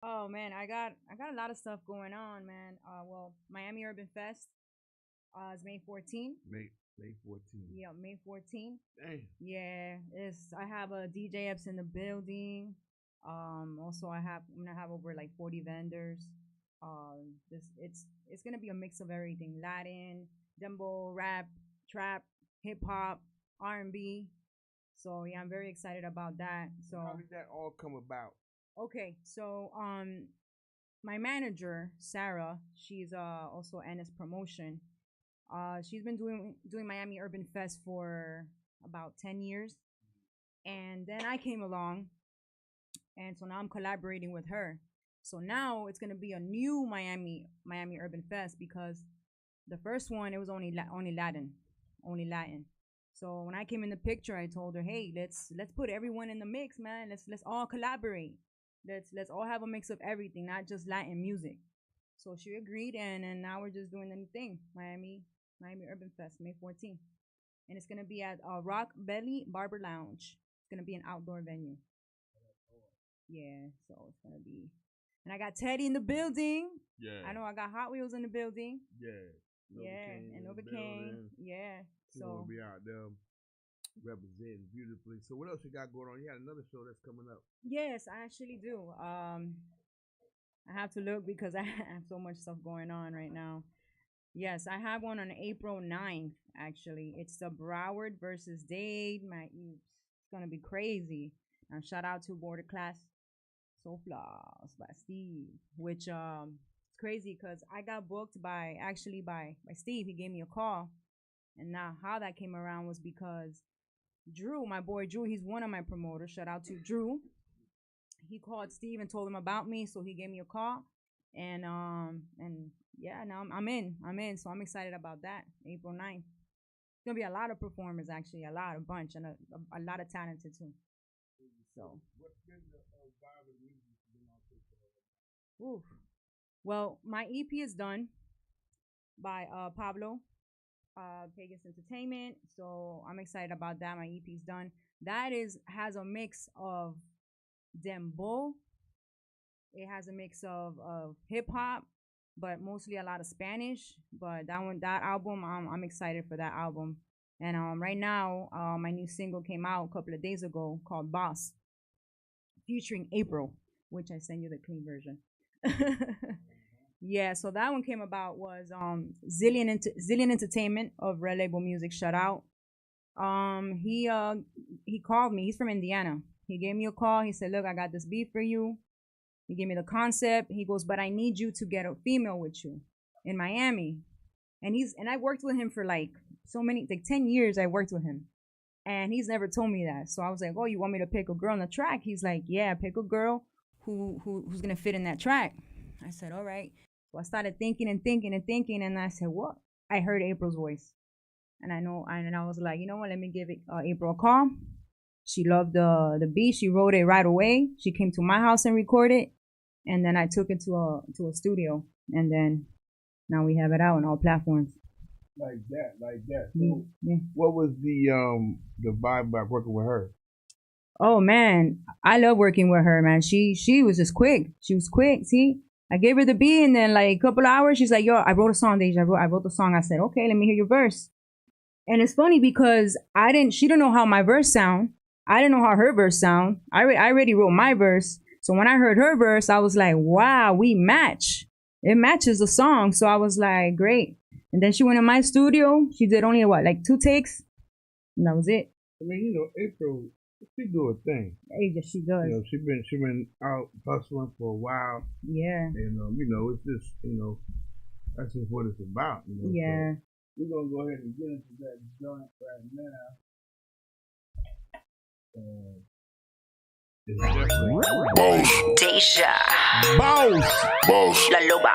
Oh man, I got a lot of stuff going on, man. Well, Miami Urban Fest is May 14th. May 14th. Yeah, May 14th. Damn. Yeah, it's I have a DJ Epps in the building. Also I'm gonna have over like 40 vendors. It's gonna be a mix of everything: Latin, dembo, rap, trap, hip hop, R&B. So yeah, I'm very excited about that. How So did that all come about? okay, so my manager Sarah, she's also Anna's promotion. She's been doing Miami Urban Fest for about 10 years, and then I came along, and so now I'm collaborating with her. So now it's gonna be a new Miami Urban Fest because the first one it was only Latin. So when I came in the picture, I told her, hey, let's put everyone in the mix, man. Let's all collaborate. Let's all have a mix of everything, not just Latin music. So she agreed, and now we're just doing the thing, Miami Urban Fest, May 14th, and it's gonna be at Rock Belly Barber Lounge. It's gonna be an outdoor venue. Yeah, so it's gonna be, and I got Teddy in the building. Yeah. I know I got Hot Wheels in the building. Yeah. Yeah, and Nova King. Yeah, She's so gonna be out there representing beautifully. So what else you got going on? You had another show that's coming up. yes, I actually do. I have to look because I have so much stuff going on right now. Yes, I have one on April 9th, actually. It's the Broward versus Dade. It's gonna be crazy. Shout out to Border Class So Flaws by Steve, which it's crazy because I got booked by Steve. He gave me a call, and now how that came around was because Drew, my boy Drew, he's one of my promoters. Shout out to Drew. He called Steve and told him about me, so he gave me a call, and yeah, now I'm in. I'm in, so I'm excited about that. April 9th. It's gonna be a lot of performers, actually, a bunch, and a lot of talented too. So, What's been the vibe of the music you've been on so oof. Well, my EP is done by Pablo, Vegas Entertainment. So I'm excited about that. My EP is done. That is has a mix of dembow. It has a mix of hip hop, but mostly a lot of Spanish. But that album, I'm excited for that album. And right now, my new single came out a couple of days ago called Boss, featuring April, which I sent you the clean version. Yeah, so that one came about was Zillion Entertainment of Red Label Music. Shout out. He called me. He's from Indiana. He gave me a call. He said, "Look, I got this beat for you." He gave me the concept. He goes, "But I need you to get a female with you in Miami." And I worked with him for like so many, like 10 years. I worked with him, and he's never told me that. So I was like, "Oh, you want me to pick a girl on the track?" He's like, "Yeah, pick a girl who's gonna fit in that track." I said, "All right." So I started thinking and thinking and thinking, and I said, "What?" I heard April's voice, and I was like, "You know what? Let me give April a call." She loved the beat. She wrote it right away. She came to my house and recorded, and then I took it to a studio, and then now we have it out on all platforms. Like that, like that. Yeah. So Yeah. what was the vibe about working with her? Oh man, I love working with her, man. She was just quick. She was quick. See, I gave her the beat, and then like a couple hours, she's like, "Yo, I wrote a song, Deja. I wrote the song." I said, "Okay, let me hear your verse." And it's funny because she didn't know how my verse sound. I didn't know how her verse sound. I already wrote my verse. So when I heard her verse, I was like, "Wow, we match. It matches the song." So I was like, "Great." And then she went in my studio. She did only what, like 2 takes, and that was it. I mean, April, she do a thing. Hey, she does. She been out hustling for a while, Yeah. and it's just that's just what it's about. Yeah. So we're gonna go ahead and get into that joint right now. It's definitely Deja. Boss. La Loba.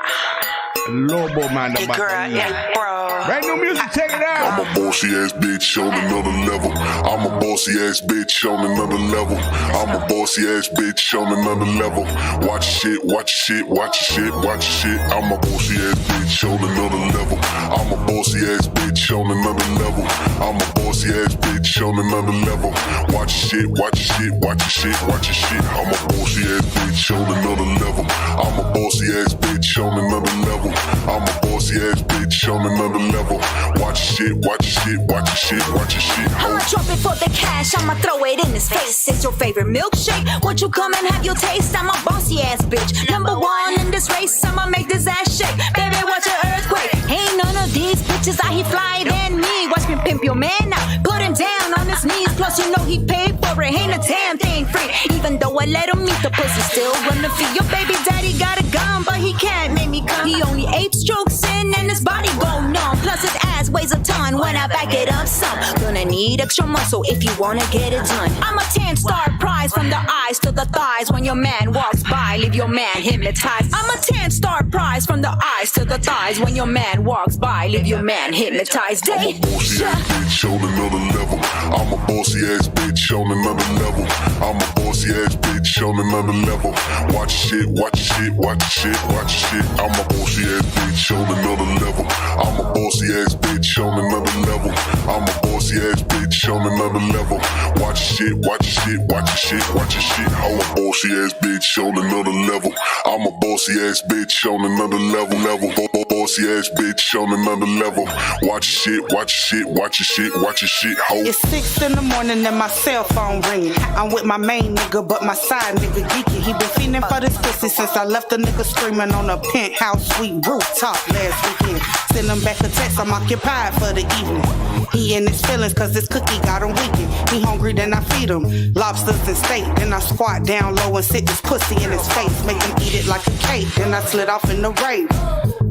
Lobo man, Your girl, yeah, bro. Right, new music, check it out. I'm a bossy ass bitch on another level. I'm a bossy ass bitch on another level. I'm a bossy ass bitch on another level. Watch your shit, watch your shit, watch your shit, watch your shit. I'm a bossy ass bitch on another level. I'm a bossy ass bitch on another level. I'm a bossy ass bitch on another level. Watch your shit, watch your shit, watch your shit, watch your shit. I'm a bossy ass bitch on another level. I'm a bossy ass bitch on another level. I'm a bossy ass bitch on another level. Watch your shit, watch your shit, watch your shit, watch your shit. I'ma drop it for the cash, I'ma throw it in his face. It's your favorite milkshake, won't you come and have your taste? I'm a bossy ass bitch, number one in this race. I'ma make this ass shake, baby watch an earthquake. Ain't none of these bitches out here fly than me. Watch me pimp your man now, put him down on his knees. Plus you know he paid for it, ain't a damn thing free. Even though I let him eat the pussy, still wanna feed. Your baby daddy got a gun, but he can't make me come. He only 8 strokes in and his body go numb. Plus his ass weighs a ton when I back it up some. Gonna need extra muscle if you wanna get it done. I'm a 10-star prize from the eyes to the thighs. When your man walks by, leave your man hypnotized. I'm a 10-star prize from the eyes to the thighs. When your man walks by, leave your man hypnotized. I'm a bossy ass bitch on another level. I'm a bossy ass bitch on another level. I'm a bossy ass bitch on another level. Watch your shit, watch your shit, watch your shit, watch your shit. I'm a bossy ass bitch on another level. I'm a bossy ass bitch on another level. I'm a bossy ass bitch on another level. Watch your shit, watch your shit, watch your shit, watch your shit. I'm a bossy ass bitch on another level. I'm a bossy ass bitch on another level. Bossy ass bitch on another level. Watch your shit, watch your shit, watch your shit, watch your shit. Ho. It's 6 in the morning and my cell phone ringing. I'm with my main nigga, but my side nigga geeky. He been fiending for this pussy since I left the nigga screaming on a penthouse suite rooftop last weekend. Send him back a text, I'm occupied for the evening. He in his feelings cause this cookie got him weakened. He hungry, then I feed him lobsters and steak. Then I squat down low and sit this pussy in his face. Make him eat it like a cake. Then I slid off in the rave.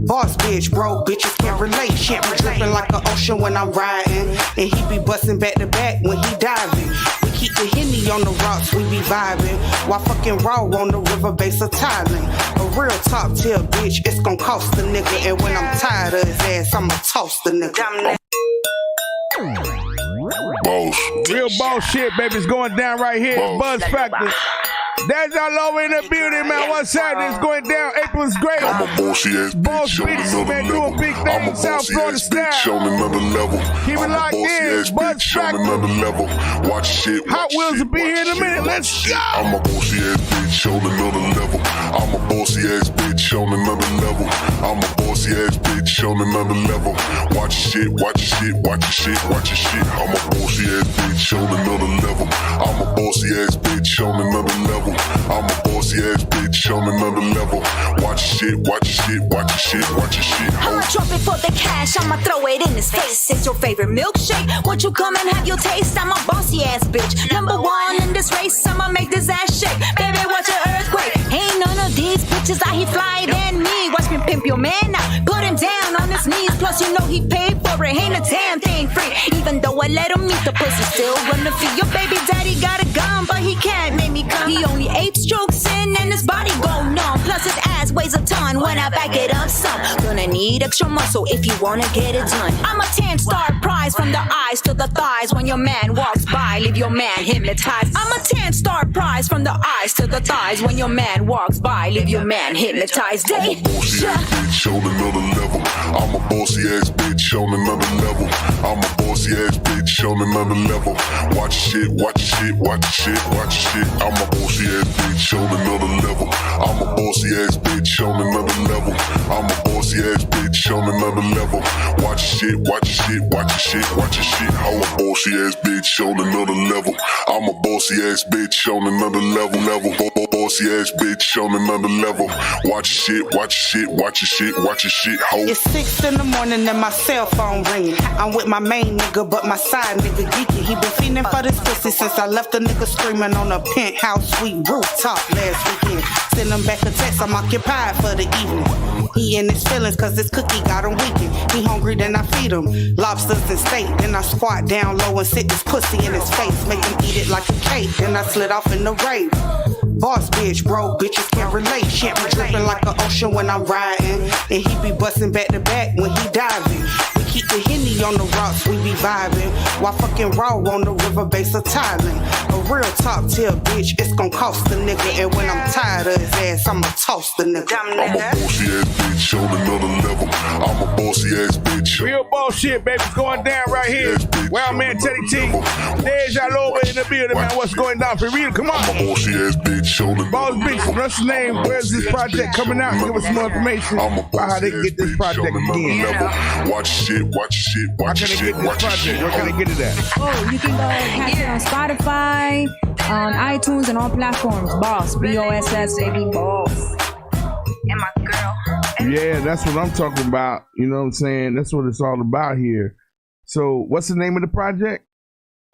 Boss bitch, bro, bitches can't relate. Shit be dripping like an ocean when I'm riding. And he be busting back to back when he diving. We keep the Henny on the rocks, we be vibing. While fucking raw on the river base of Thailand. A real top tier bitch, it's gon' cost the nigga. And when I'm tired of his ass, I'ma toss the nigga. Boss. Real boss shit, baby. It's going down right here. Buzz Factor. That's all over in the building, man. What's happening? It's going down. April's great. I'm a bossy ass Boss bitch on bitch, another man, level. doing big I'm a things. South bossy Florida ass bitch style. on another level. Keep it I'm a locked bossy in. ass Buzz bitch on Factor. another level. Watch shit. Hot Wheels will be here in a minute. Let's go. I'm a bossy ass bitch on another level. I'm a bossy ass bitch on another level. I'm a bossy ass bitch on another level. Watch shit, watch shit, watch shit, watch your shit. I'm a bossy ass bitch on another level. I'm a bossy ass bitch on another level. I'm a bossy ass bitch on another level. Watch shit, watch shit, watch shit, watch your shit. I'ma drop it for the cash, I'ma throw it in his face. It's your favorite milkshake, won't you come and have your taste? I'm a bossy ass bitch, number one in this race. I'ma make this ass shake, baby watch an earthquake. Ain't none of these bitches out here fly than me. Watch me pimp your man now, put him down on his knees. Plus you know he paid for it, ain't a damn thing free. Even though I let him eat the pussy, still wanna feed. Your baby daddy got a gun, but he can't make me come. He only 8 strokes in and his body go numb. Plus his ass weighs a ton when I back it up some. Gonna need extra muscle if you wanna get it done. I'm a 10-star prize from the eyes to the thighs. When your man walks by, leave your man hypnotized. I'm a 10-star prize from the eyes to the thighs. When your man walks by, leave your man hypnotized. I'm a bossy ass bitch on another level. I'm a bossy ass bitch on another level. I'm a bossy ass bitch on another level. Watch shit, watch shit, watch shit, watch shit. I'm a bossy ass bitch on another level. I'm a bossy ass bitch on another level. I'm a bossy ass bitch on another level. Watch shit, watch shit, watch shit, watch shit. I'm a bossy ass bitch on another level. I'm a bossy ass bitch on another level. Bossy ass bitch on another level. Watch shit, watch shit, watch your shit, watch your shit. Ho. It's 6 in the morning and my cell phone ringing. I'm with my main nigga, but my side nigga geeky. He been fiending for this pussy since I left the nigga screaming on a penthouse suite rooftop last weekend. Send him back a text, I'm occupied for the evening. He in his feelings cause this cookie got him weakened. He hungry, then I feed him lobsters and steak. Then I squat down low and sit this pussy in his face. Make him eat it like a cake. Then I slid off in the rave. boss bitch, bro. Bitches can't relate. Shit be dripping like an ocean when I'm riding. And he be busting back to back when he diving. We keep the Henny on the rocks, we be vibing. While fucking raw on the river base of Thailand. A real top tier bitch, it's gon' cost the nigga. And when I'm tired of his ass, I'ma toss the nigga. I'm a bossy ass bitch on another level. I'm a bossy ass bitch. Real bullshit, baby. It's going down right here. Wildman, Teddy T. There's y'all over in the building, man. What's going down for real? Come on. I'm a bossy ass bitch on another Boss bitch, what's the name? Where's this project coming out? Give us some more information about how they can get this project again. Watch shit, watch shit, watch shit, watch shit. Where can they get it at? Oh, you can go catch it on Spotify, on iTunes, and all platforms. Boss, BOSS, baby, boss. And my girl. Yeah, that's what I'm talking about. You know what I'm saying? That's what it's all about here. So, what's the name of the project?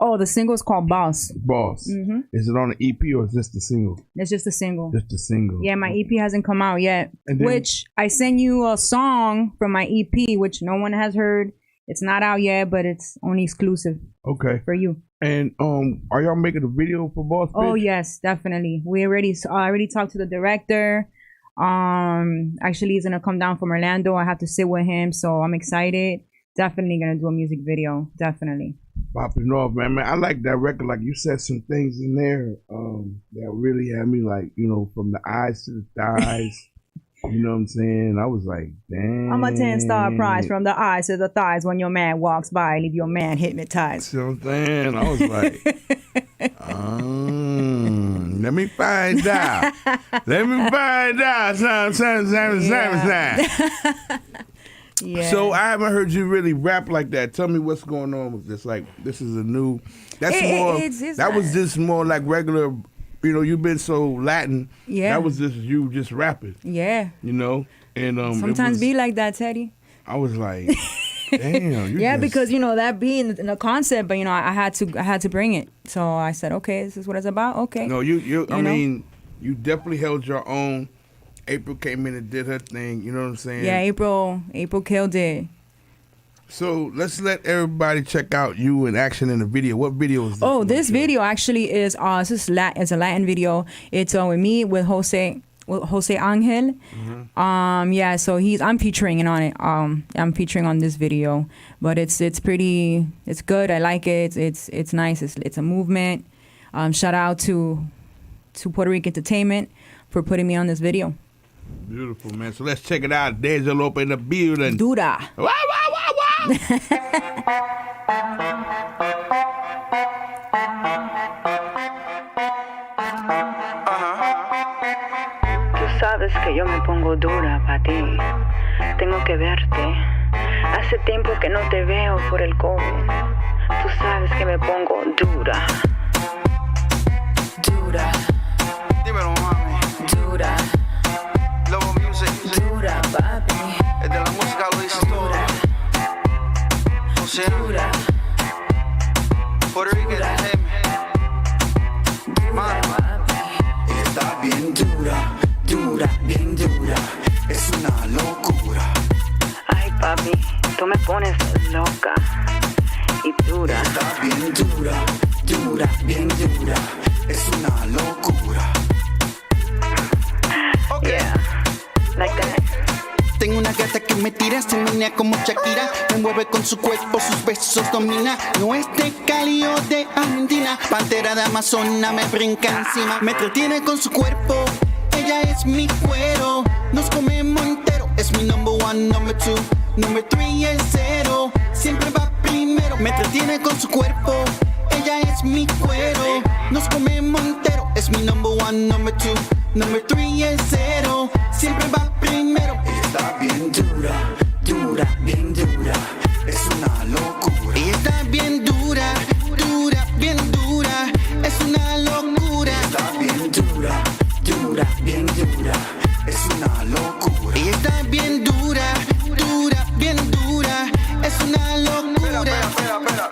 Oh, the single is called Boss. Boss. Mm-hmm. Is it on the EP or is this the single? It's just a single. Just a single. Yeah, my EP hasn't come out yet. And then, which I sent you a song from my EP, which no one has heard. It's not out yet, but it's only exclusive. Okay. For you. And are y'all making a video for Boss Bitch? Oh yes, definitely. I already talked to the director. Actually, he's gonna come down from Orlando. I have to sit with him, so I'm excited. Definitely gonna do a music video. Definitely. Popping off, man. I like that record. Like you said some things in there that really had me like, you know, from the eyes to the thighs. You know what I'm saying? I was like, damn. I'm a 10-star prize from the eyes to the thighs. When your man walks by, leave your man hypnotized. See what I'm saying? I was like, let me find out. Let me find out. Yeah. So I haven't heard you really rap like that. Tell me what's going on with this. Like, this is a new. That's that was just more like regular. You know, you've been so Latin. Yeah. That was just you just rapping. Yeah. You know, and sometimes be like that, Teddy. I was like, damn. Yeah, because you know that being in the concept, but you know I had to bring it. So I said, okay, this is what it's about. Okay. No, I mean, you definitely held your own. April came in and did her thing. You know what I'm saying? Yeah, April killed it. So let's let everybody check out you in action in the video. What video is this? Oh, this video actually is it's a Latin video. It's with me with Jose Angel. Mm-hmm. Yeah, so I'm featuring on it. I'm featuring on this video, but it's good. I like it. It's nice. It's a movement. Shout out to Puerto Rican Entertainment for putting me on this video. Beautiful, man. So let's check it out. Deja Lope in the building. Dura. Wow, wow, wow, wow. Tú sabes que yo me pongo dura para ti. Tengo que verte. Hace tiempo que no te veo por el COVID. Tú sabes que me pongo dura. Dura. Dímelo, mami. Dura. Lobo Music. Dura, papi. El de la música lo dice todo. José. Dura. Puerto Rican Entertainment. Dura, papi. Ella está bien dura, dura, bien dura. Es una locura. Ay, papi, tú me pones loca y dura. Ella está bien dura, dura, bien dura. Es una locura. Yeah, like that. Tengo una gata que me tira, se menea como Shakira. Me mueve con su cuerpo, sus besos domina. No es de Cali o de Argentina. Pantera de Amazona me brinca encima. Me entretiene con su cuerpo, ella es mi cuero. Nos comemos entero, es mi number one, number two, number three, el cero. Siempre va primero, me entretiene con su cuerpo. Ella es mi cuero, nos comemos entero. Es mi number one, number two, number three, el cero. Siempre va primero. Ella está bien dura, dura, bien dura. Es una locura. Ella está bien dura, dura, bien dura. Es una locura. Ella está bien dura, dura, bien dura. Es una locura. Ella está bien dura, dura, bien dura. Es una locura.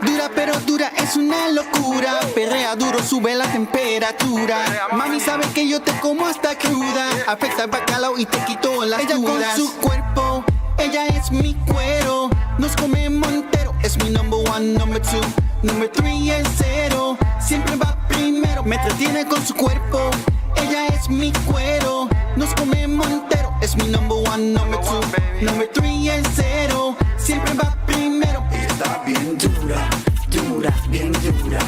Dura pero dura, es una locura. Perrea duro, sube la temperatura. Mami sabe que yo te como hasta cruda. Afecta el bacalao y te quito las dudas. Ella con su cuerpo, ella es mi cuero. Nos comemos entero. Es mi number one, number two, number three, el cero. Siempre va primero. Me entretiene con su cuerpo. Ella es mi cuero, nos comemos entero. Es mi number one, number two, number three el cero. Siempre va primero. Ella está bien dura, dura, bien dura.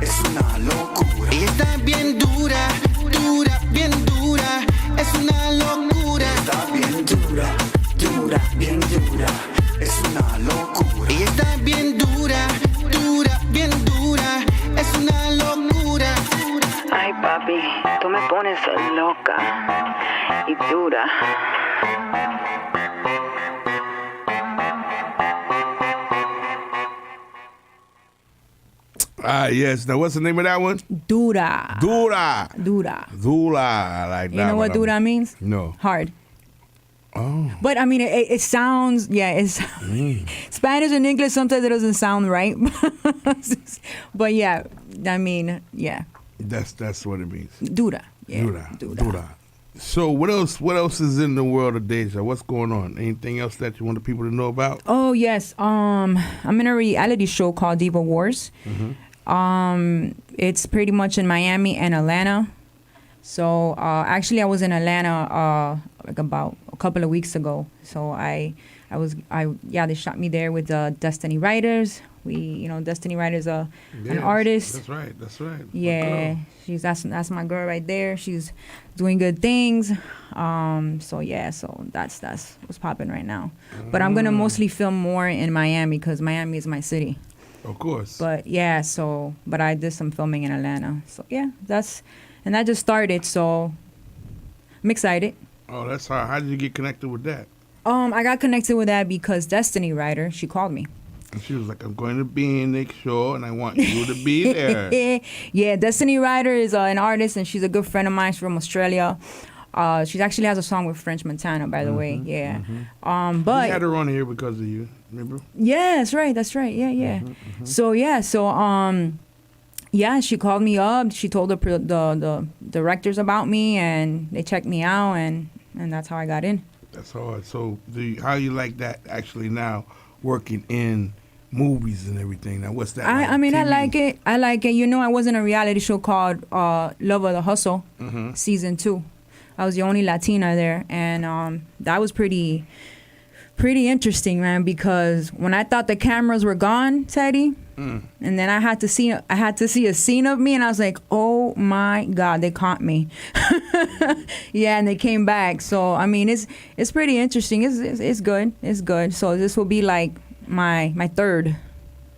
Es una locura. Ella está bien dura, dura, bien dura. Es una locura. Ella está bien dura, dura, bien dura. Es una locura. Ella está bien dura, dura, bien dura. Es una locura. Ay, papi, tú me pones loca y dura. Ah, yes. Now, what's the name of that one? Dura. Dura. Dura. Dura. I like that. You know what one. dura means? No. Hard. Oh. But I mean, it sounds, it's Spanish and English sometimes it doesn't sound right. But yeah, I mean, yeah. That's what it means. Dura. Yeah. Dura. Dura. Dura. So what else is in the world of Deja? What's going on? Anything else that you want the people to know about? Oh yes. I'm in a reality show called Diva Wars. It's pretty much in Miami and Atlanta. So actually I was in Atlanta like about a couple of weeks ago. So they shot me there with Destiny Writers. Destiny Writers an artist. That's right. Yeah, that's my girl right there. She's doing good things. So that's what's popping right now. But I'm gonna mostly film more in Miami because Miami is my city. Of course. But yeah, but I did some filming in Atlanta. So yeah, that just started. So I'm excited. Oh, that's how did you get connected with that? I got connected with that because Destiny Writer, she called me. And she was like, I'm going to be in next show and I want you to be there. Yeah, Destiny Writer is an artist and she's a good friend of mine. She's from Australia. She actually has a song with French Montana, by the way. Yeah. But we had her on here because of you, remember? Yeah, that's right. Yeah. So she called me up. She told the directors about me and they checked me out and that's how I got in. That's hard. So how you like that actually now working in movies and everything? Now what's that like? I mean, TV? I like it. You know, I was in a reality show called Love of the Hustle, season 2. I was the only Latina there, and that was pretty interesting, man. Because when I thought the cameras were gone, Teddy, and then I had to see a scene of me, and I was like, oh my God, they caught me. Yeah, and they came back. So I mean, it's pretty interesting. It's good. It's good. So this will be like my third.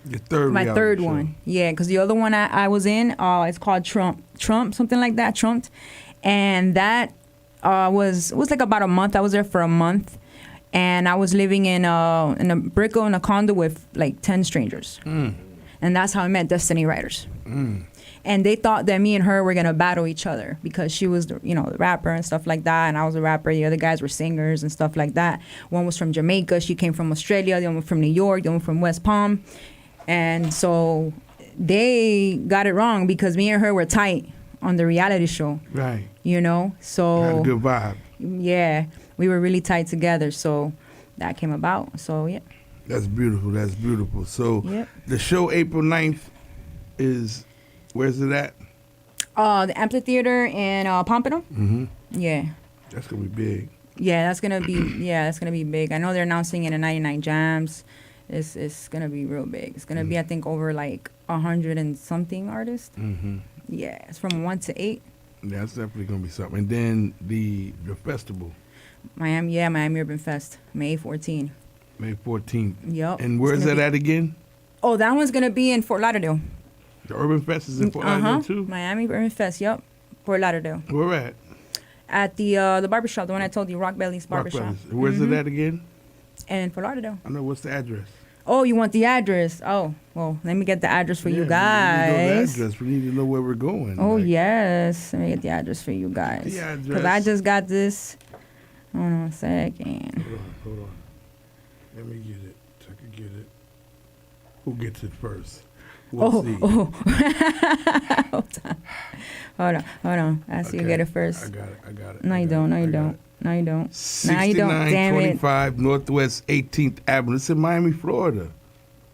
Your third. My third show. one. Yeah, because the other one I was in, it's called Trump, something like that, Trumped, and that was like about a month. I was there for a month. And I was living in a brickle in a condo with like 10 strangers. And that's how I met Destiny Writers. And they thought that me and her were gonna battle each other because she was the rapper and stuff like that, and I was a rapper. The other guys were singers and stuff like that. One was from Jamaica, she came from Australia. The one was from New York, the one from West Palm. And so they got it wrong because me and her were tight on the reality show. Right. So had a good vibe. Yeah. We were really tight together, so that came about. So, yeah. That's beautiful. So, The show April 9th is, where's it at? The amphitheater in Pompano. Yeah. That's going to be big. Yeah, that's going to be big. I know they're announcing it in 99 Jams. It's going to be real big. It's going to be, I think, over like 100 and something artists. Yeah, it's from 1 to 8. Yeah, that's definitely going to be something. And then the festival. Miami Urban Fest, May 14. May 14th. Yep. And where's that at again? Oh, that one's going to be in Fort Lauderdale. The Urban Fest is in Fort Lauderdale too? Miami Urban Fest, yep. Fort Lauderdale. Where at? At the barbershop, the one I told you, Rock Belly's barbershop. Where's it at again? And Fort Lauderdale. I know, what's the address? Oh, you want the address? Oh, well, let me get the address for you guys. We need to know the address. We need to know where we're going. Oh, yes. Let me get the address for you guys. The address. Because I just got this. Hold on a second. Hold on. Let me get it. So I can get it. Who gets it first? We'll see. Hold on. I see you get it first. I got it. No, you don't. 6925 Northwest 18th Avenue. It's in Miami, Florida.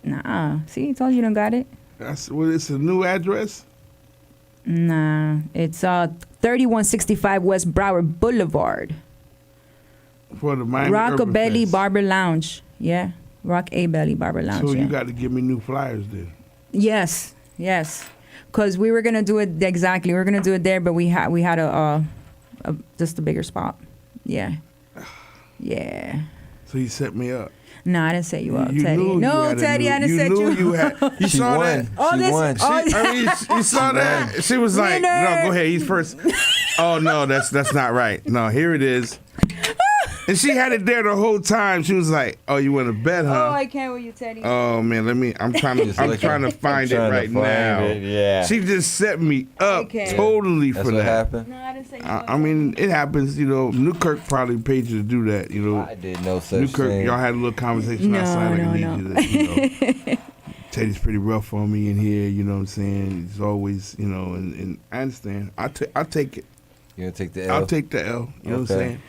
Nah. See, I told you don't got it. It's a new address? Nah. It's 3165 West Broward Boulevard. For the Miami Urban Rockabelly Fest. Barber Lounge. Yeah. Rock A Belly Barber Lounge. So yeah. you got to give me new flyers then. Yes. Because we were gonna do it exactly. We were gonna do it there, but we had a just a bigger spot. Yeah. So you set me up. No, I didn't set you up, You Teddy. knew you No, had a Teddy, I didn't you set knew you. you had. You She saw won. that. Oh, She this- won. oh, I mean, you saw that. She was like, Winner. "No, go ahead. He's first." Oh no, that's not right. No, here it is. And she had it there the whole time. She was like, "Oh, you want to bet, Oh, huh?" I can't with you, Teddy. Oh man, I'm trying Just to looking. find it Trying to right find now. it, yeah. She just set me up Okay. totally That's for what that. happened. No, I didn't set you I, up. I mean, it happens. You know, Newkirk probably paid you to do that. You know, I did no such Newkirk, thing. y'all had a little conversation No, outside. Like, no, I need no. you to, you know, Teddy's pretty rough on me in here. You know what I'm saying? He's always, you know, and I understand. I'll take it. You gonna take the L? I'll take the L. You know what I'm Okay. saying?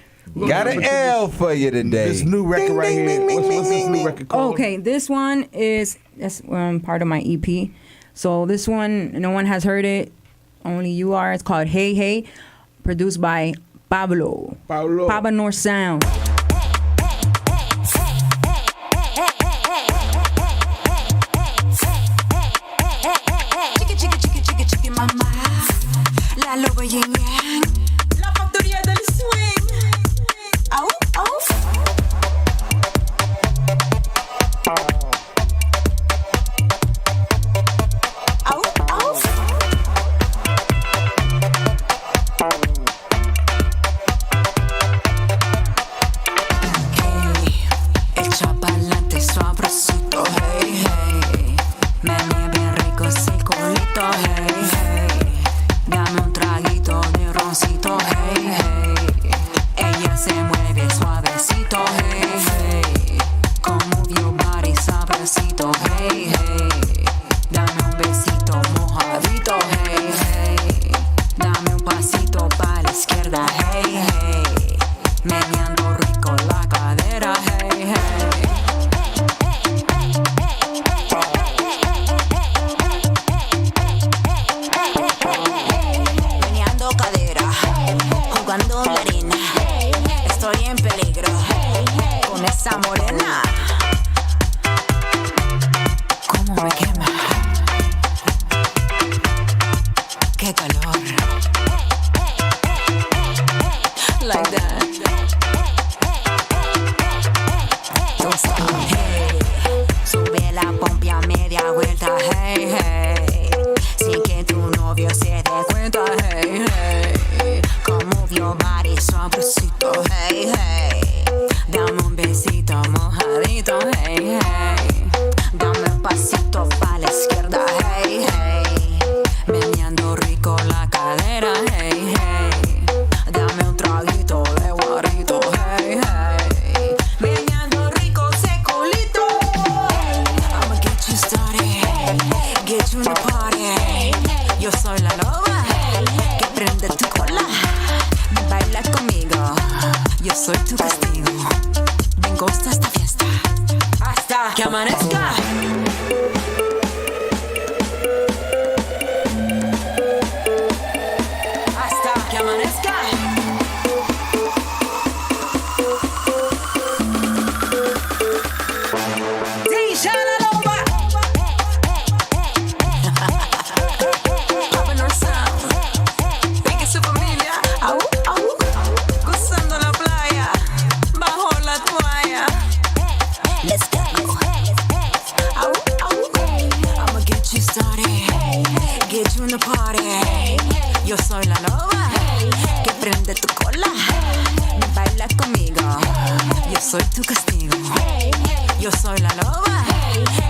Got an L for you today. This new record right here. What's this new record called? Okay, this one is that's part of my EP. So this one, no one has heard it. Only you are. It's called Hey Hey, produced by Pablo. Pablo North Sound. Chiqui, mamá. La loba yin yang. La factoría del swing. Au, au. Au, au. Hey, echa pa'lante suavecito, hey, hey. Menea bien rico ese culito, hey, hey. Dame un traguito de roncito, hey, hey. Ella se mueve suavecito, hey, hey. Con move your body sabrosito, hey, hey. Dame un besito mojadito, hey, hey. Dame un pasito pa' la izquierda, hey, hey. Meneando rico la cadera, hey, hey. Meneando cadera, jugando en la arena. Estoy en peligro con esa morena. ¿Cómo me quema? ¡Qué calor! Like that. Don't stop. Hey, sube la pompa a media vuelta. Hey, hey. Sin que tu novio se dé cuenta. Hey, hey. Come move your body suavecito. Hey, hey. Dame un besito mojadito. Hey, hey. Dame un pasito pa' la izquierda. Hey, hey. Meneando rico la cadera. Hey, hey. Dame un traguito de guarito. Hey, hey. Meneando rico ese culito. I'ma get you started. Get you in the party. Yo soy la loba que prende tu cola. Baila conmigo. Yo soy tu castigo. Vengo hasta esta fiesta hasta que amanezca. Hasta que amanezca. Deja la loba. Pablo North Sound. Ven que su familia. Au, au. Gozando la playa. Bajo la toalla. Let's go. Au, au. I'ma get you started. Get you in the party. Yo soy la loba que prende tu cola. Baila conmigo. Yo soy tu castigo. Yo soy la loba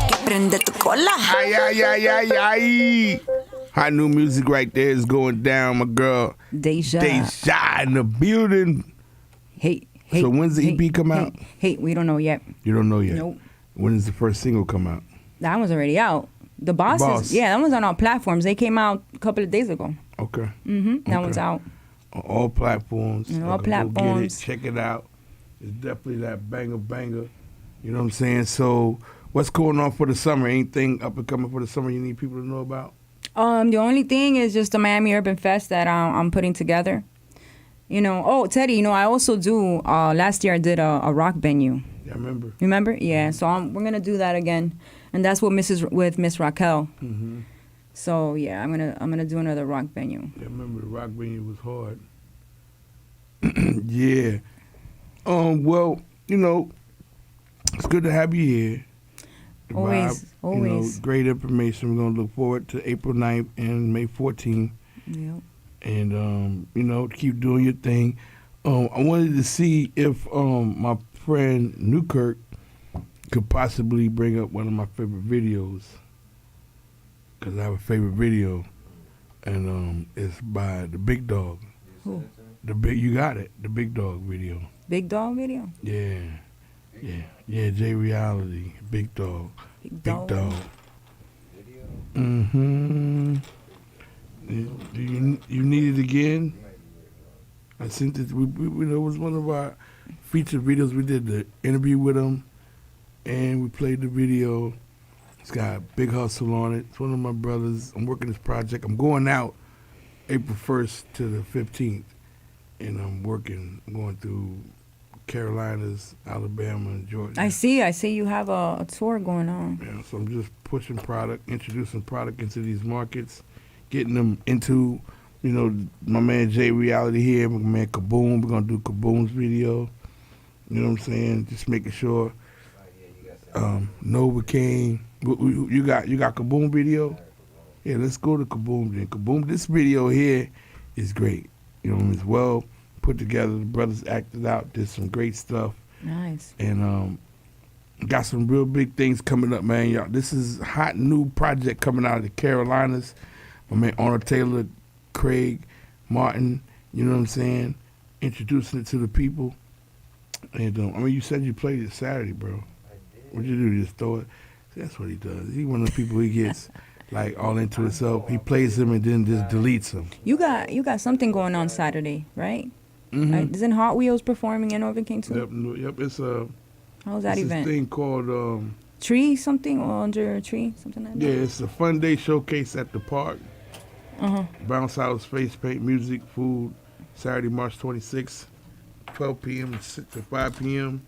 que prende tu cola. Ay, ay, ay, ay, ay. Hot new music right there is going down, my girl. Deja. Deja in the building. Hey. So when's the EP come out? Hey, we don't know yet. You don't know yet. Nope. When does the first single come out? That one's already out. The Boss Boss. is, yeah, that one's on all platforms. They came out a couple of days ago. Okay. That one's out. On all platforms. On all Y'all can go platforms. Get it, check it out. It's definitely that banger. You know what I'm saying? So what's going on for the summer? Anything up and coming for the summer you need people to know about? The only thing is just the Miami Urban Fest that I'm putting together. You know, oh, Teddy, you know, I also do, last year I did a rock venue. Yeah, I remember. Remember? Yeah, so we're going to do that again. And that's with Miss Raquel. Mm-hmm. So, yeah, I'm gonna do another rock venue. Yeah, I remember the rock venue was hard. Yeah. Well, you know, it's good to have you here. Always. You know, great information. We're going to look forward to April 9th and May 14th. Yep. And, you know, keep doing your thing. I wanted to see if my friend Newkirk could possibly bring up one of my favorite videos. Because I have a favorite video. And it's by the Big Dog. Who? You got it. The Big Dog video. Big Dog video? Yeah. Yeah, J Reality, Big Dog. Big Dog. Mm-hmm. Do you need it again? I sent it. It was one of our featured videos. We did the interview with him, and we played the video. It's got Big Hustle on it. It's one of my brothers. I'm working this project. I'm going out April 1st to the 15th, and I'm going through Carolinas, Alabama, and Georgia. I see you have a tour going on. Yeah, so I'm just pushing product, introducing product into these markets, getting them into, you know, my man J Reality here, my man Kaboom. We're gonna do Kaboom's video. You know what I'm saying? Just making sure. Nova King. You got Kaboom video? Yeah, let's go to Kaboom then. Kaboom, this video here is great. You know, it's well put together. The brothers acted out, did some great stuff. Nice. And got some real big things coming up, man. Y'all, this is a hot new project coming out of the Carolinas. My man Arnold Taylor, Craig, Martin, you know what I'm saying? Introducing it to the people. And I mean, you said you played it Saturday, bro. What'd you do? Just throw it? That's what he does. He's one of the people he gets like all into himself. He plays them and then just deletes them. You got something going on Saturday, right? Mm-hmm. Right? Isn't Hot Wheels performing in Northern King too? Yep. It's a. How's that event? This thing called Tree something or under a tree, something like that. Yeah, it's a fun day showcase at the park. Bounce House, face paint, music, food. Saturday, March 26th, 12 p.m. to 5 p.m.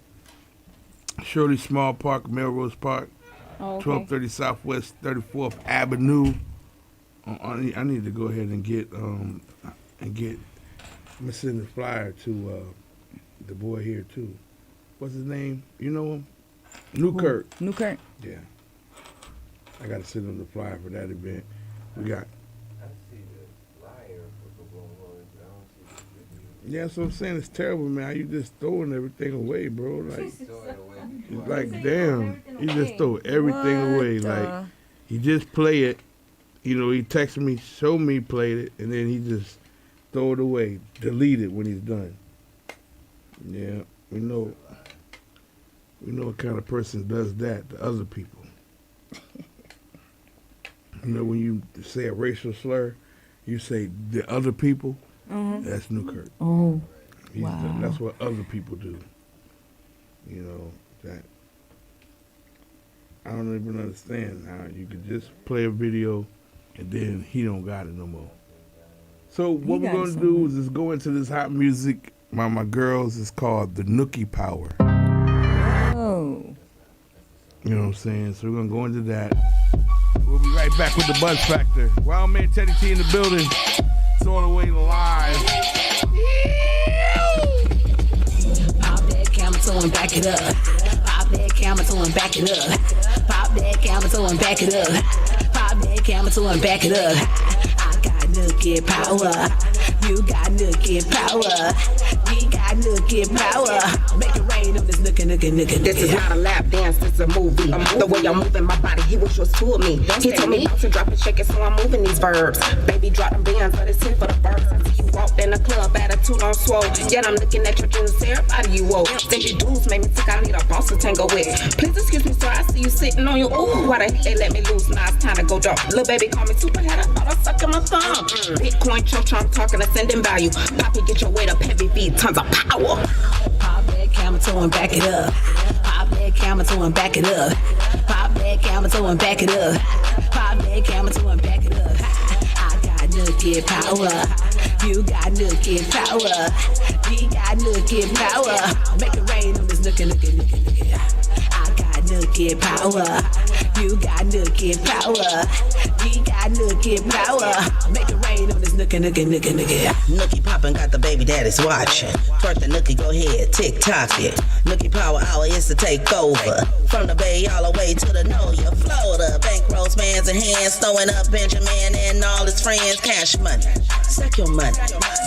Shirley Small Park, Melrose Park, 1230 Southwest 34th Avenue. I need to go ahead and get. I'm gonna send the flyer to the boy here too. What's his name? You know him? Newkirk. Newkirk. Yeah. I gotta send him the flyer for that event. We got. Yeah, that's what I'm saying. It's terrible, man. How you just throwing everything away, bro? Like damn, you just throw everything away. Like, he just play it. You know, he texted me, showed me he played it, and then he just throw it away, delete it when he's done. Yeah, we know what kind of person does that to other people. You know, when you say a racial slur, you say the other people. That's Newkirk. Oh, wow. That's what other people do. You know, that I don't even understand how you could just play a video and then he don't got it no more. So what we're going to do is just go into this hot music by my girls. It's called the Nookie Power. Oh. You know what I'm saying? So we're going to go into that. We'll be right back with the Buzz Factor. Wildman, Teddy T in the building. It's all the way live. Pop that camera toe and back it up. Pop that camera toe and back it up. Pop that camera toe and back it up. Pop that camera toe and back it up. I got nookie power. You got nookie power. We got nookie power. Make it rain on this nookie. This is not a lap dance, this is a movie. The way I'm moving my body, he was just to me. He told me about to drop and shake it, so I'm moving these verbs. Baby, drop them bands, but it's 10 for the birds. I see you walked in the club, attitude on swole. Yet I'm looking at your jeans, everybody you woke. Stingy dudes made me sick, I need a boss to tango with. Please excuse me, sir, I see you sitting on your ooh. Why the heck they let me loose? Now it's time to go dark. Little baby call me superhead, I thought I sucked in my thumb. Bitcoin, chump, talking, ascending value. Poppy, get your weight up, heavy feet, tons of power. Pop that camera camera toe and back it up. Pop that camera toe and back it up. Pop that camera toe and back it up. Pop that camera toe and back it up. I got nugget power. You got nugget power. We got nugget power. Make it rain on this nugget. I got nugget power. You got nugget power. We got nugget power. Make it rain on this nugget. Nookie poppin' got the baby daddies watching. First the nookie go ahead, tick-tock it. Nookie power hour is to take over. From the bay all the way to the Noya, Florida. Bankrolls, mans and hands, throwing up Benjamin and all his friends. Cash money, suck your money.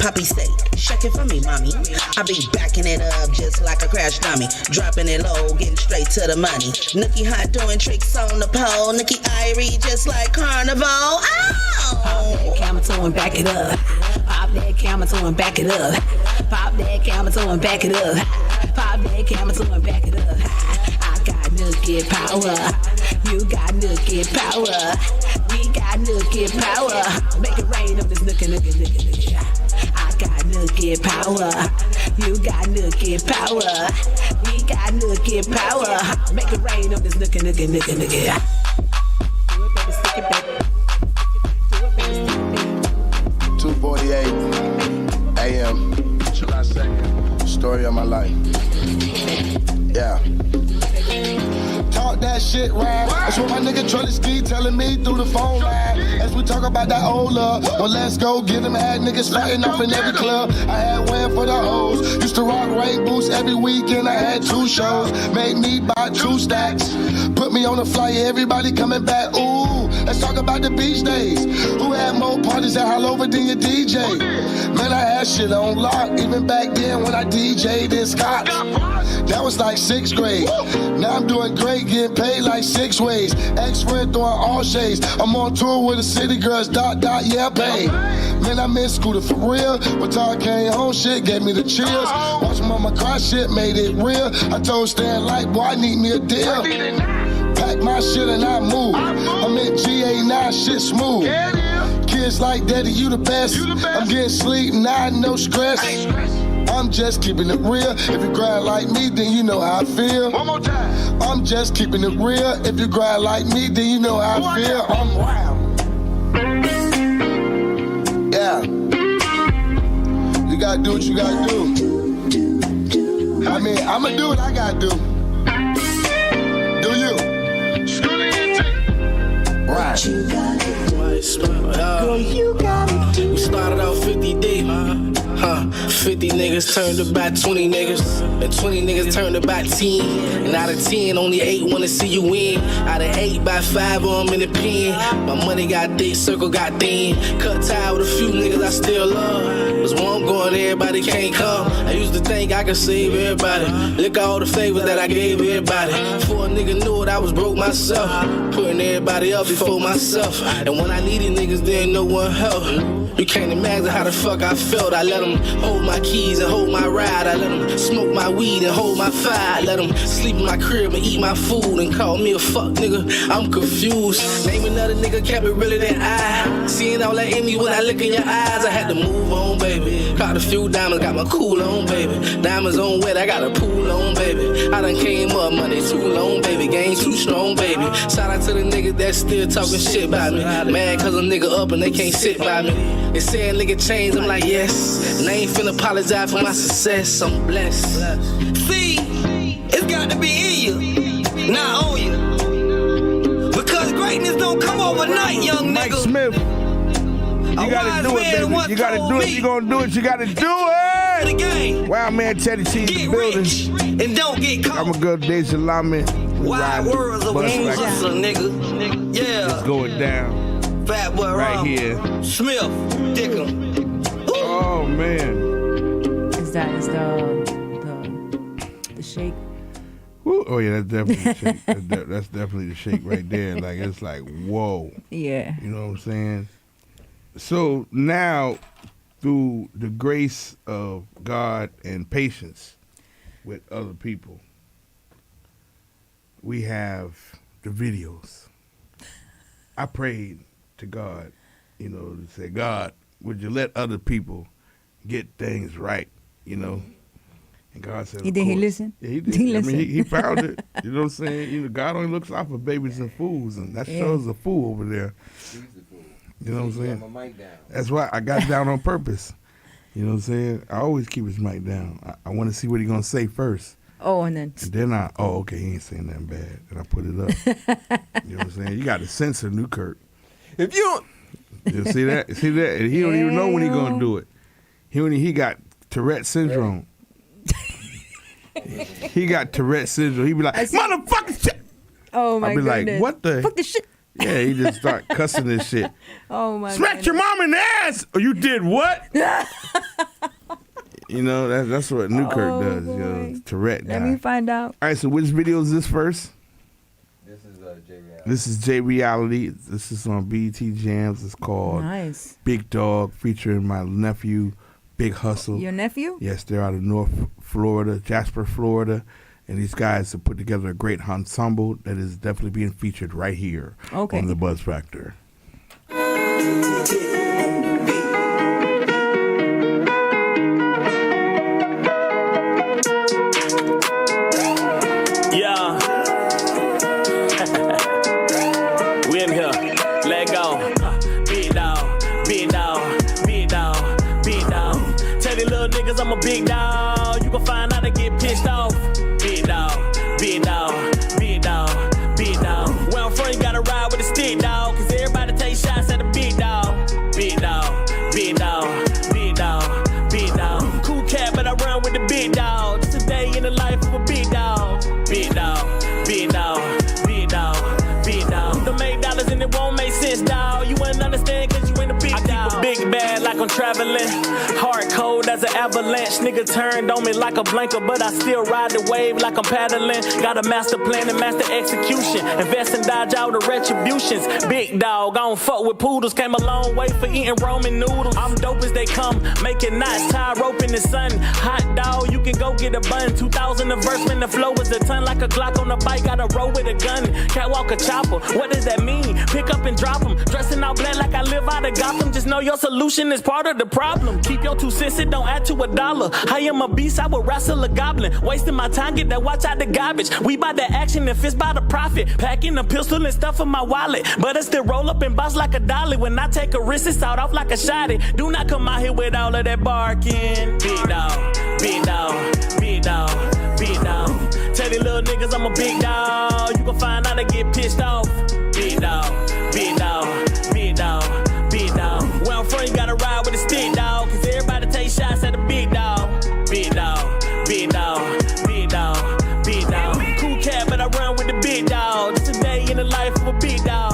Poppy say, shake it for me, mommy. I be backing it up just like a crash dummy. Dropping it low, getting straight to the money. Nookie hot doing tricks on the pole. Nookie Irie just like Carnival. Oh! Pop that camera toe and back it up. Pop that camera toe and back it up. Pop that camera toe and back it up. Pop that camera toe and back it up. I got nugget power. You got nugget power. We got nugget power. Make it rain on this nugget. I got nugget power. You got nugget power. We got nugget power. Make it rain on this nugget. Do it, baby, stick it, baby. 2:48 a.m. July 2nd. Story of my life. Yeah. Talk that shit right. That's what my nigga Trellis Ski telling me through the phone line. As we talk about that old love. Well, let's go get them. Had niggas fighting off in every club. I had wear for the hoes. Used to rock rain boots every weekend. I had 2 shows. Made me buy 2 stacks. Put me on a flyer. Everybody coming back. Ooh, let's talk about the beach days. Who had more parties at Hollover than your DJ? Man, I had shit on lock. Even back then when I DJ'd in Scott. That was like 6th grade. Now I'm doing great, getting paid like 6 ways. Ex-friend throwing all shades. I'm on tour with the city girls, ... yeah, pay. Man, I miss Scooter for real. When Todd came home, shit gave me the chills. Watch mama cry, shit made it real. I told Stan, like, boy, I need me a deal. Pack my shit and I move. I'm in GA9, shit smooth. Kids like, daddy, you the best. I'm getting sleep, now no stress. I'm just keeping it real. If you grind like me, then you know how I feel. One more time. I'm just keeping it real. If you grind like me, then you know how I feel. I'm wild. Yeah. You gotta do what you gotta do. I mean, I'ma do what I gotta do. Do you? Right. Girl, you got it. We started off 50 deep. 50 niggas turned to about 20 niggas. And 20 niggas turned to about 10. And out of 10, only 8 wanna see you win. Out of 8, by 5 of them in the pen. My money got thick, circle got thin. Cut tie with a few niggas I still love. Cause when I'm going, everybody can't come. I used to think I could save everybody. Look at all the favors that I gave everybody. Before a nigga knew it, I was broke myself. Putting everybody up before myself. And when I needed niggas, then no one helped. You can't imagine how the fuck I felt. I let them hold my keys and hold my ride. I let them smoke my weed and hold my fire. I let them sleep in my crib and eat my food and call me a fuck nigga. I'm confused. Name another nigga, kept it realer than I. Seeing all that in me when I look in your eyes. I had to move on, baby. Caught a few diamonds, got my cool on, baby. Diamonds on wet, I got a pool on, baby. I done came up, money too long, baby. Game too strong, baby. Shout out to the niggas that still talking shit about me. Mad cause a nigga up and they can't sit by me. They saying nigga change, I'm like yes. And I ain't finna apologize for my success, I'm blessed. See, it's got to be in you, not on you. Because greatness don't come overnight, young Mike nigga. Smith, you gotta do it, baby. You gotta do it. You gonna do it. You gotta do it. Wildman Teddy T in the building. And don't get caught. I'm a good day salami. Wide worlds of hustler, nigga. Yeah. It's going down. Fat boy right here. Smith, Dickum. Oh man. Is that the shake? Woo. Oh yeah, that's definitely the shake. That's definitely the shake right there. Like it's like whoa. Yeah. You know what I'm saying? So now, through the grace of God and patience with other people, we have the videos. I prayed to God, you know, to say, God, would you let other people get things right, you know? And God said, Did he listen? Yeah, he did. He I mean, he found it. You know what I'm saying? You know, God only looks out for babies and fools, and that shows a fool over there. He's the fool. You know what I'm saying? Got my mic down. That's why I got it down on purpose. You know what I'm saying? I always keep his mic down. I want to see what he's going to say first. Oh, and then okay, he ain't saying nothing bad. And I put it up. You know what I'm saying? You got to censor Newkirk. If you see that? And he don't even know when he going to do it. He got Tourette syndrome. He got Tourette syndrome. He be like, motherfucker shit. Oh my goodness. I be like, what the? Fuck this shit. Yeah, he just start cussing this shit. Oh my. Smack your mom in the ass. Or you did what? You know, that's what Newkirk does. You know, Tourette guy. Let me find out. All right, so which video is this first? This is J Reality. This is J Reality. This is on BET Jams. It's called Big Dog, featuring my nephew, Big Hustle. Your nephew? Yes, they're out of North Florida, Jasper, Florida. And these guys have put together a great ensemble that is definitely being featured right here on the Buzz Factor. Yeah. We in here. Let go. Big dog, big dog, big dog, big dog. Tell these little niggas I'm a big dog. You gon' find out they get pissed off. Big dog, big dog, big dog, big dog. Where I'm from, you gotta ride with a stick, dog. Cause everybody take shots at a big dog. Big dog, big dog, big dog, big dog. Cool cat, but I run with the big dog. Just a day in the life of a big dog. Big dog, big dog, big dog, big dog. Don't make dollars and it won't make sense, dog. You wouldn't understand cause you ain't a big dog. I keep a big bag like I'm traveling. Hard cold as an avalanche. Nigga turned on me like a blanket, but I still ride the wave like I'm paddling. Got a master plan and master execution. Invest and dodge all the retributions. Big dog, I don't fuck with poodles. Came a long way for eating Roman noodles. I'm dope as they come, making knots, tie rope in the sun. Hot dog, you can go get a bun. 2,000 a verse when the flow is a ton. Like a Glock on a bike, gotta roll with a gun. Catwalk a chopper, what does that mean? Pick up and drop them. Dressing all black like I live out of Gotham. Just know your solution is part of the problem. Keep your 2 cents, it don't add to $1. I am a beast, I will wrestle a goblin. Wasting my time, get that watch out the garbage. We buy the action and fist by the profit. Packing a pistol and stuff in my wallet. But I still roll up and bounce like a dolly. When I take a risk, it's out off like a shotty. Do not come out here with all of that barking. Big dog, big dog, big dog, big dog. Tell these little niggas I'm a big dog. You can find out they get pissed off. Big dog, big dog, big dog, big dog. Where I'm from, you gotta ride with a stick, dog. Cause everybody take shots at a big dog. Big dog, big dog, big dog, big dog. Cool cat, but I run with the big dog. Just a day in the life of a big dog.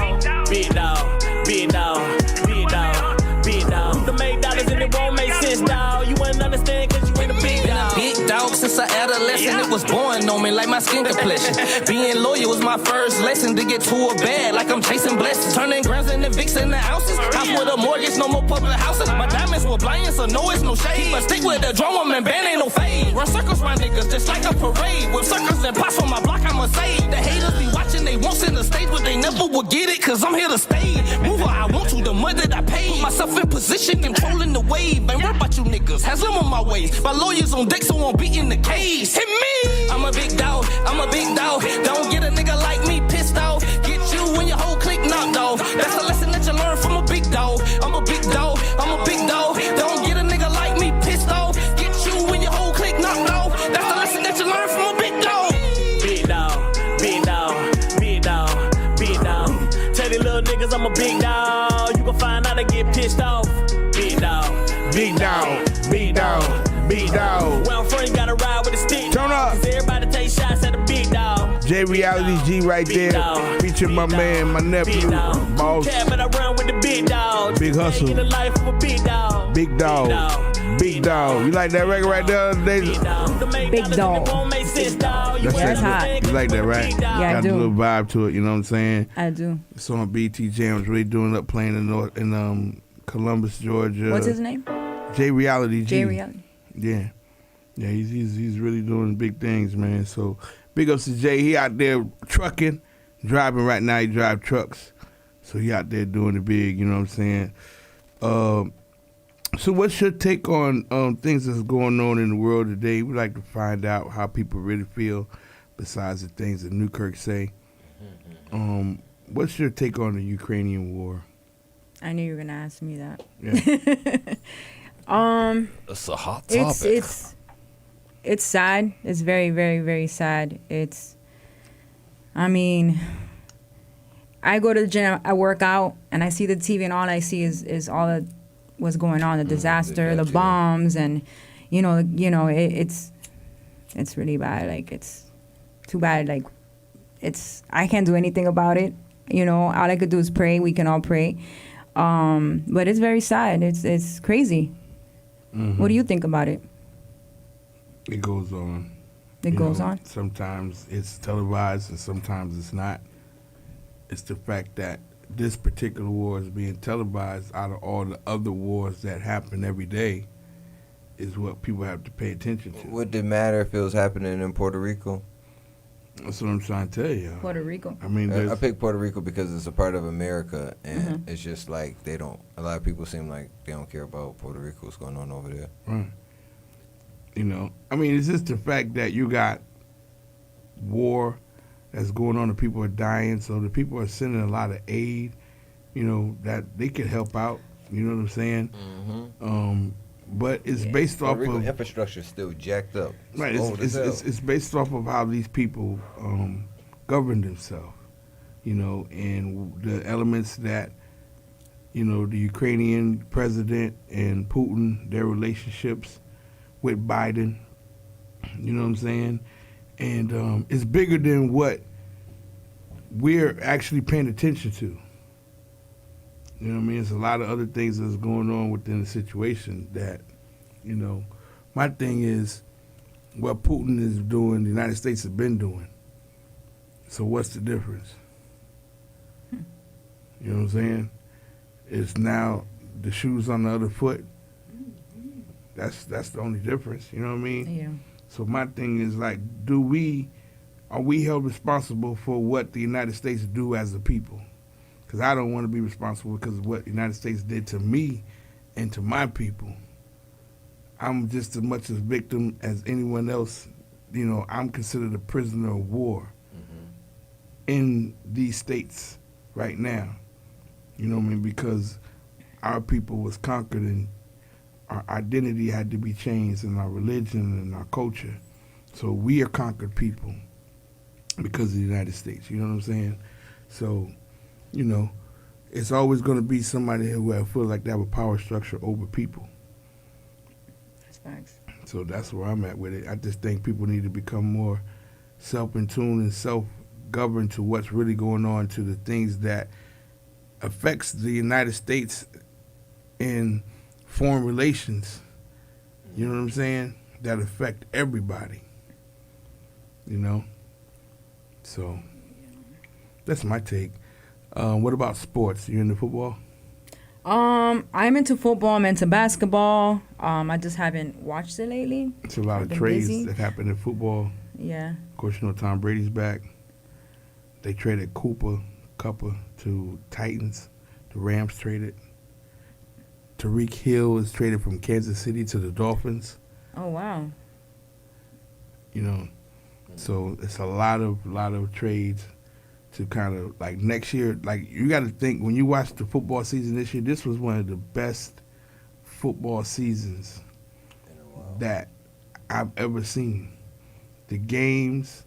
Big dog, big dog, big dog, big dog. To make dollars and it won't make sense, dog. You wouldn't understand cause you ain't a big dog. Big dog since I adolescent, it was born on me like my skin complexion. Being loyal was my first lesson to get to a bag like I'm chasing blessings. Turning grams into Vicks in the houses. House with a mortgage, no more public houses. My diamonds were blind, so no, it's no shade. But stick with the drum, man, band ain't no fade. Run circles round niggas just like a parade. With circles and pots on my block, I'ma save. The haters be watching, they won't send the stage, but they never will get it, cause I'm here to stay. Move how I want to, the money that I pay. Put myself in position, controlling the wave. Ain't worried about you niggas, has them on my ways. My lawyers on deck, so I'm beating the case. Hit me! I'm a big dog, I'm a big dog. Don't get a nigga like me pissed off. Get you when your whole clique knocked off. That's a lesson that you learn from a big dog. I'm a big dog, I'm a big dog. Don't get a nigga like me pissed off. Get you when your whole clique knocked off. That's the lesson that you learn from a big dog. Big dog, big dog, big dog, big dog. Tell these little niggas I'm a big dog. You can find out they get pissed off. Big dog, big dog, big dog, big dog. Where I'm from, you gotta ride with a stick. Turn up. Cause everybody take shots at a big dog. J Reality G right Big there. dog, Featuring my man, my nephew, boss. Cat, but I run with the big dog. Big hustle. In the life of a big dog. Big dog. Big dog. You like that record right there? Big dog. That's hot. You like that, right? Yeah, I Got do. a little vibe to it, you know what I'm saying? I do. It's on BT Jams. Really doing up playing in Columbus, Georgia. What's his name? J Reality G. J Reality. Yeah. Yeah, he's really doing big things, man. So big ups to Jay. He out there trucking, driving right now. He drive trucks. So he out there doing the big, you know what I'm saying? So what's your take on things that's going on in the world today? We like to find out how people really feel besides the things that Newkirk say. What's your take on the Ukrainian war? I knew you were gonna ask me that. Yeah. It's a hot topic. It's sad. It's very, very, very sad. I mean, I go to the gym, I work out, and I see the TV, and all I see is all that what's going on, the disaster, the bombs, and it's really bad. Like, it's too bad. Like, I can't do anything about it. All I could do is pray. We can all pray. But it's very sad. It's crazy. Mm-hmm. What do you think about it? It goes on. It goes on? Sometimes it's televised and sometimes it's not. It's the fact that this particular war is being televised out of all the other wars that happen every day is what people have to pay attention to. Would it matter if it was happening in Puerto Rico? That's what I'm trying to tell you. Puerto Rico. I mean, I picked Puerto Rico because it's a part of America, and it's just like a lot of people seem like they don't care about Puerto Rico, what's going on over there. Right. I mean, it's just the fact that you got war that's going on and people are dying, so the people are sending a lot of aid, that they could help out, you know what I'm saying? Mm-hmm. But it's based off Puerto Rico of infrastructure still jacked up. Right, it's based off of how these people govern themselves, and the elements that, the Ukrainian president and Putin, their relationships with Biden, you know what I'm saying? And it's bigger than what we're actually paying attention to. You know what I mean? There's a lot of other things that's going on within the situation that, my thing is what Putin is doing, the United States has been doing. So what's the difference? You know what I'm saying? It's now the shoes on the other foot. That's the only difference. You know what I mean? Yeah. So my thing is like, are we held responsible for what the United States do as a people? Because I don't want to be responsible because of what the United States did to me and to my people. I'm just as much a victim as anyone else. I'm considered a prisoner of war in these states right now. You know what I mean? Because our people was conquered and our identity had to be changed and our religion and our culture. So we are conquered people because of the United States. You know what I'm saying? So, it's always going to be somebody who I feel like they have a power structure over people. That's facts. So that's where I'm at with it. I just think people need to become more self-in-tune and self-governed to what's really going on, to the things that affects the United States in foreign relations. You know what I'm saying? That affect everybody. So that's my take. What about sports? You into football? I'm into football. I'm into basketball. I just haven't watched it lately. It's a lot of trades that happen in football. Yeah. Of course, Tom Brady's back. They traded Cooper to Titans. The Rams traded. Tyreek Hill is traded from Kansas City to the Dolphins. Oh, wow. So it's a lot of trades to kind of, like, next year, like, you got to think, when you watch the football season this year, this was one of the best football seasons that I've ever seen. The games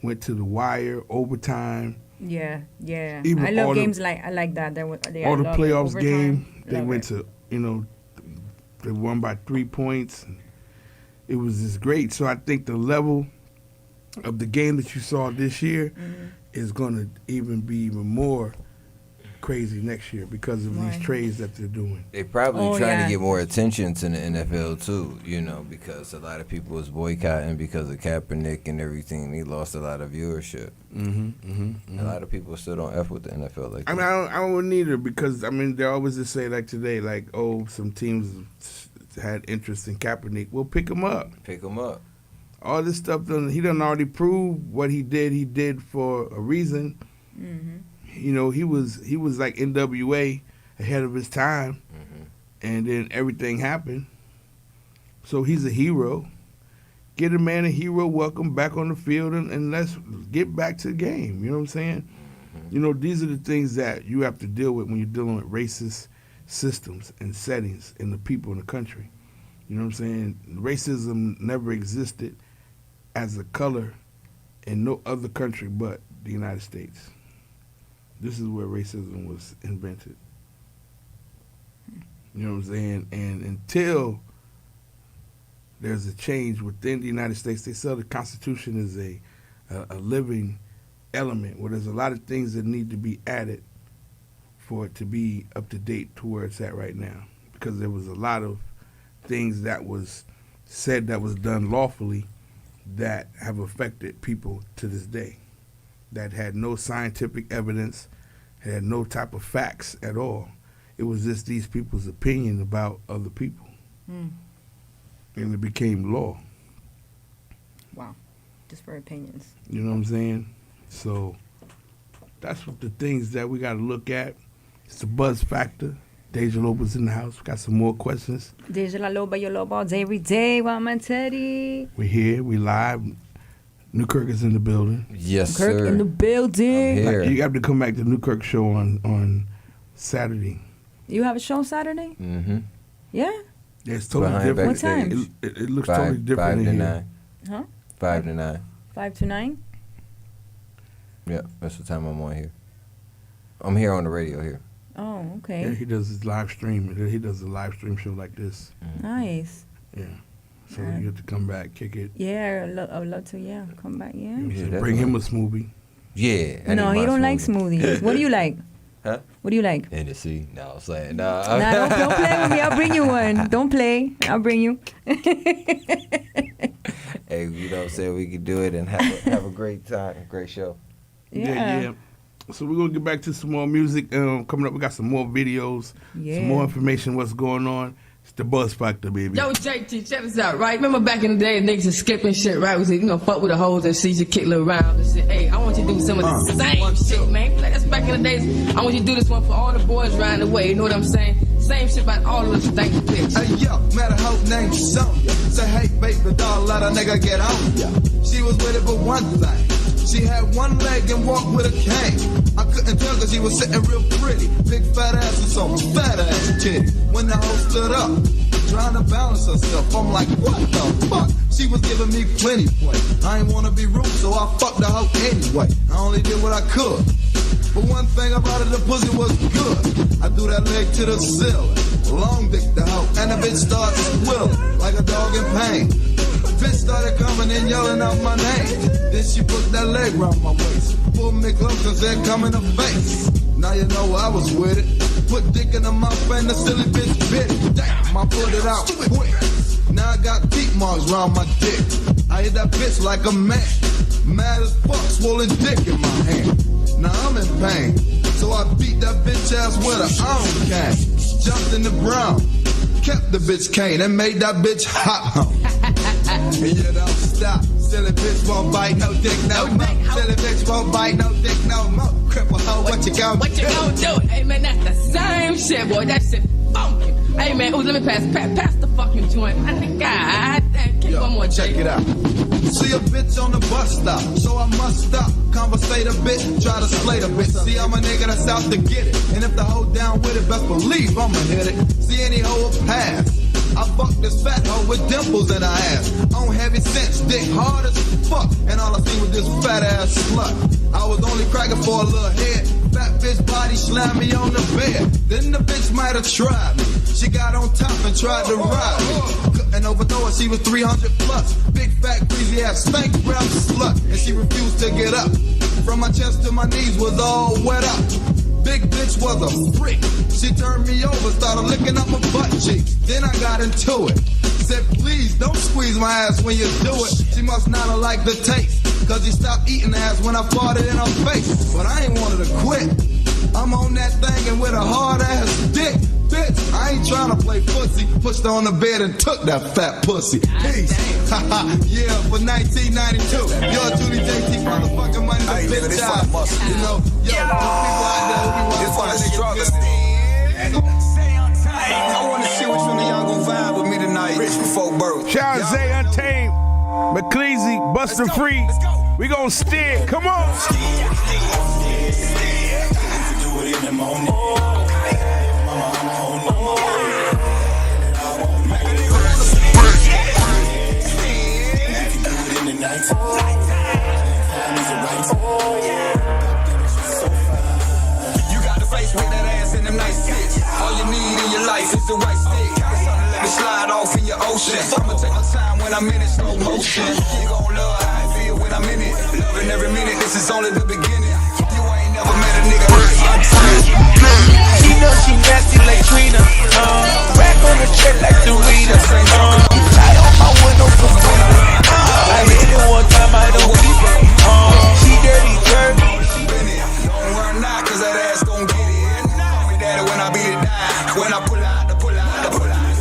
went to the wire, overtime. Yeah. Even I love games like that. All the playoffs game, they went to, they won by 3 points. It was just great. So I think the level of the game that you saw this year is going to even be even more crazy next year because of these trades that they're doing. They probably trying to get more attention to the NFL too, because a lot of people was boycotting because of Kaepernick and everything. He lost a lot of viewership. A lot of people still don't F with the NFL like that. I mean, I don't either because, they always just say, like today, like, oh, some teams had interest in Kaepernick. We'll pick him up. All this stuff, he done already proved what he did for a reason. He was like NWA ahead of his time, and then everything happened. So he's a hero. Get a man a hero welcome back on the field, and let's get back to the game. You know what I'm saying? You know, these are the things that you have to deal with when you're dealing with racist systems and settings and the people in the country. You know what I'm saying? Racism never existed as a color in no other country but the United States. This is where racism was invented. You know what I'm saying? And until there's a change within the United States, they say the Constitution is a living element where there's a lot of things that need to be added for it to be up to date to where it's at right now. Because there was a lot of things that was said that was done lawfully that have affected people to this day, that had no scientific evidence, had no type of facts at all. It was just these people's opinion about other people. And it became law. Wow. Just for opinions. You know what I'm saying? So that's what the things that we got to look at. It's the buzz factor. Deja Loba's in the house. We got some more questions. Deja La Loba, your Loba all day, every day. Wildman Teddy. We're here. We live. Newkirk is in the building. Yes, Newkirk sir. in the building. I'm here. You have to come back to the Newkirk show on Saturday. You have a show Saturday? Mm-hmm. Yeah? Yeah, it's totally Behind different. What time? It looks totally different 5 in to here. 9. Huh? 5 to 9. 5 to 9? Yeah, that's the time I'm on here. I'm here on the radio here. Oh, Yeah, okay. he does his live stream. He does a live stream show like this. Nice. Yeah. So you get to come back, kick it. Yeah, I would love to, yeah. Come back, yeah. You should Yeah, bring him a smoothie. Yeah. I No, need he my don't like smoothie. smoothies. What do you like? Huh? What do you like? Hennessy. No, I'm saying. Nah, don't play with me. I'll bring you one. Don't play. I'll bring you. Hey, you know what I'm saying? We can do it and have a great time, great show. Yeah. So we're going to get back to some more music. Coming up, we got some more videos, Yeah. some more information, what's going on. It's the Buzz Factor, baby. Yo, JT, check this out, right? Remember back in the day, niggas was skipping shit, right? We said, you know, fuck with the hoes and see you kick little around and shit. Hey, I want you to do some of the same shit, man. Like, that's back in the days. I want you to do this one for all the boys around the way. You know what I'm saying? Same shit about all of us thank you, bitch. Hey, yo, met a hoe named Sonya. Say, hey, baby doll, let a nigga get on ya. She was with it for one thing. She had one leg and walked with a cane. I couldn't tell cause she was sitting real pretty. Big fat ass and some fat ass titty. When the hoe stood up, trying to balance herself, I'm like, what the fuck? She was giving me plenty play. I ain't wanna be rude, so I fucked the hoe anyway. I only did what I could. But one thing about it, the pussy was good. I threw that leg to the ceiling. Long dick the hoe, and the bitch started squilling like a dog in pain. Bitch started coming and yelling out my name. Then she put that leg round my waist. Pulled me close and said, come in the face. Now you know I was with it. Put dick in the mouth and the silly bitch bit it. Damn, I put it out quick. Now I got teeth marks round my dick. I hit that bitch like a man. Mad as fuck, swollen dick in my hand. Now I'm in pain. So I beat that bitch ass with an iron cane. Jumped in the ground. Kept the bitch cane and made that bitch hot. And you don't stop. Silly bitch won't bite no dick no more. Silly bitch won't bite no dick no more. Cripple hoe, what you gonna do? What you gonna do? Hey man, that's the same shit, boy. That shit funky. Hey man, ooh, let me pass the fucking joint. I think God damn, kick one more. Check it out. See a bitch on the bus stop, so I must stop. Conversate a bit, try to slay the bitch. See, I'm a nigga that's out to get it. And if the hoe down with it, best believe I'ma hit it. See any hoe will pass. I fucked this fat hoe with dimples in her ass. On heavy sense, dick hard as fuck. And all I seen was this fat ass slut. I was only cracking for a little head. Fat bitch body slammed me on the bed. Then the bitch might have tried me. She got on top and tried to ride me. Couldn't overthrow her, she was 300 plus. Big fat greasy ass stank breath slut. And she refused to get up. From my chest to my knees was all wet up. Big bitch was a freak. She turned me over, started licking up my butt cheeks. Then I got into it. Said, please don't squeeze my ass when you do it. She must not have liked the taste. Cause she stopped eating ass when I farted in her face. But I ain't wanted to quit. I'm on that thing and with a hard ass dick. Bitch, I ain't trying to play pussy. Pushed her on the bed and took that fat pussy. Peace. Yeah, for 1992. Yo, Julie JT, motherfucking money, the bitch out. You know, yo, people out there who be wanting to struggle. Stay on tight. I wanna see Shout out Zay Untamed, McCleasy, Buster Free. We gon' steer. Come on. You got the face with that ass and them nice tits. All you need in your life is the right stick. Let me slide off in your ocean. I'ma take my time when I'm in it, slow motion. You gon' love how I feel when I'm in it. Loving every minute, this is only the beginning. You ain't never met a nigga like I'm She know she nasty like Trina. Back on the check like Dorita. Tie on my window for winter. I hit it one time, I don't keep it. She dirty, dirty. Don't run out, cause that ass gon' get it. Call me daddy when I beat it down. When I pull out, the pull out, the pull out.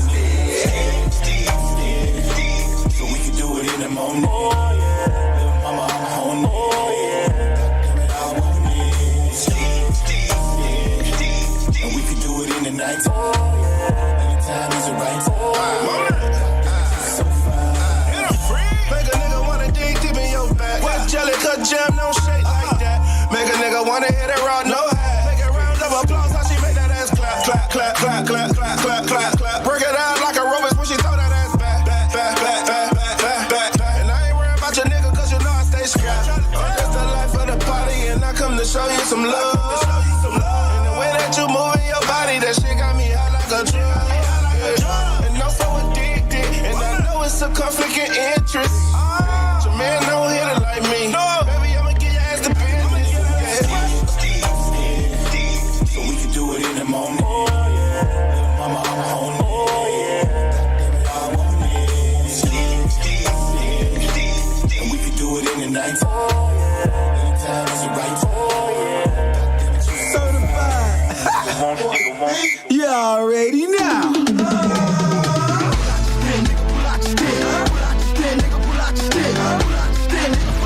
So we can do it in the morning. Mama, I'm home. And we can do it in the night. Anytime is the right time. Make a nigga wanna dig deep in your back. What jelly cut jam, no shake like that. Make a nigga wanna hit it raw, no hat. Make a round of applause, how she make that ass clap, clap, clap, clap, clap, clap, clap, clap, clap. Break it out like a robot when she throw that ass back, back, back, back, back, back, back, back. And I ain't worried about your nigga, cause you know I stay strapped. It's the life of the party, and I come to show you some love. And the way that you moving your body, that shit got me high like a drug. And I'm so addicted, and I know it's a conflict of interest. Your man don't hit it like me. Baby, I'ma get your ass to business. So we can do it in the morning. Mama, I'm home. And we can do it in the night. Anytime is the right Certified. You already know.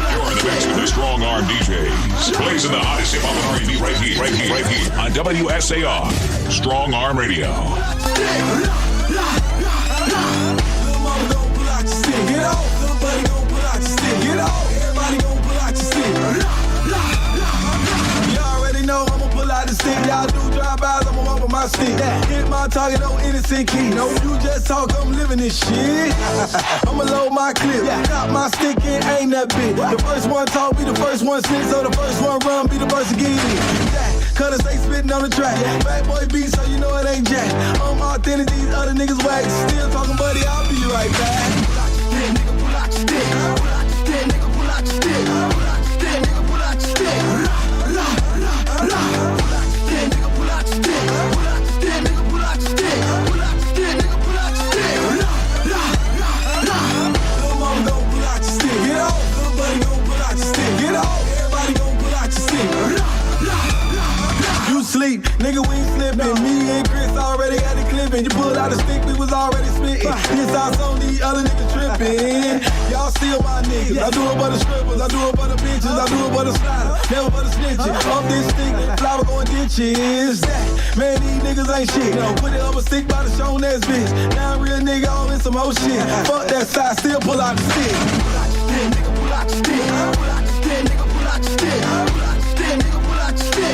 You're in the mix with the Strong Arm DJs. Blazing the hottest hip hop and R&B right here on WSAR, Strong Arm Radio. Get off, little buddy gon' pull out your stick. Get off, everybody gon' pull out your stick. You already know I'ma pull out the stick. Y'all do drive-bys, I'ma walk with my stick. Hit my target, no innocent key. No, you just talk, I'm living this shit. I'ma load my clip, got my stick in, ain't that big. The first one talk, be the first one spit, so the first one run, be the first to get in. Cutters, they spitting on the track. Bad boy beat, so you know it ain't jack. I'm authentic, these other niggas whack. Still talking, buddy, I'll be right back. Nigga, pull out your stick. Nigga, pull out your stick. Nigga, pull out your stick. Nigga, pull out your stick. Nigga, pull out your stick. Nigga, pull out your stick. Little mama gon' pull out your stick. Get off. Little buddy gon' pull out your stick. Get off. Everybody gon' pull out your stick. You sleep, nigga, we ain't slippin'. Me and Chris already got it clippin'. You pulled out the stick, we was already spittin'. This house on these other niggas trippin'. Y'all still my niggas. I do it for the strippers, I do it for the bitches, I do it for the sliders, never for the snitches. Off this stick, flower going ditches. Man, these niggas ain't shit. Put it up a stick by the show next bitch. Now a real nigga on in some whole shit. Fuck that side, still pull out the stick. Nigga, pull out your stick. Nigga, pull out your stick. Nigga, pull out your stick.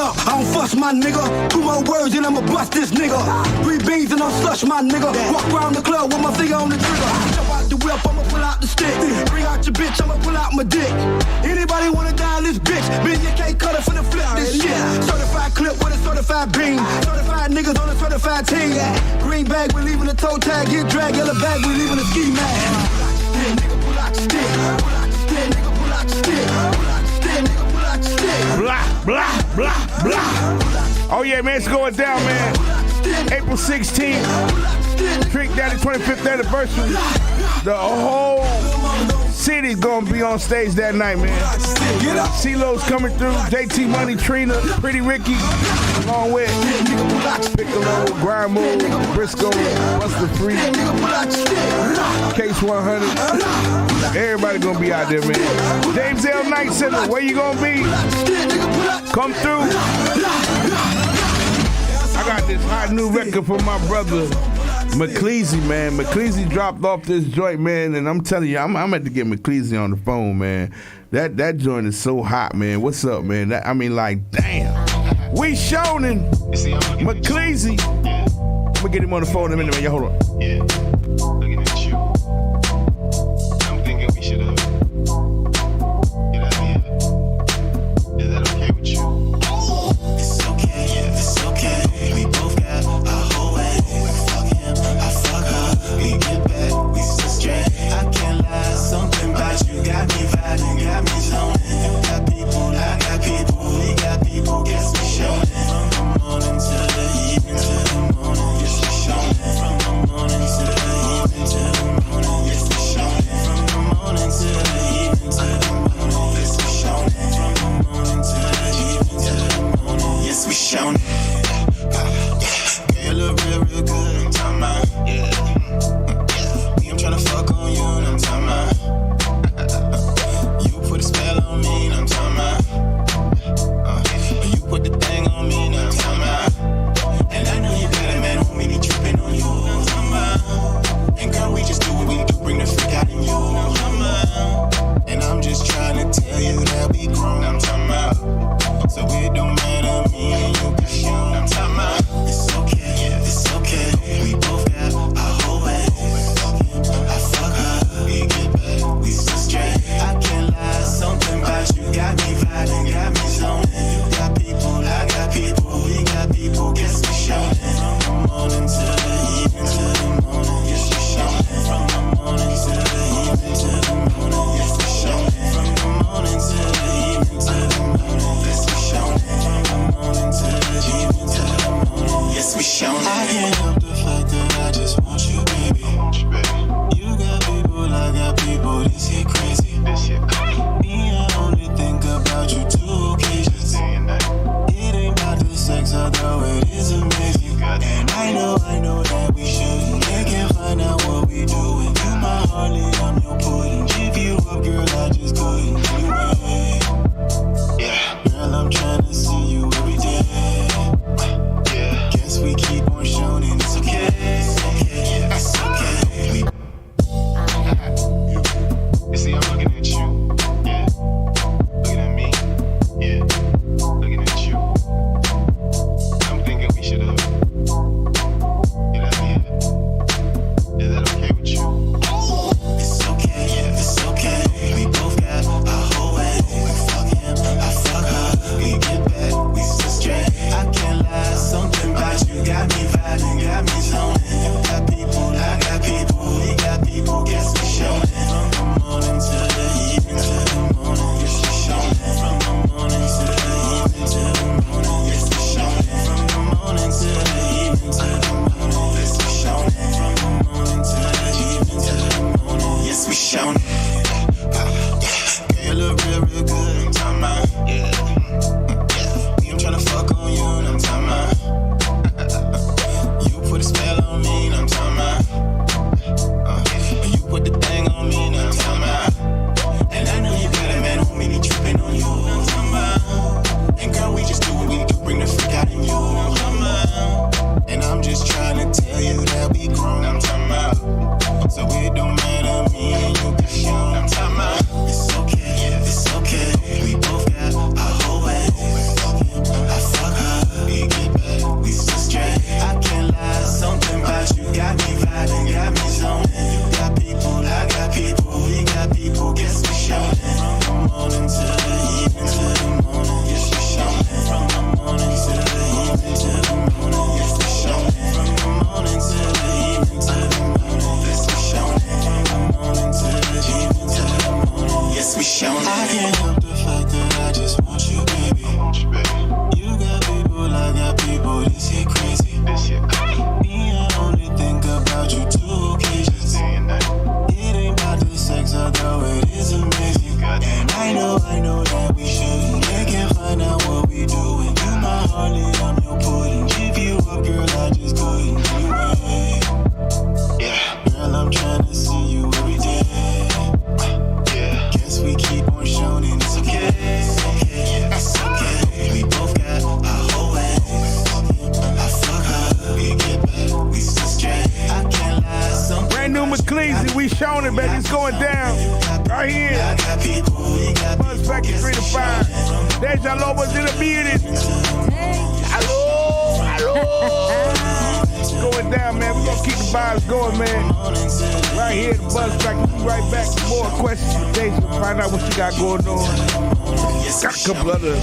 I don't fuss my nigga. 2 more words and I'ma bust this nigga. 3 beans and I'll slush my nigga. Walk around the club with my finger on the trigger. Jump out the whip, I'ma pull out the stick. Bring out your bitch, I'ma pull out my dick. Anybody wanna die this bitch? Ben, you can't cut it for the flip this shit. Certified clip with a certified beam. Certified niggas on a certified team. Green bag, we leaving the toe tag. Get dragged, yellow bag, we leaving the ski mask. Nigga, pull out your stick. Nigga, pull out your stick. Nigga, pull out your stick. Blah, blah, blah, blah. Oh yeah, man, it's going down, man. April 16th, Trick Daddy 25th anniversary. The whole City's gonna be on stage that night, man. CeeLo's coming through, JT Money, Trina, Pretty Ricky, along with Piccolo, Grind Move, Briscoe, Buster Free, Case 100. Everybody gonna be out there, man. James L. Knight Center, where you gonna be? Come through. I got this hot new record from my brother McCleasy, man. McCleasy dropped off this joint, man, and I'm telling you, I'm at to get McCleasy on the phone, man. That joint is so hot, man. What's up, man? Damn. We Shonen. McCleasy. I'm gonna get him on the phone in a minute, man. Y'all hold on. Yeah. Looking at you. I'm thinking we should get out of here. Is that okay with you? It's okay, yeah, it's okay. We both got our whole way. We fuck him, I fuck her. We get back, we so straight. I can't lie, something about you got me vibing, got me zoning. You got people, I got people, we got people. Guess we showing from the morning to the evening to the morning. Yes, we showing from the morning to the evening to the morning. Yes, we showing from the morning to the evening to the morning. Yes, we showing from the morning to the evening to the morning. Yes, we showing. Girl, you look real, real good. I'm talking about, yeah. I'm tryna fuck on you, and I'm talking about. You put a spell on me, and I'm talking about. You put the thing on me, and I'm talking about. And I know you got it, man, homie, be tripping on you, and I'm talking about. And girl, we just do what we do, bring the freak out in you, and I'm talking about. And I'm just trying to tell you that we grown, I'm talking about. So it don't matter, me and you can show, I'm talking about. It's okay, yeah, it's okay. We both got our whole way. I fuck her, we get back, we so straight. I can't lie, something about you got me vibing, got me zoning. You got people, I got people, we got people. Guess we showing from the morning to the evening to the morning. Yes, we showing from the morning to the evening to the morning. Yes, we showing from the morning to the evening to the morning. Yes, we showing from the morning to the evening to the morning. Yes, we showing. I can't help the fact that I just want you, baby. You got people, I got people. This shit crazy. Me, I only think about you 2 occasions. It ain't about the sex, although it is amazing. And I know that we shouldn't. They can find out what we doing. You my Harley, I'm your pudding. Give you up, girl, I just couldn't anyway. Yeah, girl, I'm trying to see you every day. Yeah, guess we keep on showing. It's okay, it's okay, yeah, it's okay. You see, I'm looking at you. Yeah. Looking at me. Yeah. Looking at you. I'm thinking we should get out of here. Is that okay with you? It's okay, yeah, it's okay. We both got our whole way. We fuck him, I fuck her. We get back, we so straight. I can't lie, something about you got me vibing, got me zoning. You got people, I got people, we got people. Guess we showing from the morning to the evening to the morning. Yes, we showing from the morning to the evening to the morning. Yes, we showing from the morning to the evening to the morning. Yes, we showing from the morning to the evening to the morning. Yes, we showing. Girl, you look real, real good. I'm talking about, yeah. I'm tryna fuck on you, and I'm talking about. You put a spell on me, and I'm talking about. You put the thing on me, and I'm talking about. And I know you got it, man, homie, be tripping on you, and I'm talking about. And girl, we just do what we do, bring the freak out in you, and I'm talking about. And I'm just trying to tell you that we grown, I'm talking about. So it don't matter, me and you can show, I'm talking about. It's okay, yeah, it's okay. We both got our whole way. I fuck her, we get back, we so straight. I can't lie, something about you got me vibing, got me zoning. You got people, I got people, we got people. Guess we showing from the morning to the evening to the morning. Yes, we showing from the morning to the evening to the morning. Yes, we showing from the morning to the evening to the morning. Yes, we showing from the morning to the evening to the morning. Yes, we showing. I can't help the fact that I just want you, baby. You got people, I got people. This shit crazy. Me, I only think about you 2 occasions. It ain't about the sex, although it is down. Right here. Buzz back to 3 to 5. Deja Loba's in the building. Hello. Going down, man. We're going to keep the vibes going, man. Right here, the Buzz back. We'll be right back with more questions for Deja. Find out what she got going on. Got a couple other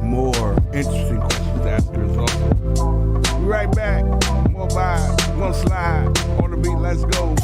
more interesting questions to ask her as also. Be right back. More vibes. We're going to slide on the beat. Let's go.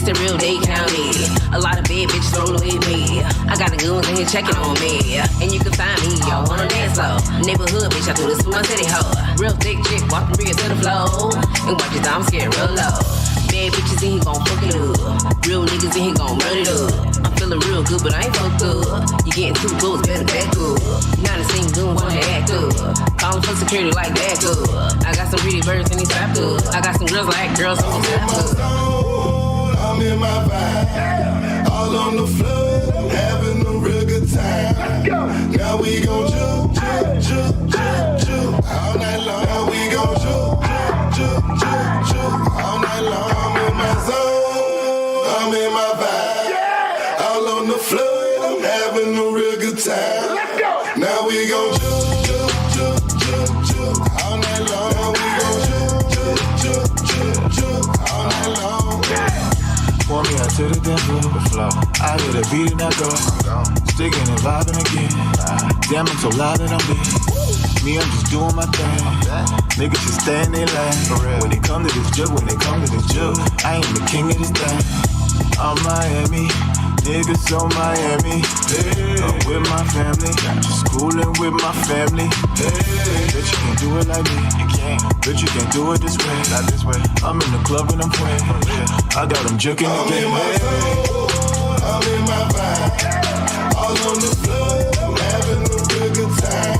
The real Dade County. A lot of bad bitches roll with me. I got the goons in here checking on me. And you can find me on the dance floor. Neighborhood bitch, I do this for my city hoe. Real thick chick, walk the rear to the floor. And watch your time scared real low. Bad bitches in here gon' fuck it up. Real niggas in here gon' run it up. I'm feeling real good, but I ain't fucked up. You getting too close, better back up. Now the same goons wanna act up. Calling for security like that good. I got some pretty birds in these trap up. I got some girls like girls in these trap up. I'm in my vibe, all on the floor, having a real good time. Now we gon' juke, all night long. Now we gon' juke, all night long. I'm in my zone, I'm in my vibe, all on the floor, I'm having a real good time. Now we gon' juke, all night long. Now we gon' juke, all night long. Pour me out to the dance floor. I hear the beat and I go. Sticking and vibing again. Damn, I'm so loud that I'm big. Me, I'm just doing my thing. Niggas just stay in their lane. When they come to this jug, I ain't the king of this thing. I'm Miami. Niggas so Miami. I'm with my family. Just coolin' with my family. Bet you can't do it like me. You can't. Bet you can't do it this way. Not this way. I'm in the club and I'm playing. I got them juking again. I'm in my vibe, all on the floor, I'm having a real good time.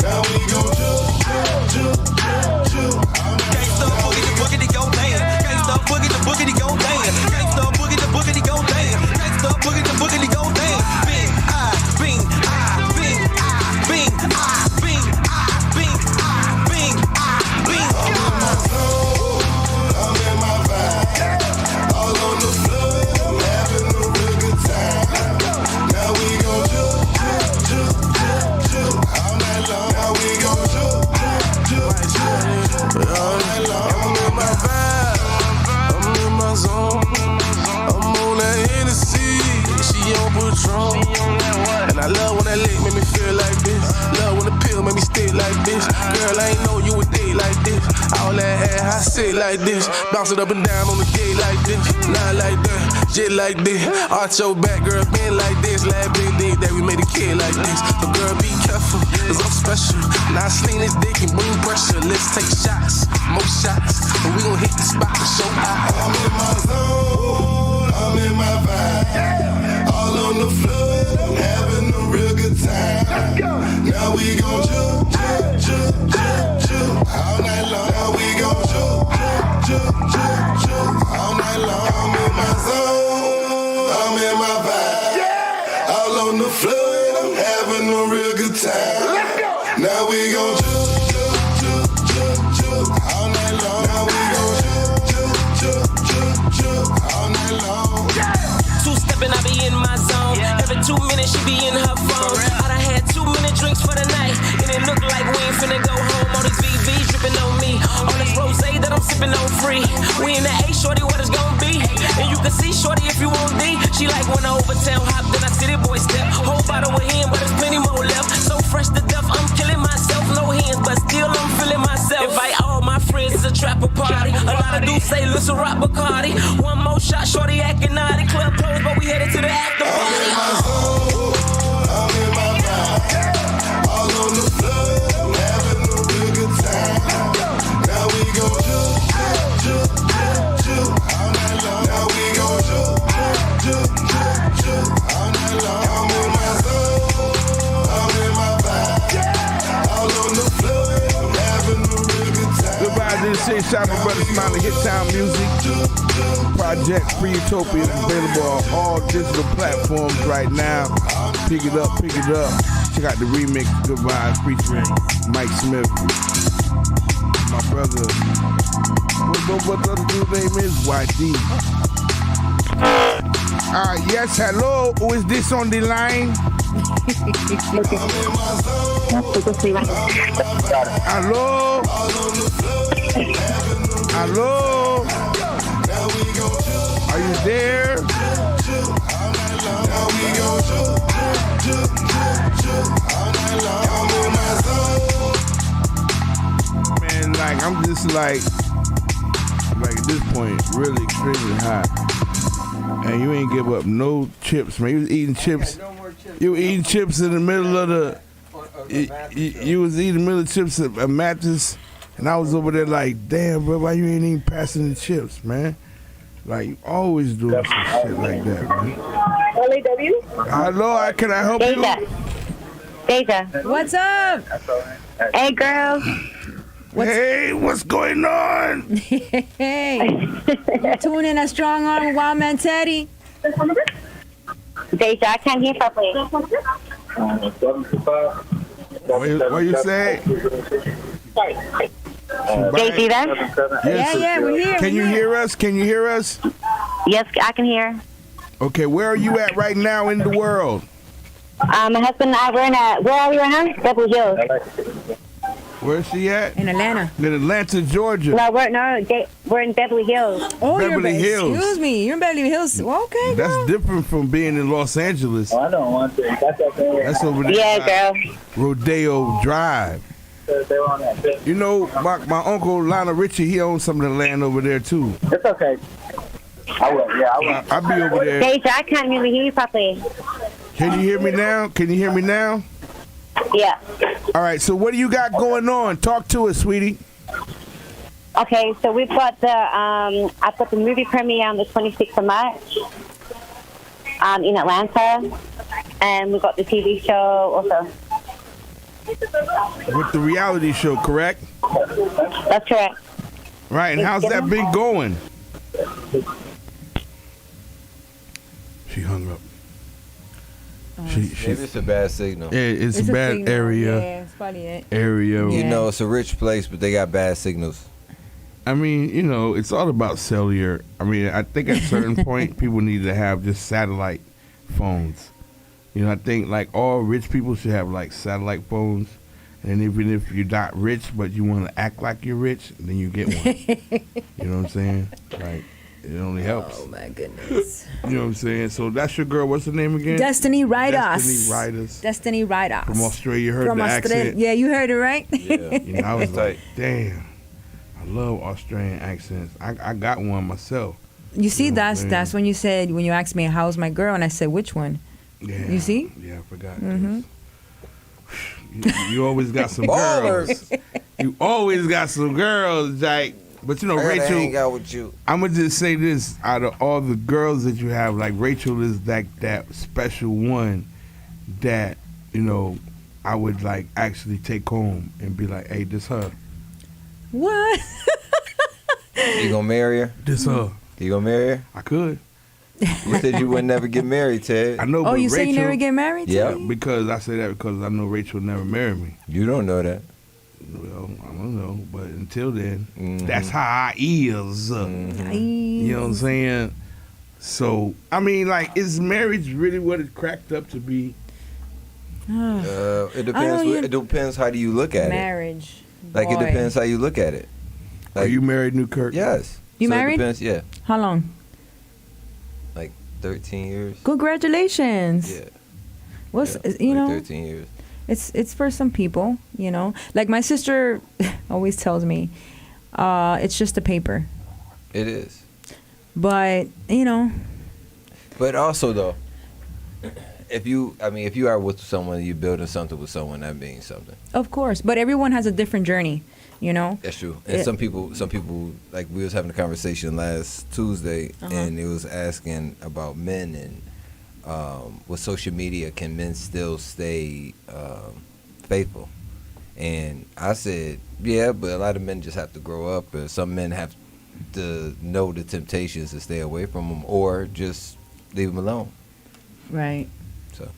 Now we gon' juke, Gangsta boogie, the boogity go dance. Gangsta boogie, the boogity go dance. Gangsta boogie, the boogity go dance. Gangsta boogie, the boogity go dance. Bing, bing, bing, bing, bing, bing, bing, bing. I'm in my zone, I'm in my vibe, all on the floor, I'm having a real good time. Now we gon' juke, all night long. Now we gon' juke, all night long. I'm in my vibe, I'm in my zone. I'm on that Hennessy, she on Patron. And I love when that lick make me feel like this. Love when the pill make me stick like this. Girl, I ain't know you would date like this. All that ass, I sit like this. Bounce it up and down on the gate like this. Not like that, shit like this. Arch your back, girl, been like this. Last big dick that we made a kid like this. But girl, be careful, cause I'm special. Now I sling this dick and bring pressure. Let's take shots, more shots. But we gon' hit the spot to show out. I'm in my zone, I'm in my vibe, all on the floor, I'm having a real good time. Now we gon' juke, all night long. Now we gon' juke, all night long. I'm in my zone, I'm in my vibe, all on the floor, I'm having a real good time. Now we gon' juke, all night long. Now we gon' juke, all night long. Two-stepping, I be in my zone. Every 2 minutes, she be in her phone. I done had too many drinks for the night, and it look like we ain't finna go home. All these VVs dripping on me. All this rosé that I'm sipping on free. We in the A, shorty, what it's gonna be? And you can see shorty if you want D. She like when I overtown hop, then I city boy step. Whole bottle with him, but there's plenty more left. So fresh to death, I'm killing myself. No hands, but still I'm feeling myself. Invite all my friends, it's a trapper party. A lot of dudes say, listen, rock Bacardi. One more shot, shorty acting naughty. Club closed, but we headed to the after party. I'm in my zone, I'm in my vibe, all on the floor, I'm having a real good time. Now say shout out to my brother Smiley, Hit Town Music. Project Free Utopia is available on all digital platforms right now. Pick it up, pick it up. Check out the remix, Good Vibes, featuring Mike Smith. My brother, what the other dude's name is? YD. Yes, hello. Who is this on the line? Hello? Hello? Are you there? Man, like, I'm just like at this point, really extremely hot. And you ain't give up no chips, man. You was eating chips. You were eating chips in the middle of the. You was eating middle of chips at a mattress, and I was over there like, damn, bro, why you ain't even passing the chips, man? Like, you always doing some shit like that, man. LAW? Hello, can I help you? Deja. What's up? Hey, girl. Hey, what's going on? Hey. Tune in a Strong Arm with Wildman Teddy. Deja, I can't hear properly. What you say? Deja, you there? Yes. Yeah, we're here. Can you hear us? Can you hear us? Yes, I can hear. Okay, where are you at right now in the world? My husband and I, where are we right now? Beverly Hills. Where's she at? In Atlanta. In Atlanta, Georgia. No, we're in Beverly Hills. Oh, Beverly Hills. Excuse me, you're in Beverly Hills. Well, okay, girl. That's different from being in Los Angeles. I don't want to. That's over there. Yeah, girl. Rodeo Drive. You know, my uncle Lionel Richie, he owns some of the land over there too. It's okay. I will. Yeah, I will. I'll be over there. Deja, I can't really hear you properly. Can you hear me now? Can you hear me now? Yeah. All right. So what do you got going on? Talk to us, sweetie. Okay, so we've got I've got the movie premiere on the 26th of March in Atlanta, and we've got the TV show also. With the reality show, correct? That's correct. Right. And how's that been going? She hung up. Maybe it's a bad signal. Yeah, it's a bad signal. area. Yeah, it's probably it. Area. You know, it's a rich place, but they got bad signals. I mean, you know, it's all about cellular. I mean, I think at a certain point, people need to have just satellite phones. You know, I think like all rich people should have like satellite phones. And even if you're not rich, but you want to act like you're rich, then you get one. You know what I'm saying? Like, it only helps. Oh, my goodness. You know what I'm saying? So that's your girl. What's her name again? Destiny Riders. Destiny Riders. Destiny Riders. From Australia. You heard the accent? Yeah, you heard it, right? Yeah. You know, I was like, damn. I love Australian accents. I got one myself. You see, that's when you said, when you asked me, how's my girl? And I said, which one? Yeah. You see? Yeah, I forgot. Mm-hmm. You always got some girls. You always got some girls, like. But you know, Rachel. Hang out with you. I'm gonna just say this: out of all the girls that you have, like Rachel is like that special one that I would like actually take home and be like, "Hey, this her." What? You gonna marry her? This her. You gonna marry her? I could. You said you would never get married, Ted. I know. Oh, but you Rachel, say you never get married? Yeah. Because I say that because I know Rachel never married me. You don't know that. Well, I don't know, but until then, that's how I is. You know what I'm saying? So, I mean, like, is marriage really what it cracked up to be? It depends. It depends. How do you look at marriage? it? Like, it depends how you look at it. Like, are you married, Newkirk? Yes. You married? It depends, yeah. How long? Like 13 years. Congratulations. Yeah. What's like 13 years. It's for some people, Like my sister always tells me, it's just a paper. It is. But, But also though, if you are with someone, you're building something with someone, that means something. Of course, but everyone has a different journey, That's true. And some people, like we was having a conversation last Tuesday, and it was asking about men and with social media, can men still stay faithful? And I said, yeah, but a lot of men just have to grow up, or some men have to know the temptations to stay away from them, or just leave them alone. Right. So,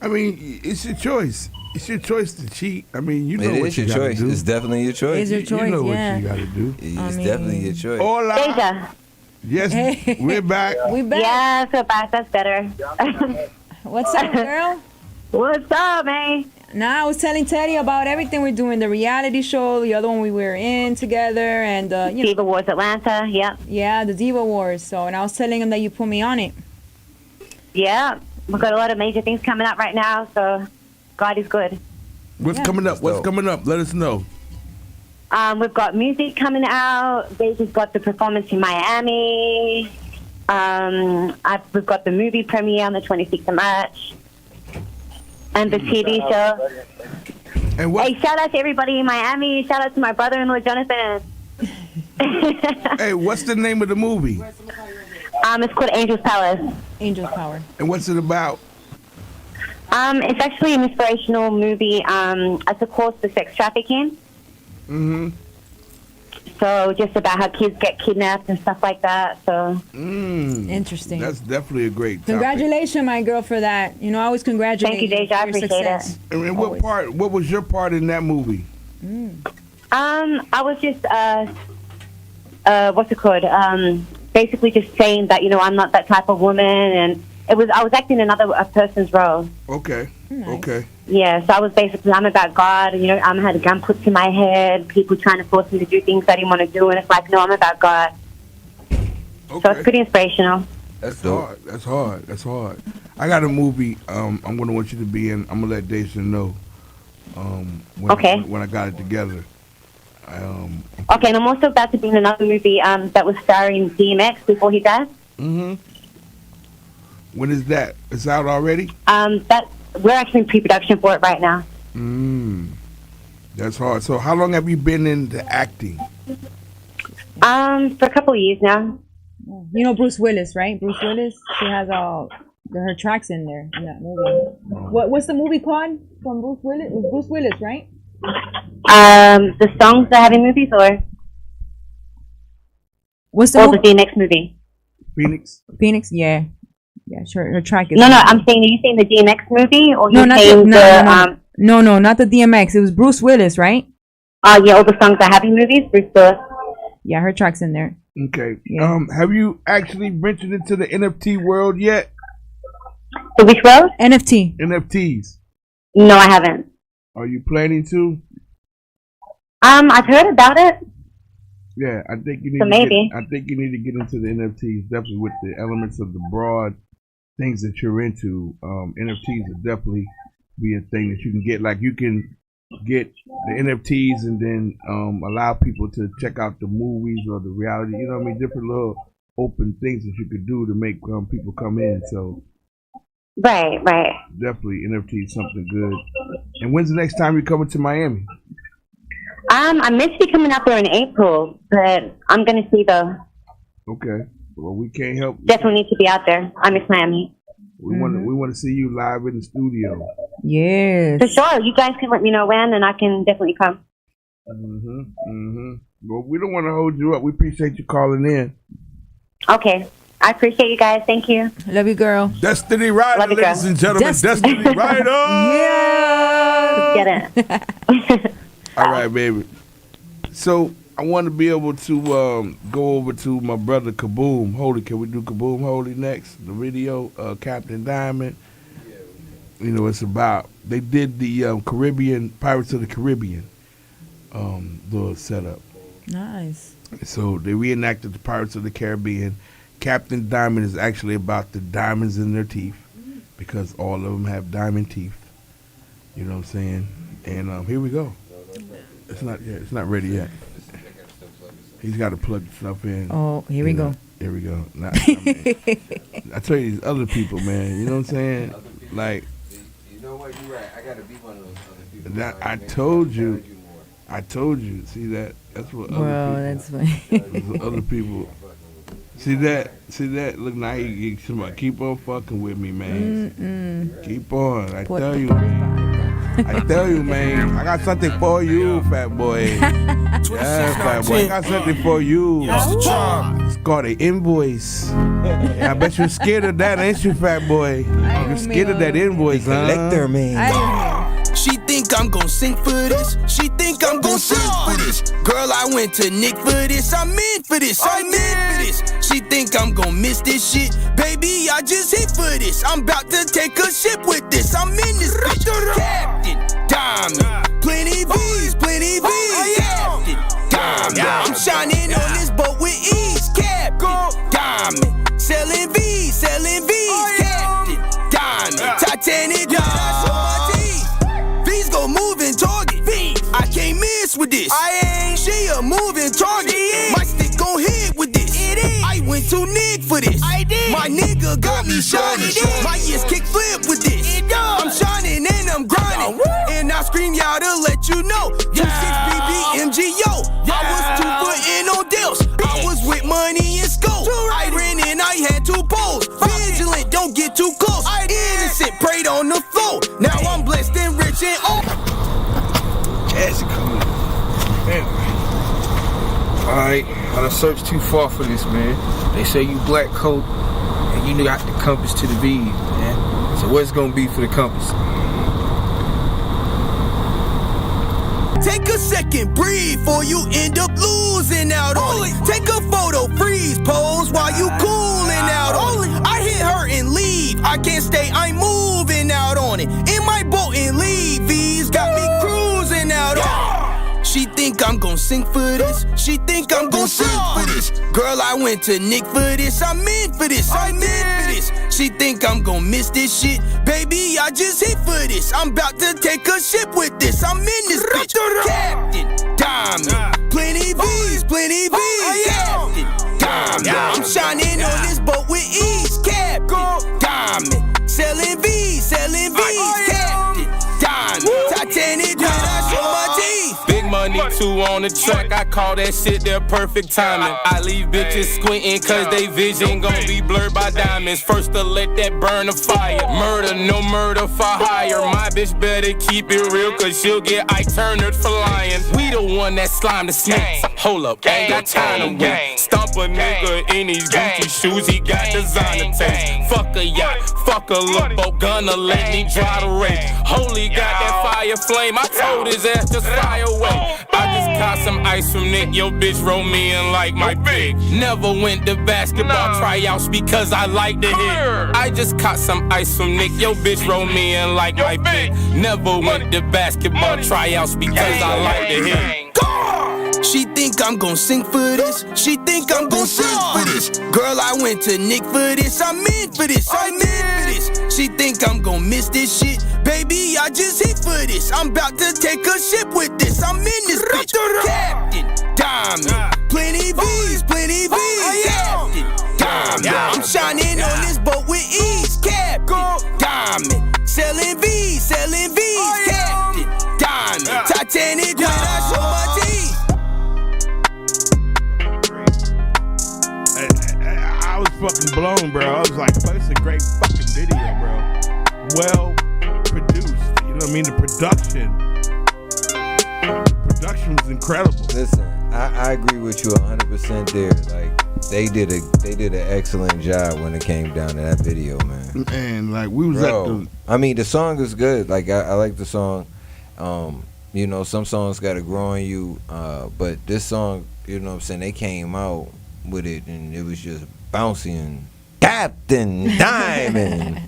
I mean, it's your choice. It's your choice to cheat. I mean, you know it what is you your gotta choice. do. It's definitely your choice. It's your choice, You know yeah. what you got to do. It's definitely your choice. Hola. Deja. Yes, we're back. We back. Yes, we're back. That's better. What's up, girl? What's up, man? Nah, I was telling Teddy about everything we're doing, the reality show, the other one we were in together, and Diva Wars Atlanta, yeah. Yeah, the Diva Wars. So, and I was telling him that you put me on it. Yeah, we've got a lot of major things coming up right now, so God is good. What's coming up? What's coming up? Let us know. We've got music coming out. Daisy's got the performance in Miami. We've got the movie premiere on the 26th of March. And the TV show. And what? Hey, shout out to everybody in Miami. Shout out to my brother-in-law, Jonathan. Hey, what's the name of the movie? It's called Angel's Palace. Angel's Power. And what's it about? It's actually an inspirational movie as a course for sex trafficking. Mm-hmm. So just about how kids get kidnapped and stuff like that. So Interesting. That's definitely a great topic. Congratulations, my girl, for that. You know, I always congratulate Thank you, Deja. I for your appreciate success. it. And what was your part in that movie? I was just what's it called? Basically just saying that, you know, I'm not that type of woman, and I was acting a person's role. Okay. Okay. Yeah, so I was basically, I'm about God, you know, I had a gun put to my head, people trying to force me to do things I didn't want to do, and it's like, no, I'm about God. Okay. So it's pretty inspirational. That's hard. That's hard. That's hard. I got a movie I'm going to want you to be in. I'm going to let Deja know when I got it together. Okay, and I'm also about to be in another movie that was starring DMX before he died. Mm-hmm. When is that? It's out already? We're actually in pre-production for it right now. That's hard. So how long have you been into acting? For a couple of years now. You know Bruce Willis, right? Bruce Willis. She has all her tracks in there in that movie. What's the movie called from Bruce Willis? It was Bruce Willis, right? The songs that have in movies, or what's the the next movie? Phoenix. Yeah. Yeah, sure. Her track is. No, I'm saying, are you saying the DMX movie, or no, you're not saying no, not the DMX. It was Bruce Willis, right? Yeah, all the songs that have in movies, Bruce Willis. Yeah, her track's in there. Okay. Have you actually ventured into the NFT world yet? The which world? NFTs. No, I haven't. Are you planning to? I've heard about it. Yeah, I think you need. So maybe. I think you need to get into the NFTs, definitely with the elements of the broad things that you're into. NFTs will definitely be a thing that you can get. Like you can get the NFTs and then allow people to check out the movies or the reality. You know what I mean? Different little open things that you could do to make people come in. So. Right. Definitely NFT is something good. And when's the next time you're coming to Miami? I'm meant to be coming out there in April, but I'm going to see though. Okay. Well, we can't help. Definitely need to be out there. I miss Miami. We want to see you live in the studio. Yes. For sure. You guys can let me know when, and I can definitely come. Well, we don't want to hold you up. We appreciate you calling in. Okay. I appreciate you guys. Thank you. Love you, girl. Destiny Rider, Love you, ladies and gentlemen. Destiny Rider. Yeah. Let's get it. All right, baby. So I want to be able to go over to my brother Kaboom Holy. Can we do Kaboom Holy next? The video, Captain Diamond. You know, it's about, they did the Caribbean, Pirates of the Caribbean little setup. Nice. So they reenacted the Pirates of the Caribbean. Captain Diamond is actually about the diamonds in their teeth, because all of them have diamond teeth. You know what I'm saying? And here we go. It's not yet. It's not ready yet. He's got to plug stuff in. Oh, here we go. Here we go. Now, I tell you, these other people, man. You know what I'm saying? Like, you know what? You're right. I gotta be one of those other people. I told you. I told you. See that? That's what other people. That's funny. That's what other people. See that? Look, now somebody keep on fucking with me, man. Keep on. I tell you, man. I tell you, man, I got something for you, fat boy. Yeah, fat boy, I got something for you. It's called an invoice. Yeah, I bet you're scared of that, ain't you, fat boy? You're scared of that invoice, huh? Collector, man. She think I'm gon' sing for this. She think I'm gon' sing for this. Girl, I went to Nick for this. I'm in for this. I'm in for this. She think I'm gon' miss this shit. Baby, I just hit for this. I'm about to take a ship with this. I'm in this bitch. Captain Diamond. Plenty V's, plenty V's. Captain Diamond. I'm shining on this boat with ease. Captain Diamond. Selling V's, selling V's. Captain Diamond. Titanic. V's go moving target. I can't miss with this. She a moving target. My stick gon' hit with this. I went to Nick for this. My nigga got me shining. My ears kick flip with this. I'm shining and I'm grinding. And I scream y'all to let you know. 26BB MGO. I was 2 foot in on deals. I was with money and scope. I ran and I had 2 poles. Vigilant, don't get too close. Innocent prayed on the floor. Now I'm blessed and rich and old. Jazzy coming. Alright, I done searched too far for this, man. They say you black coat, and you got the compass to the V, man. So what's gonna be for the compass? Take a second, breathe, before you end up losing out on it. Take a photo, freeze, pose while you cooling out on it. I hit her and leave. I can't stay, I'm moving out on it. In my boat and leave. V's got me cruising out on it. She think I'm gon' sing for this. She think I'm gon' sing for this. Girl, I went to Nick for this. I'm in for this. I'm in for this. She think I'm gon' miss this shit. Baby, I just hit for this. I'm about to take a ship with this. I'm in this bitch. Captain Diamond. Plenty V's, plenty V's. Captain Diamond. I'm shining on this boat with ease. Captain Diamond. Selling V's, selling V's. Captain Diamond. Titanic when I show my teeth. Big money too on the track, I call that shit their perfect timing. I leave bitches squinting cause they vision gon' be blurred by diamonds. First to let that burn a fire. Murder, no murder for hire. My bitch better keep it real cause she'll get Ike Turner for lying. We the one that slime the snakes. Hold up, ain't got time to wait. Stomp a nigga in these Gucci shoes, he got designer taste. Fuck a yacht, fuck a look boat, gonna let me drive the race. Holy got that fire flame, I told his ass just fly away. I just caught some ice from Nick, yo bitch roll me in like my big. Never went to basketball tryouts because I like to hit. I just caught some ice from Nick, yo bitch roll me in like my big. Never went to basketball tryouts because I like to hit. She think I'm gon' sing for this. She think I'm gon' sing for this. Girl, I went to Nick for this. I'm in for this. I'm in for this. She think I'm gon' miss this shit. Baby, I just hit for this. I'm about to take a ship with this. I'm in this bitch. Captain Diamond. Plenty V's, plenty V's. Captain Diamond. I'm shining on this boat with ease. Captain Diamond. Selling V's, selling V's. Captain Diamond. Titanic when I show my teeth. I was fucking blown, bro. I was like, fuck, it's a great fucking video, bro. Well produced. You know what I mean? The production was incredible. Listen, I agree with you 100% there. Like they did an excellent job when it came down to that video, man. And like we was at the. I mean, the song is good. Like I like the song. You know, some songs gotta grow on you, but this song, you know what I'm saying, they came out with it and it was just bouncy and Captain Diamond.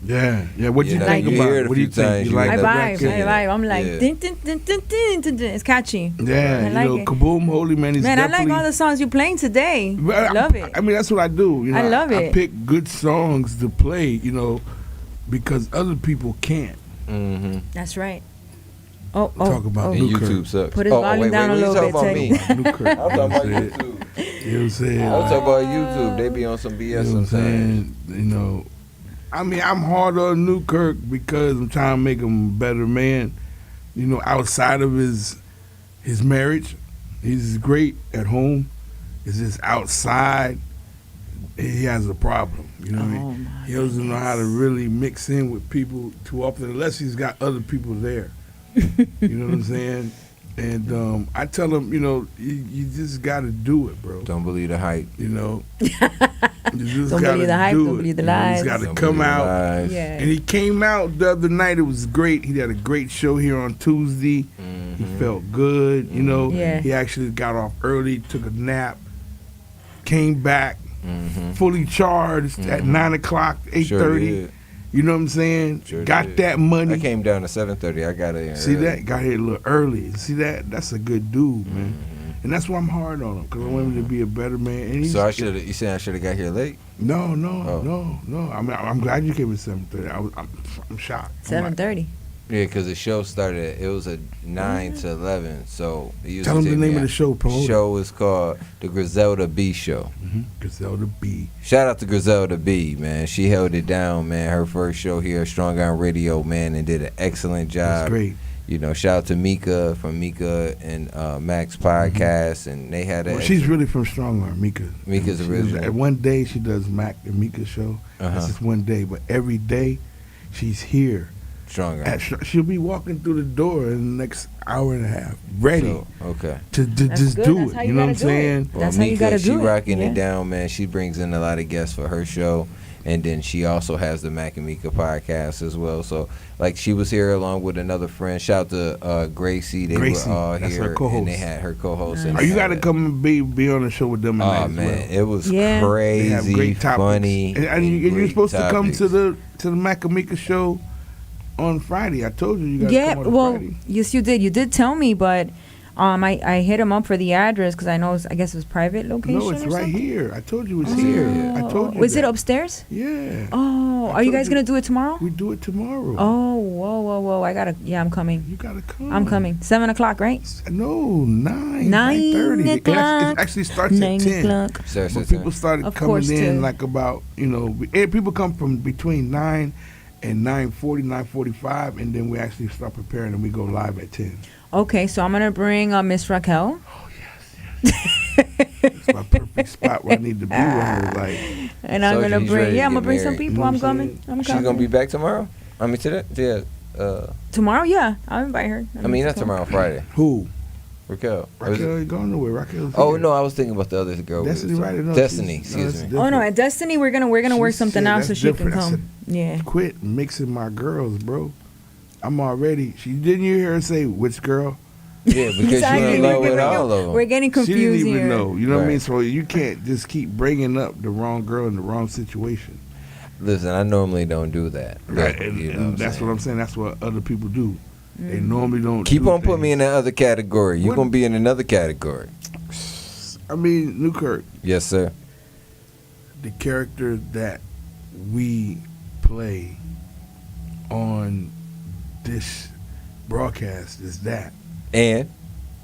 Yeah. What you think about it? What do you think? You like I vibe. I'm like, din, din, din, din, din, din, din. It's catchy. Yeah, I like it. Kaboom, Holy Man is man, I like all the songs you're playing today. I love it. I mean, that's what I do. You know, I love it. I pick good songs to play, you know, because other people can't. Mm-hmm. That's right. Talk about Newkirk. YouTube sucks. Put his volume down a little bit, Teddy. Newkirk. I'm talking about YouTube. You know what I'm saying? I'm talking about YouTube. They be on some BS you know sometimes. You know, I mean, I'm hard on Newkirk because I'm trying to make him a better man. You know, outside of his marriage, he's great at home. It's just outside, he has a problem. You know what I mean? He doesn't know how to really mix in with people too often unless he's got other people there. You know what I'm saying? And I tell him, you know, you just got to do it, bro. Don't believe the hype. You know? You just Don't believe the hype, don't believe the lies. He's got to come out. Yeah. And he came out the other night. It was great. He had a great show here on Tuesday. He felt good, you know. Yeah. He actually got off early, took a nap, came back, fully charged at 9 o'clock, 8:30. Sure did. You know what I'm saying? Sure got did. that money. I came down to 7:30. I got in. See early. that? Got here a little early. See that? That's a good dude, man. And that's why I'm hard on him, because I want him to be a better man. And he's, So I should. You saying I should have got here late? No. I mean, I'm glad you came at 7:30. I'm shocked. 7:30. Yeah, because the show started. It was a 9 to 11. So it usually Tell them the take me name of out. the show, promote it. Show is called the Griselda B Show. Griselda B. Shout out to Griselda B, man. She held it down, man. Her first show here, Strong Arm Radio, man, and did an excellent job. That's great. You know, shout out to Mika from Mika and Max podcast, and they had a. Well, she's really from Strong Arm, Mika. Mika's She original. does- One day she does Mac and Mika's show. That's just one day, but every day she's here. Strong Arm. She'll be walking through the door in the next hour and a half, ready So, okay. to just good. do That's it. how You you know what I'm gotta do it. saying? Well, That's how you Mika, gotta she do it. rocking Yeah. it down, man. She brings in a lot of guests for her show, and then she also has the Mac and Mika podcast as well. So, like, she was here along with another friend. Shout out to Gracie. They Gracie, were all that's here, her co-host. and they had her co-host. and Oh, they you got to had come and be on the show with them. Oh as man, well. it was Yeah. They have crazy, great topics. funny, and you're great supposed to come topics. to the Macamika show on Friday. I told you got to Yeah, come on well, Friday. yes, you did. You did tell me, but I hit him up for the address because I know I guess it was private location. No, it's or right something? here. I told you it's here. I told you. Was it that. upstairs? Yeah. Oh, I are you told guys gonna do it tomorrow? We do it tomorrow. Oh, whoa! I gotta. Yeah, I'm coming. You gotta come. I'm coming. 7 o'clock, right? No, 9. 9 9:30. o'clock. It actually starts 9 at 10. o'clock. Starts But at 10. people started Of coming course, in too. like about, people come from between 9 and 9:40, 9:45, and then we actually start preparing and we go live at 10. Okay, so I'm gonna bring Miss Raquel. It's my perfect spot where I need to be with her. Like, And I'm So gonna she's bring. ready Yeah, to I'm gonna get bring some married. people. You know I'm what I'm coming. I'm She's coming. gonna be back tomorrow. I mean today. Yeah. Tomorrow? Yeah, I'll invite her. I mean not tomorrow. Friday. who? Raquel. Raquel ain't going nowhere. Raquel's Oh here. no, I was thinking about the other girl. Destiny, right? No, Destiny. she's- Excuse that's me. different. Oh no, at Destiny we're gonna work She something said out that's so she can different. I come. said, Yeah. Quit mixing my girls, bro. I'm already. Didn't you hear her say which girl? Yeah, because you're Exactly. in love with all of them. We're getting She confused didn't even here. know. You know what I mean? Right. So you can't just keep bringing up the wrong girl in the wrong situation. Listen, I normally don't do that. Right, But, and, you know and what that's I'm what I'm saying. That's what other people do. They normally don't. Keep do on putting me in things. that other category. You're What- gonna be in another category. I mean, Newkirk, Yes, sir. the character that we play on this broadcast is that. And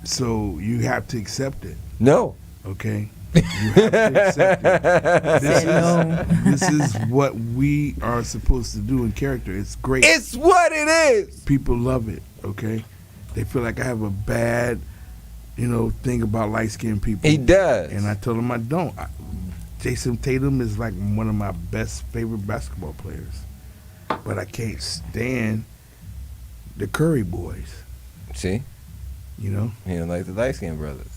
So you have to accept it. no. Okay. You have to accept it. This is what we are supposed to do in character. It's great. It's what it is. People love it. Okay. They feel like I have a bad, thing about light skinned people. He does. And I told him I don't. Jason Tatum is like one of my best favorite basketball players, but I can't stand the Curry boys. See, You know. he don't like the light skinned brothers.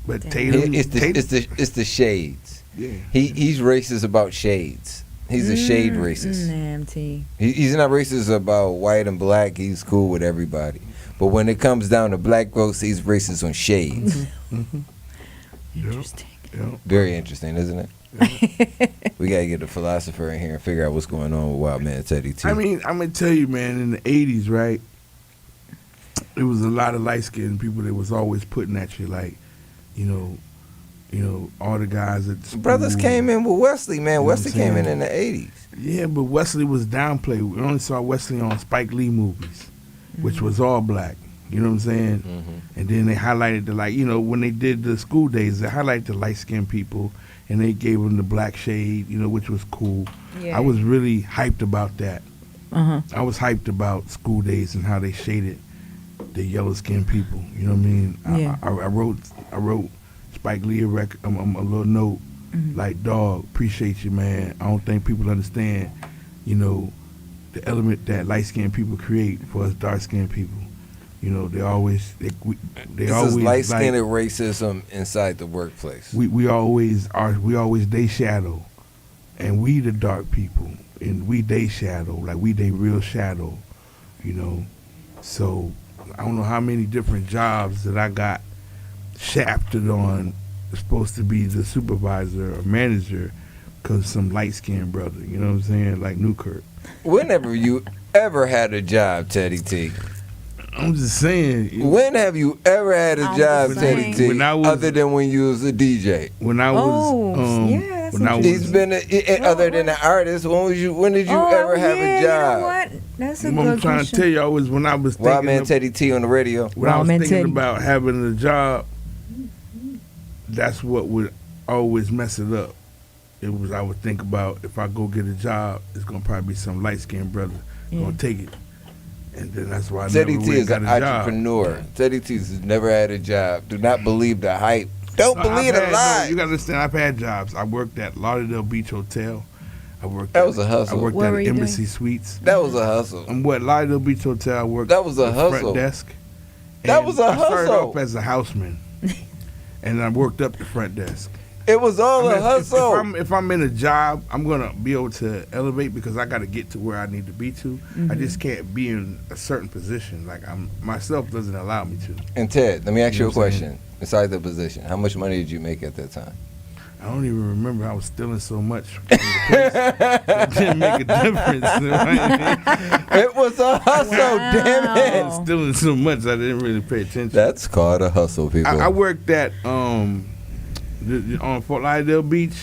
But Tatum, It's the shades. yeah. He's racist about shades. He's a shade racist. MT. He's not racist about white and black. He's cool with everybody. But when it comes down to black folks, he's racist on shades. Interesting. Yeah. Very interesting, isn't it? We gotta get a philosopher in here and figure out what's going on with Wildman and Teddy too. I mean, I'm gonna tell you, man. In the '80s, right, there was a lot of light skinned people that was always putting at you, like, all the guys at the school. Brothers came in with Wesley, man. You know Wesley what I'm came in saying? the 80s. Yeah, but Wesley was downplayed. We only saw Wesley on Spike Lee movies, which was all black. You know what I'm saying? And then they highlighted when they did the school days, they highlighted the light skinned people, and they gave them the black shade, which was cool. Yeah. I was really hyped about that. Uh-huh. I was hyped about school days and how they shaded the yellow skinned people. You know what I mean? Yeah. I wrote Spike Lee a little note Like, dog, appreciate you, man. I don't think people understand, you know, the element that light skinned people create for us dark skinned people. You know, they always This always is light skinned like, racism inside the workplace. we always they shadow, and we the dark people, and we they shadow, like we they real shadow, you know. So I don't know how many different jobs that I got shafted on, supposed to be the supervisor or manager, because some light skinned brother, you know what I'm saying, like Newkirk. Whenever you ever had a job, Teddy T? I'm just saying. When have you ever had a job, Teddy T, When I was- other than when you was a DJ? When I was, when I was, He's been other than an artist. When did you ever have a job? You know what? That's a what I'm good trying question. to tell y'all was when I was thinking Wildman Teddy T on the radio. when I was Wildman thinking Teddy. about having a job, that's what would always mess it up. It was, I would think about, if I go get a job, it's gonna probably be some light skinned brother gonna take it, and then that's why I Teddy never T went is got an a job. entrepreneur. Teddy T has never had a job. Do not believe the hype. Don't believe the lie. You gotta understand, I've had jobs. I worked at Lauderdale Beach Hotel. That was a hustle. I worked What at were you Embassy doing? Suites. That was a hustle. I'm what, Lauderdale Beach Hotel. I worked. That was a the hustle. Front desk. That And was a I started hustle. off as a houseman, and I worked up the front desk. It was all a if- hustle. If I'm in a job, I'm gonna be able to elevate because I got to get to where I need to be to. I Mhm. just can't be in a certain position. Like myself doesn't allow me to. And Ted, let me ask you You know a what I'm saying? question. Besides the position, how much money did you make at that time? I don't even remember. I was stealing so much. From the place. It didn't make a difference. You know what I mean? It was a hustle, damn I was stealing so much I didn't really pay attention. That's called a hustle, people. I worked at on Fort Lauderdale Beach,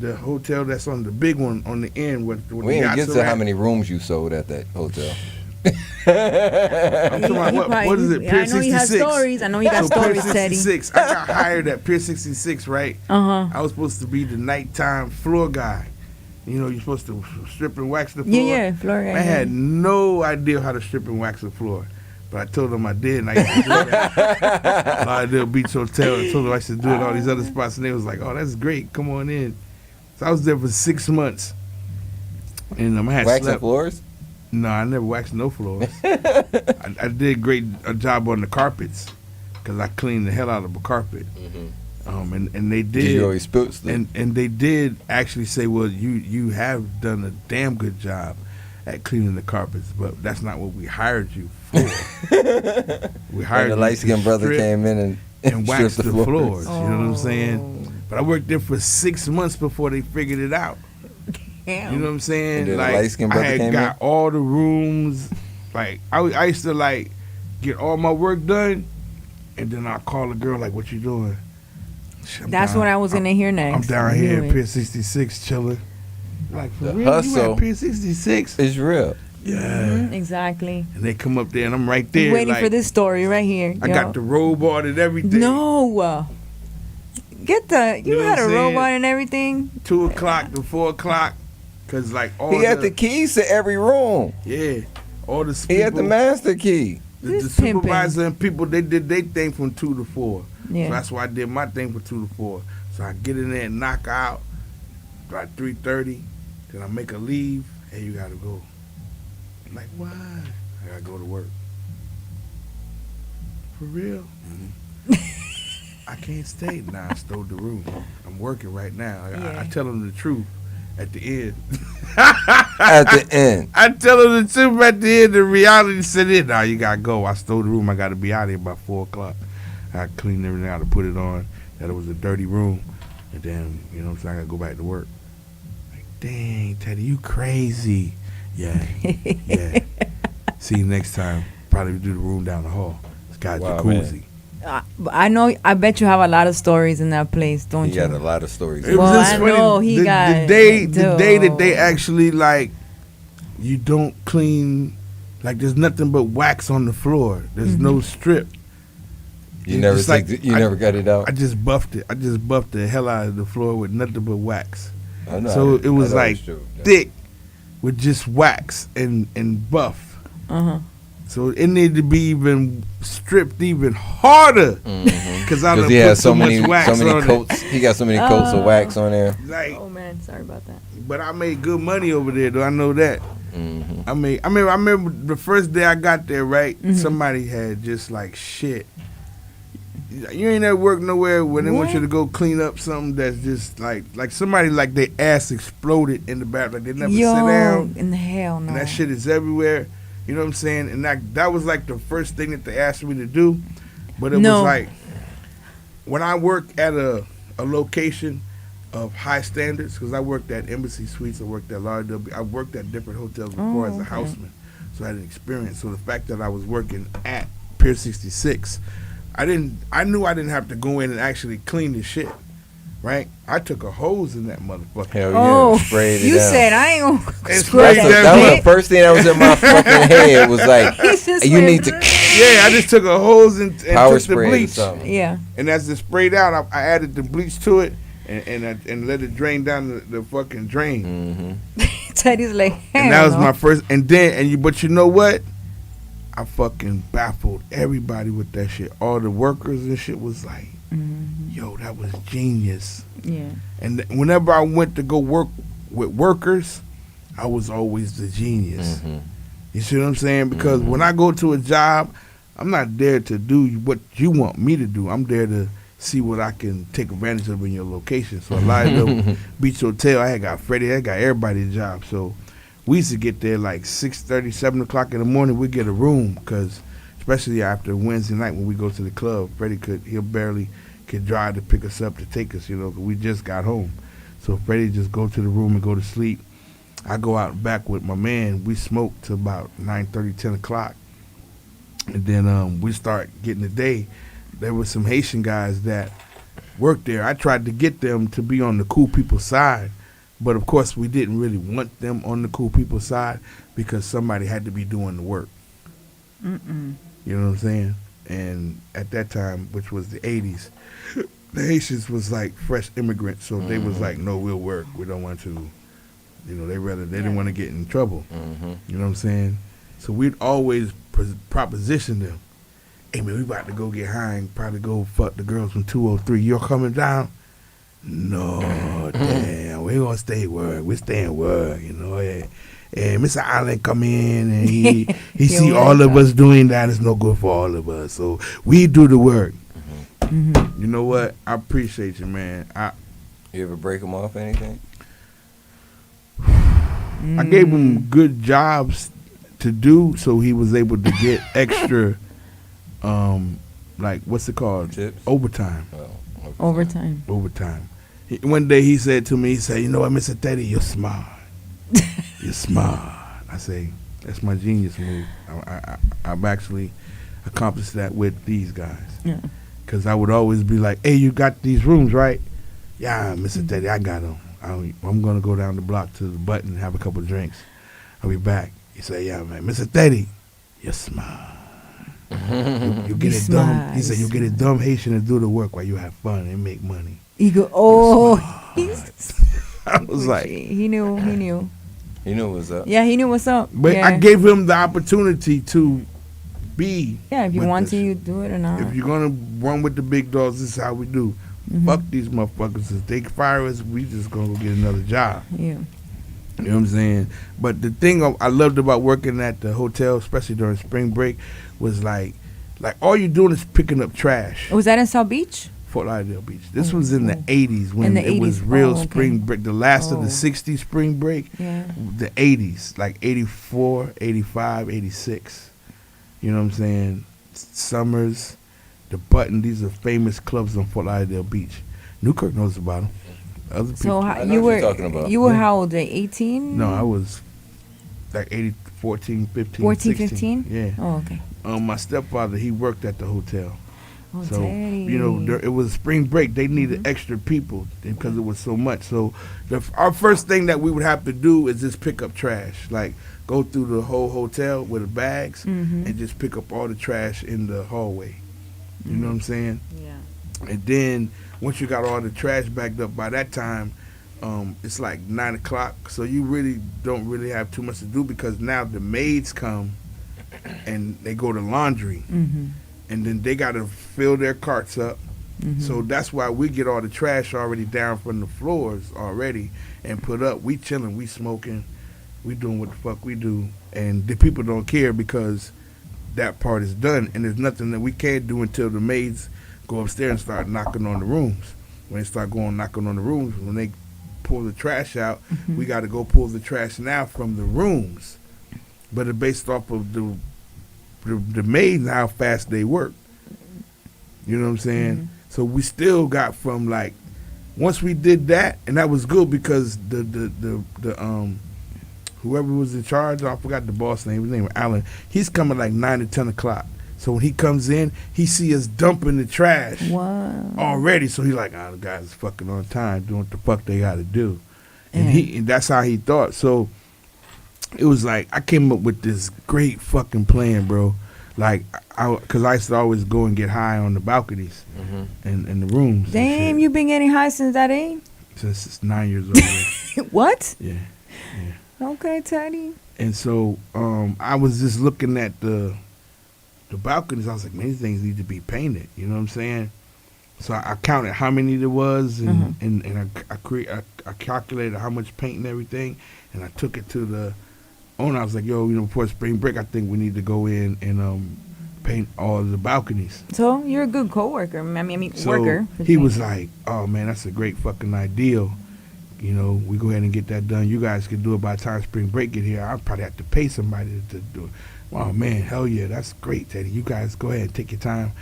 the hotel that's on the big one on the end. With We the didn't yachts get to are how at. many rooms you sold at that hotel. I'm talking about what is it? Pier I know 66. you have stories. I know you got So Pier stories, Teddy. 66. I got hired at Pier 66, right? Uh-huh. I was supposed to be the nighttime floor guy. You know, you're supposed to strip and wax the floor. Yeah, floor guy. I had no idea how to strip and wax the floor. But I told them I did, and I used to do it at Lauderdale Beach Hotel. I told them I should do it at all these other spots, and they was like, "Oh, that's great. Come on in." So I was there for 6 months, and I had Waxing slept. floors? No, I never waxed no floors. I did a job on the carpets because I cleaned the hell out of a carpet. And they did. You always spilt stuff. And they did actually say, "Well, you have done a damn good job at cleaning the carpets, but that's not what we hired you for. We hired And the you light skinned to brother strip came in and wax stripped the floors. You know what I'm saying? But I worked there for 6 months before they figured it out. You know what I'm saying? And then the Like light-skinned I brother had came got all the rooms. Like I used to like get all my work done, and then I call the girl like, "What you doing?" That's what I was gonna hear next. I'm down I here knew at it. Pier 66 chilling. Like for The real, you hustle at Pier 66? is real. Yeah. Mhm, exactly. And they come up there, and I'm right there. Waiting like, for this story right here. I got the robot and everything. No. Get the. You know had what a I'm saying? robot and everything. 2 o'clock to 4 o'clock, cause like all He had the keys to every room. Yeah, all the He had the people- master key. The supervisor and people, they did their thing from 2 to 4. Yeah. So that's why I did my thing from 2 to 4. So I get in there and knock out by 3:30. Then I make a leave. Hey, you gotta go. I'm like, why? I gotta go to work. For real? I can't stay. Nah, I stole the room. I'm working right now. I tell them the truth at the end. At the end. I tell them the truth at the end. The reality set in. Nah, you gotta go. I stole the room. I gotta be out of here by 4 o'clock. I cleaned everything out to put it on. That it was a dirty room. And then, you know what I'm saying, I gotta go back to work. Like, dang, Teddy, you crazy. Yeah. Yeah. See you next time. Probably do the room down the hall. It's got a Wow, jacuzzi. I know. I bet you have a lot of stories in that place, don't He you? got a lot of stories. It was Well, just I funny. know he the got day that they dope. actually like, you don't clean, like there's nothing but wax on the floor. There's no strip. You It's never just took the- you never got it out? I just buffed it. I just buffed the hell out of the floor with nothing but wax. I know. So it was I know like it's true. Yeah. thick with just wax and buff. Uh-huh. So it needed to be even stripped even harder. Because I done he put has so many much wax on coats. He got so many coats of wax on there. Like, oh man, sorry about that. but I made good money over there, though. I know that. I remember the first day I got there, right? Somebody had just like shit. You ain't never worked nowhere where they want you to go clean up something that's just like somebody like their ass exploded in the back, like they never sit down. In the hell no. And that shit is everywhere. You know what I'm saying? And that was like the first thing that they asked me to do. But it was like when I work at a location of high standards, because I worked at Embassy Suites, I worked at Lauderdale, I worked at different hotels before as a houseman, so I had an experience. So the fact that I was working at Pier 66, I knew I didn't have to go in and actually clean the shit, right? I took a hose in that motherfucker. Hell yeah, sprayed it You down. said I ain't gonna spray That was the first thing that was in my fucking head. Was like, you need to. Yeah, I just took a hose and Power took the spray or bleach. something. Yeah. And as it sprayed out, I added the bleach to it and let it drain down the fucking drain. Teddy's like, And that was my first. But you know what? I fucking baffled everybody with that shit. All the workers and shit was like, yo, that was genius. Yeah. And whenever I went to go work with workers, I was always the genius. You see what I'm saying? Because when I go to a job, I'm not there to do what you want me to do. I'm there to see what I can take advantage of in your location. So a lot of them Beach Hotel, I had got Freddie, I got everybody a job. So we used to get there like 6:30, 7 o'clock in the morning. We get a room because, especially after Wednesday night when we go to the club, Freddie he'll barely could drive to pick us up to take us, 'cause we just got home. So Freddie just go to the room and go to sleep. I go out back with my man. We smoke till about 9:30, 10 o'clock. And then we start getting the day. There were some Haitian guys that worked there. I tried to get them to be on the cool people side. But, of course, we didn't really want them on the cool people side because somebody had to be doing the work. You know what I'm saying? And at that time, which was the 80s, the Haitians was like fresh immigrants. So they was like, no, we'll work. We don't want to. They didn't want to get in trouble. You know what I'm saying? So we'd always proposition them. Hey, man, we about to go get high and probably go fuck the girls from 203. You're coming down? No, damn. We going to stay work. We staying work, And Mr. Allen come in and he see all of us doing that. It's no good for all of us. So we do the work. You know what? I appreciate you, man. You ever break them off anything? I gave him good jobs to do, so he was able to get extra, like what's it called? Tips? Overtime. Overtime. One day he said to me, he said, "You know what, Mr. Teddy, you're smart. You're smart." I say, that's my genius move. I've actually accomplished that with these guys. Yeah. Because I would always be like, "Hey, you got these rooms, right?" "Yeah, Mr. Teddy, I got them. I'm going to go down the block to the Button and have a couple of drinks. I'll be back." He said, "Yeah, man, Mr. Teddy, you're smart. You get it dumb." He said, "You get a dumb Haitian to do the work while you have fun and make money." He go, oh. I was like, He knew. He knew what's up. Yeah, he knew what's up. But yeah. I gave him the opportunity to be. Yeah, if you with want us. to, you do it or not. If you're going to run with the big dogs, this is how we do. Fuck these motherfuckers. If they fire us, we just going to go get another job. Yeah. You know what I'm saying? But the thing I loved about working at the hotel, especially during spring break, was like all you're doing is picking up trash. Was that in South Beach? Fort Lauderdale Beach. This was in the 80s when it was real spring break. The last of the 60s spring break. Yeah. The 80s, like 84, 85, 86. You know what I'm saying? Summers, the Button. These are famous clubs on Fort Lauderdale Beach. Newkirk knows about them. Other people. So I know what you're talking about. You were how old? Like 18? No, I was like 14, 15, 14, 16. 15? Yeah. Oh, okay. My stepfather, he worked at the hotel. Oh, So, Teddy. it was spring break. They needed extra people because it was so much. So our first thing that we would have to do is just pick up trash. Like go through the whole hotel with the bags and just pick up all the trash in the hallway. You know what I'm saying? Yeah. And then once you got all the trash bagged up, by that time, it's like 9 o'clock. So you really don't really have too much to do because now the maids come and they go to laundry, and then they got to fill their carts up. So that's why we get all the trash already down from the floors already and put up. We chilling, we smoking, we doing what the fuck we do, and the people don't care because that part is done, and there's nothing that we can't do until the maids go upstairs and start knocking on the rooms. When they start going knocking on the rooms, when they pull the trash out, we got to go pull the trash now from the rooms. But it's based off of the maids and how fast they work. You know what I'm saying? So we still got from like, once we did that, and that was good because the whoever was in charge, I forgot the boss name, his name was Alan, he's coming like 9 to 10 o'clock. So when he comes in, he see us dumping the trash already. So he's like, the guys is fucking on time, doing what the fuck they got to do. And that's how he thought. So it was like, I came up with this great fucking plan, bro. Like, because I used to always go and get high on the balconies and in the rooms. Damn, you been getting high since that age? Since 9 years old. What? Yeah. Okay, Teddy. And so I was just looking at the balconies. I was like, man, these things need to be painted. You know what I'm saying? So I counted how many there was, and I calculated how much paint and everything, and I took it to the owner. I was like, yo, before spring break, I think we need to go in and paint all of the balconies. So you're a good coworker. I mean, So worker. he was like, oh man, that's a great fucking idea. We go ahead and get that done. You guys can do it by the time spring break get here. I'll probably have to pay somebody to do it. Oh man, hell yeah, that's great, Teddy. You guys go ahead and take your time.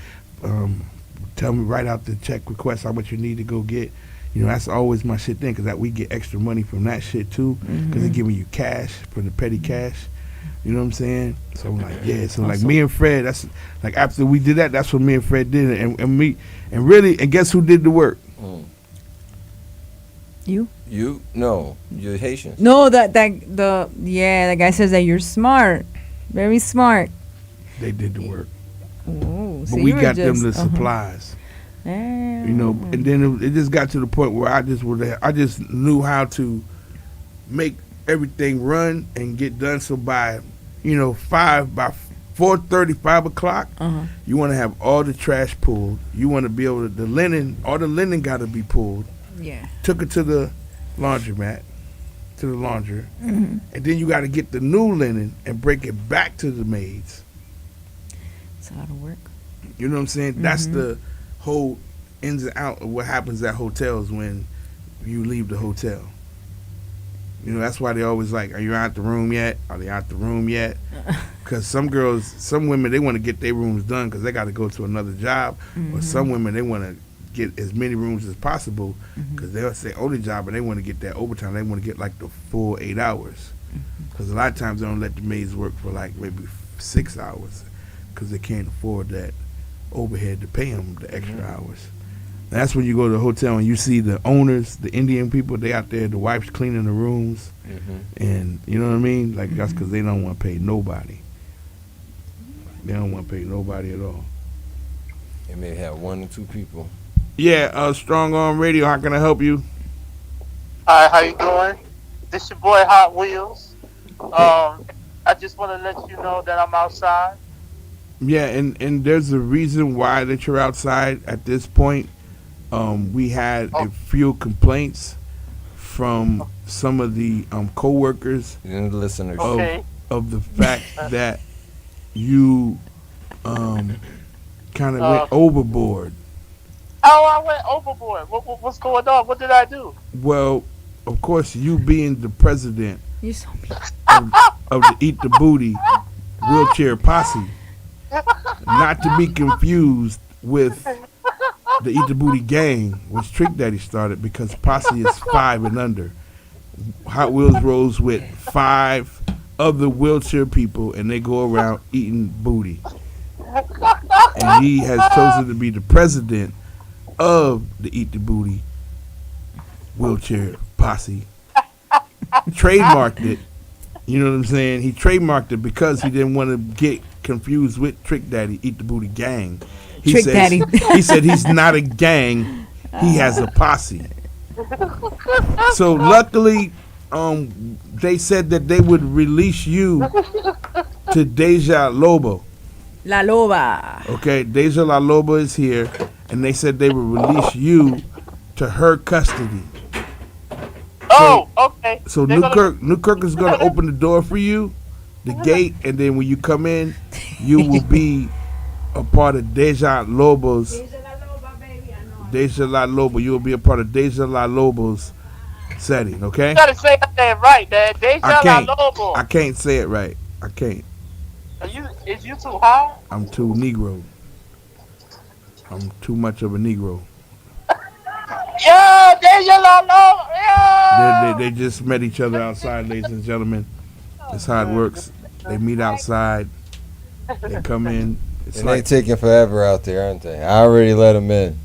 Tell me, write out the check request, how much you need to go get. That's always my shit thing, because we get extra money from that shit too, because they're giving you cash for the petty cash. You know what I'm saying? So I'm like, yeah. So like me and Fred, that's like after we did that, that's what me and Fred did, and guess who did the work? You? No, you're Haitian. No, that guy says that you're smart, very smart. They did the work. Ooh, but so we got them the supplies. And then it just got to the point where I just knew how to make everything run and get done. So by 4:30, 5 o'clock, you want to have all the trash pulled. You want to be able to all the linen got to be pulled. Yeah. Took it to the laundromat, to the laundry, and then you got to get the new linen and break it back to the maids. It's a lot of work. You know what I'm saying? That's the whole ins and out of what happens at hotels when you leave the hotel. That's why they always like, are you out the room yet? Are they out the room yet? Because some women, they want to get their rooms done because they got to go to another job. Or some women, they want to get as many rooms as possible because they'll say only job, and they want to get that overtime. They want to get like the full 8 hours. Because a lot of times they don't let the maids work for like maybe 6 hours because they can't afford that overhead to pay them the extra hours. That's when you go to the hotel and you see the owners, the Indian people, they out there, the wives cleaning the rooms. And you know what I mean? Like that's because they don't want to pay nobody. They don't want to pay nobody at all. They may have 1 or 2 people. Yeah, Strong Arm Radio, how can I help you? Hi, how you doing? This your boy Hot Wheels. I just want to let you know that I'm outside. Yeah, and there's a reason why that you're outside at this point. We had a few complaints from some of the co-workers and listeners of the fact that you kind of went overboard. Oh, I went overboard. What's going on? What did I do? Well, of course, you being the president You're so mean. of the Eat the Booty wheelchair posse, not to be confused with the Eat the Booty gang, which Trick Daddy started, because posse is 5 and under. Hot Wheels rolls with 5 other wheelchair people, and they go around eating booty. And he has chosen to be the president of the Eat the Booty wheelchair posse. Trademarked it. You know what I'm saying? He trademarked it because he didn't want to get confused with Trick Daddy, Eat the Booty gang. He said he's not a gang. He has a posse. So luckily, they said that they would release you to Deja Lobo. La Loba. Okay, Deja La Loba is here, and they said they will release you to her custody. Okay. So Newkirk is going to open the door for you, the gate, and then when you come in, you will be a part of Deja Lobo's. Deja La Lobo. You will be a part of Deja La Lobo's setting, okay? You gotta say that right, man. Deja La Lobo. I can't say it right. I can't. Is you too high? I'm too Negro. I'm too much of a Negro. Yo, Deja La Lobo. Yo. They just met each other outside, ladies and gentlemen. That's how it works. They meet outside. They come in. And they taking forever out there, aren't they? I already let him in.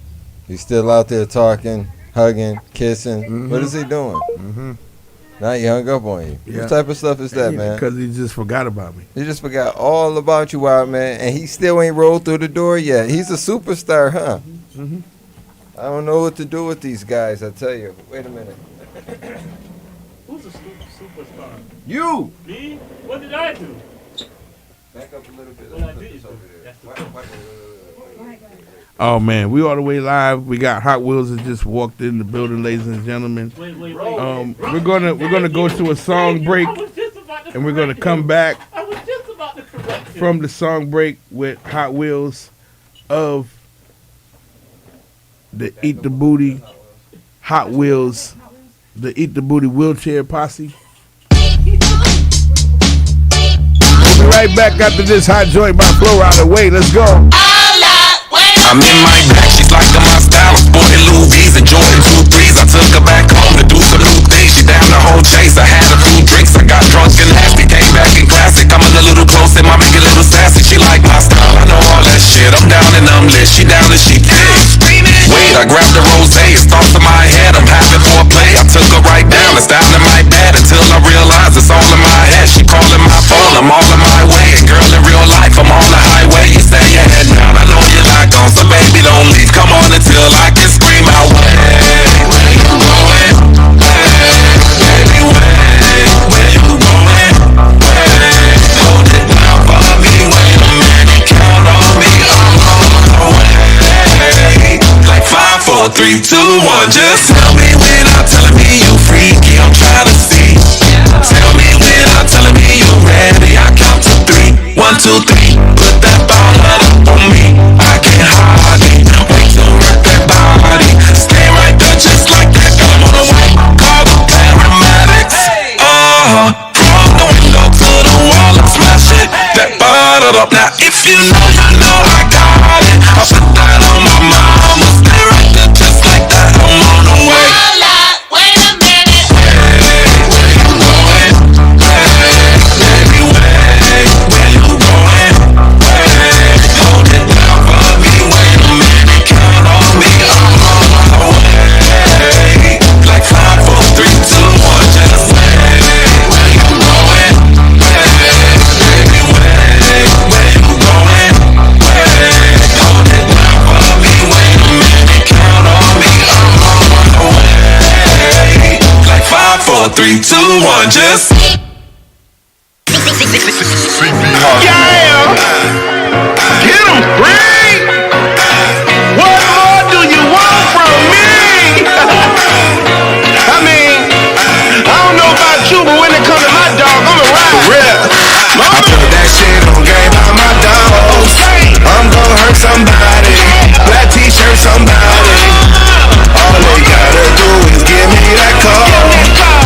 He's still out there talking, hugging, kissing. Mm-hmm. What is he doing? Mm-hmm. Now he hung up on you. Yeah. What type of stuff is that, man? Because he just forgot about me. He just forgot all about you, Wildman, and he still ain't rolled through the door yet. He's a superstar, huh? Mm-hmm. I don't know what to do with these guys, I tell you. Wait a minute. Who's a superstar? You! Me? What did I do? Back up a little bit. What I did Oh man, we all the way live. We got Hot Wheels that just walked in the building, ladies and gentlemen. Wait. We're gonna go to a song break, and we're gonna come back from the song break with Hot Wheels of the Eat the Booty Hot Wheels, the Eat the Booty wheelchair posse. We'll be right back after this hot joint by Flow Rider. Wait, let's go. I'm in my bag, she's liking my style. I'm sporting Louis V's and Jordan 2-3s. I took her back home to do some new things. She down the whole chase. I had a few drinks. I got drunk and nasty. Came back in classic. I'm a little close and my make a little sassy. She like my style. I know all that shit. I'm down and I'm lit. She down and she pissed. Wait, I grabbed the rose. It's thoughts in my head. I'm having foreplay. I took her right down. It's down in my bed until I realize it's all in my head. She calling my phone. I'm all in my way. And girl, in real life, I'm on the highway. You stay your head down. I know you like on. So baby, don't leave. Come on until I can scream out. Where you going? Baby, where you going? Hold it down for me. Wait a minute, count on me. I'm on the way. Like 5, 4, 3, 2, 1. Just tell me when I'm telling me you freaky. I'm trying to see. Tell me when I'm telling me you ready. I count to 3. 1, 2, 3. Put that ball up on me. I can't hardly wait to work that body. Stay right there just like that. Girl, I'm on the way. Call the paramedics. From the window to the wall and smash it. That bottle up. Now if you know, you know I got it. I'll put that on my mama. Stay right there just like that. I'm on the way. Wait a minute. Where you going? Baby, where you going? Hold it down for me. Wait a minute, count on me. I'm on my way. Like 5, 4, 3, 2, 1. Just say where you going? Baby, where you going? Hold it down for me. Wait a minute, count on me. I'm on my way. Like 5, 4, 3, 2, 1. Just Yeah! Get him, Frank! What more do you want from me? I mean, I don't know about you, but when it comes to my dog, I'm a ride. Real. I put that shit on game by my dogs. I'm gonna hurt somebody. Black t-shirt, somebody. All they gotta do is give me that call,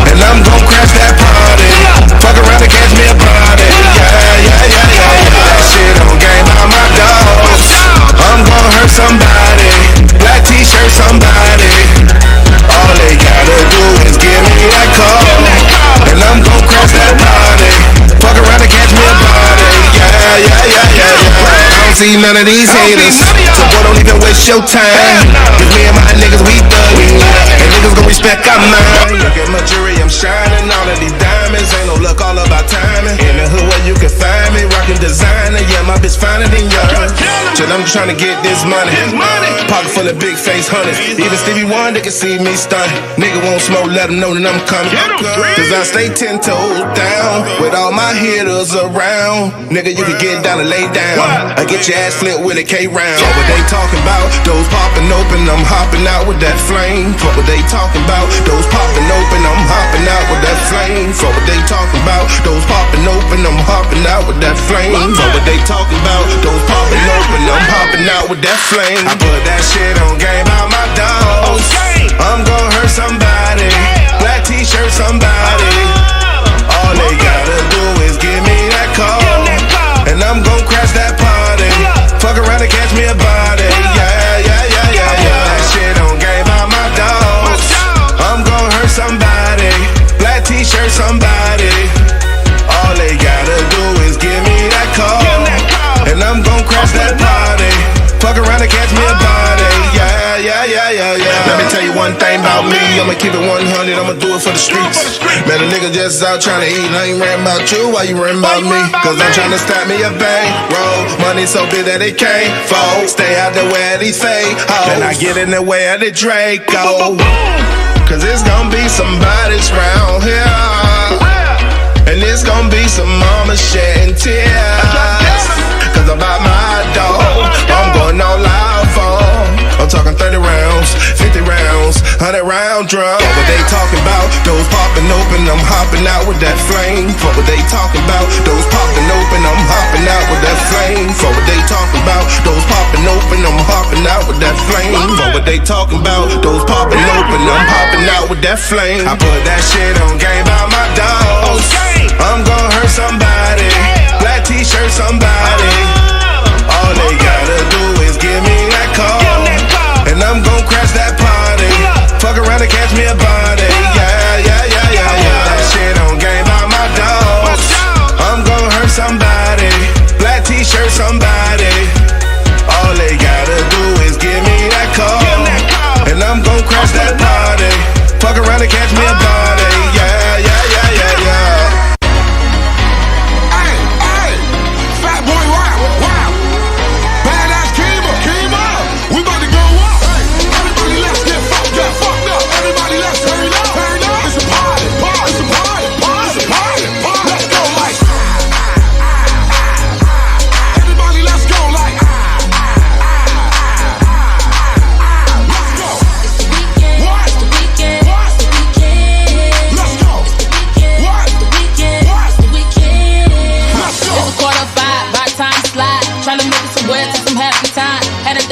and I'm gonna crash that party. Fuck around and catch me a body. Yeah. That shit on game by my dogs. I'm gonna hurt somebody. Black t-shirt, somebody. All they gotta do is give me that call, and I'm gonna crash that party. Fuck around and catch me a body. Yeah. I don't see none of these haters, so boy, don't even waste your time. Cause me and my niggas, we thuggin', and niggas gon' respect our mind. Look at my jewelry, I'm shining. All of these diamonds, ain't no luck, all about timing. In the hood where you can find me, rockin' designer. Yeah, my bitch finer than yours. Till I'm just trying to get this money. Pocket full of big face hunters. Even Stevie Wonder can see me stunt. Nigga won't smoke, let him know that I'm coming. Cause I stay 10 toes down with all my hitters around. Nigga, you can get down and lay down. I get your ass flipped with a K round. Fuck what they talking about, those popping open, I'm hopping out with that flame. Fuck what they talking about, those popping open, I'm hopping out with that flame. Fuck what they talking about, those popping open, I'm hopping out with that flame. Fuck what they talking about, those popping open, I'm hopping out with that flame. I put that shit on game out my dogs. I'm gon' hurt somebody. Black t-shirt somebody. All they gotta do is give me that call, and I'm gon' crash that party. Fuck around and catch me a body. Yeah, yeah, yeah, yeah, yeah. That shit on game out my dogs. I'm gon' hurt somebody. Black t-shirt somebody. All they gotta do is give me that call, and I'm gon' crash that party. Fuck around and catch me a body. Yeah, yeah, yeah, yeah, yeah. Let me tell you one thing about me. I'ma keep it 100, I'ma do it for the streets. Man, a nigga just out trying to eat. I ain't ranting about you, why you ranting about me? Cause I'm trying to stack me a bank roll. Money so big that it can't fold. Stay out the way of these fake hoes. Then I get in the way of the Draco. Cause it's gonna be somebody's round here, and it's gonna be some mama shedding tears. Cause about my dog, I'm going all out for. I'm talking 30 rounds, 50 rounds, 100 round drum. Fuck what they talking about, those popping open, I'm hopping out with that flame. Fuck what they talking about, those popping open, I'm hopping out with that flame. Fuck what they talking about, those popping open, I'm hopping out with that flame. Fuck what they talking about, those popping open, I'm hopping out with that flame. I put that shit on game out my dogs. I'm gon' hurt somebody. Black t-shirt somebody. All they gotta do is give me that call, and I'm gon' crash that party. Fuck around and catch me a body. Yeah, yeah, yeah, yeah, yeah. That shit on game out my dogs. I'm gon' hurt somebody. Black t-shirt somebody. All they gotta do is give me that call, and I'm gon' crash that party. Fuck around and catch me a body. Yeah, yeah, yeah, yeah, yeah.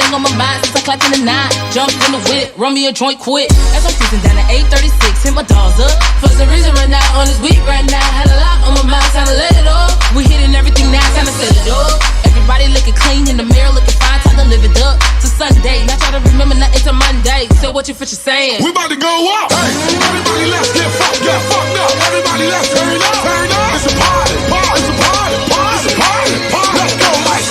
On my mind since I clocked in the 9. Jumped in the whip, run me a joint quick. As I'm cruising down to 836, hit my dogs up. For some reason right now, on this week right now, had a lot on my mind, time to let it off. We hitting everything now, time to set it up. Everybody looking clean in the mirror, looking fine, time to live it up. To Sunday, not try to remember nothing to Monday. So what you fisher saying? We about to go up. Hey, everybody let's get fucked up. Everybody let's turn up. It's a party, it's a party, it's a party. Let's go, like.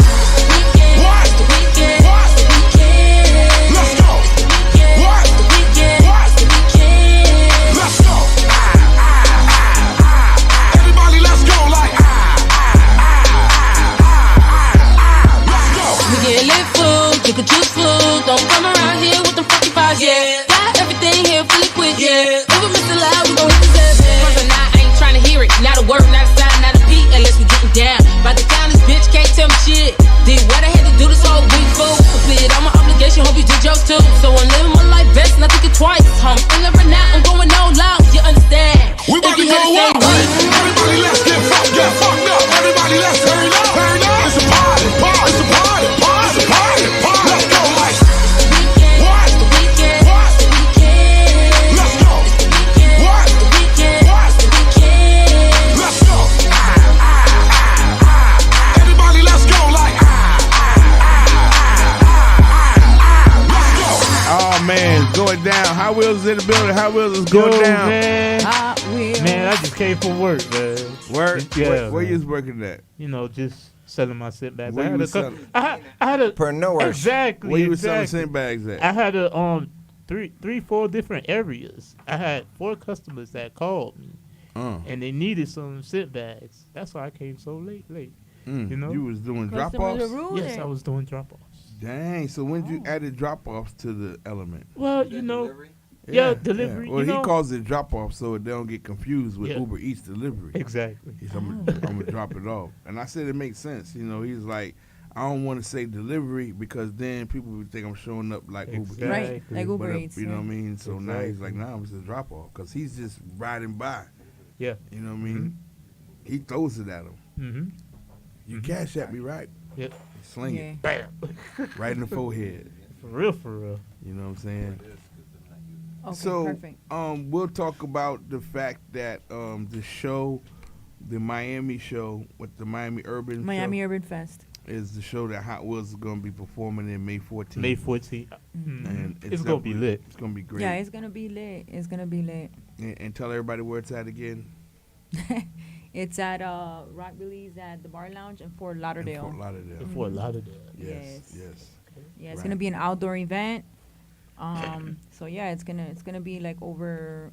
Drink a juice food, don't come around here with them funky vibes, yeah. Got everything here fully quick, yeah. If we miss the loud, we gon' hit the 7. Cause I ain't tryna hear it, not a word, not a sign, not a beat, unless we getting down. By the time this bitch can't tell me shit. Did what I had to do this whole week, fool. Completed all my obligation, hope you did yours too. So I'm living my life best, and I think it twice. I'm feeling right now, I'm going all out, you understand? We about to go up. Everybody let's get fucked up. Everybody let's turn up. It's a party, it's a party, it's a party. Let's go, like. What? The weekend. What? The weekend. Let's go. What? The weekend. What? The weekend. Let's go. Everybody let's go, like. Let's go. Oh man, it's going down. Hot Wheels in the building. Hot Wheels is going down. Man. Hot Wheels. Man, I just came from work, man. Work? Yeah. Where you was working at? You know, just selling my scent bags. Where you was selling? I had a Preneur. exactly. Where you was exactly. selling scent bags at? I had a four different areas. I had 4 customers that called me, and they needed some scent bags. That's why I came so late. You know, you was doing drop offs. Yes, I was doing drop offs. Dang. So when did you add drop-offs to the element? Well, you know, delivery. Well, you know, he calls it drop-off so they don't get confused with Yeah. Uber Eats delivery. Exactly. He's I'm gonna drop it off, and I said it makes sense. You know, he's like, I don't want to say delivery because then people would think I'm showing up like Uber Eats. Right, like Uber But, Eats, You know yeah. what I mean? So now he's like, nah, it's a drop-off because he's just riding by. Yeah. You know what I mean? He throws it at him. Mm-hmm. You cash at me, right? Yep. Sling Yeah. it. Bam. Right in the forehead. For real, for real. You know what I'm saying? Okay, So, perfect. we'll talk about the fact that the show, the Miami show with the Miami Urban Miami show, Urban Fest. is the show that Hot Wheels is going to be performing in May 14th. May 14th. And It's gonna be lit. It's going to be great. Yeah, it's gonna be lit. It's gonna be lit. And tell everybody where it's at again. It's at Rock Release at the Bar Lounge in Fort Lauderdale. Fort Lauderdale. In Fort Lauderdale. Yes. Yeah, it's Right. gonna be an outdoor event. So yeah, it's gonna be like over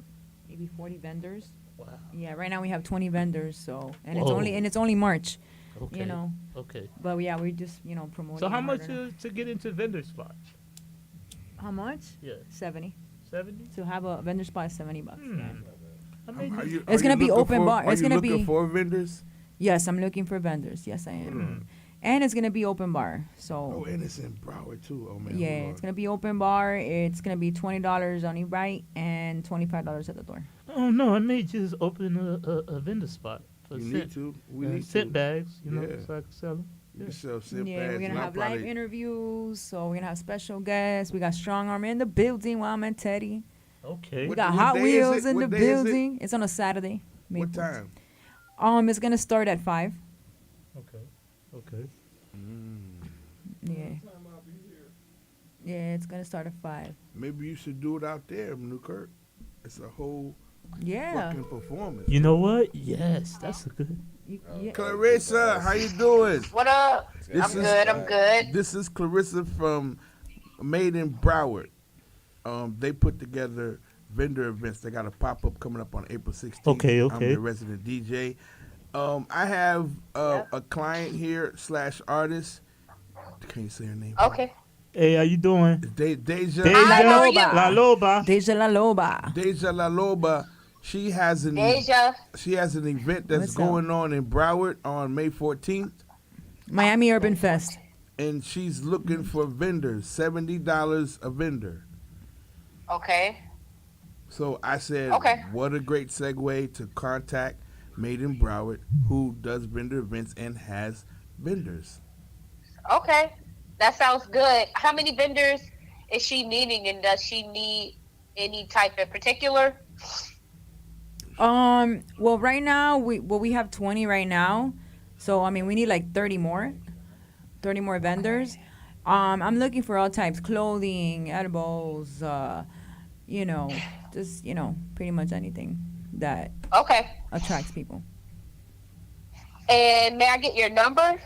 maybe 40 vendors. Wow. Yeah, right now we have 20 vendors. So and Whoa. it's only March. Okay. You know. Okay. But yeah, we're just promoting. So how it much harder. to get into vendor spots? How much? Yeah. 70. 70? To have a vendor spot is $70. Yeah. It's gonna be open bar. It's gonna be. looking for vendors? Yes, I'm looking for vendors. Yes, I am. And it's gonna be open bar. So. Oh, and it's in Broward too. Oh man. Yeah, it's gonna be open bar. It's gonna be $20 on Eventbrite and $25 at the door. Oh no, I may just open a vendor spot. For You scent, need to. We need scent to. bags, you know, Yeah. so I can sell them. You can sell scent Yeah, bags. we're and gonna I'll have live probably- interviews. So we're gonna have special guests. We got Strong Arm in the building. Wildman Teddy. Okay. We What- got what Hot day is Wheels it? in the What day is it? building. It's on a Saturday. May What 14th. time? It's gonna start at 5. Okay. Okay. Yeah. Yeah, it's gonna start at 5. Maybe you should do it out there, Newkirk. It's a whole Yeah. fucking performance. You know what? Yes, that's a good. Clarissa, how you doing? What up? I'm good. I'm good. This is Clarissa from Made in Broward. They put together vendor events. They got a pop-up coming up on April 16th. Okay, I'm okay. the resident DJ. I have a client here / artist. Can you say her name? Okay. Hey, how you doing? Deja La Loba. Deja La Loba. Deja La Loba. She has an Deja. She has an event that's What's up? going on in Broward on May 14th. Miami Urban Fest. And she's looking for vendors, $70 a vendor. Okay. So I said, Okay. what a great segue to contact Made in Broward, who does vendor events and has vendors. Okay. That sounds good. How many vendors is she needing, and does she need any type in particular? Well, right now we have 20 right now, so I mean we need like 30 more vendors. I'm looking for all types: clothing, edibles, just pretty much anything that attracts people. And may I get your number?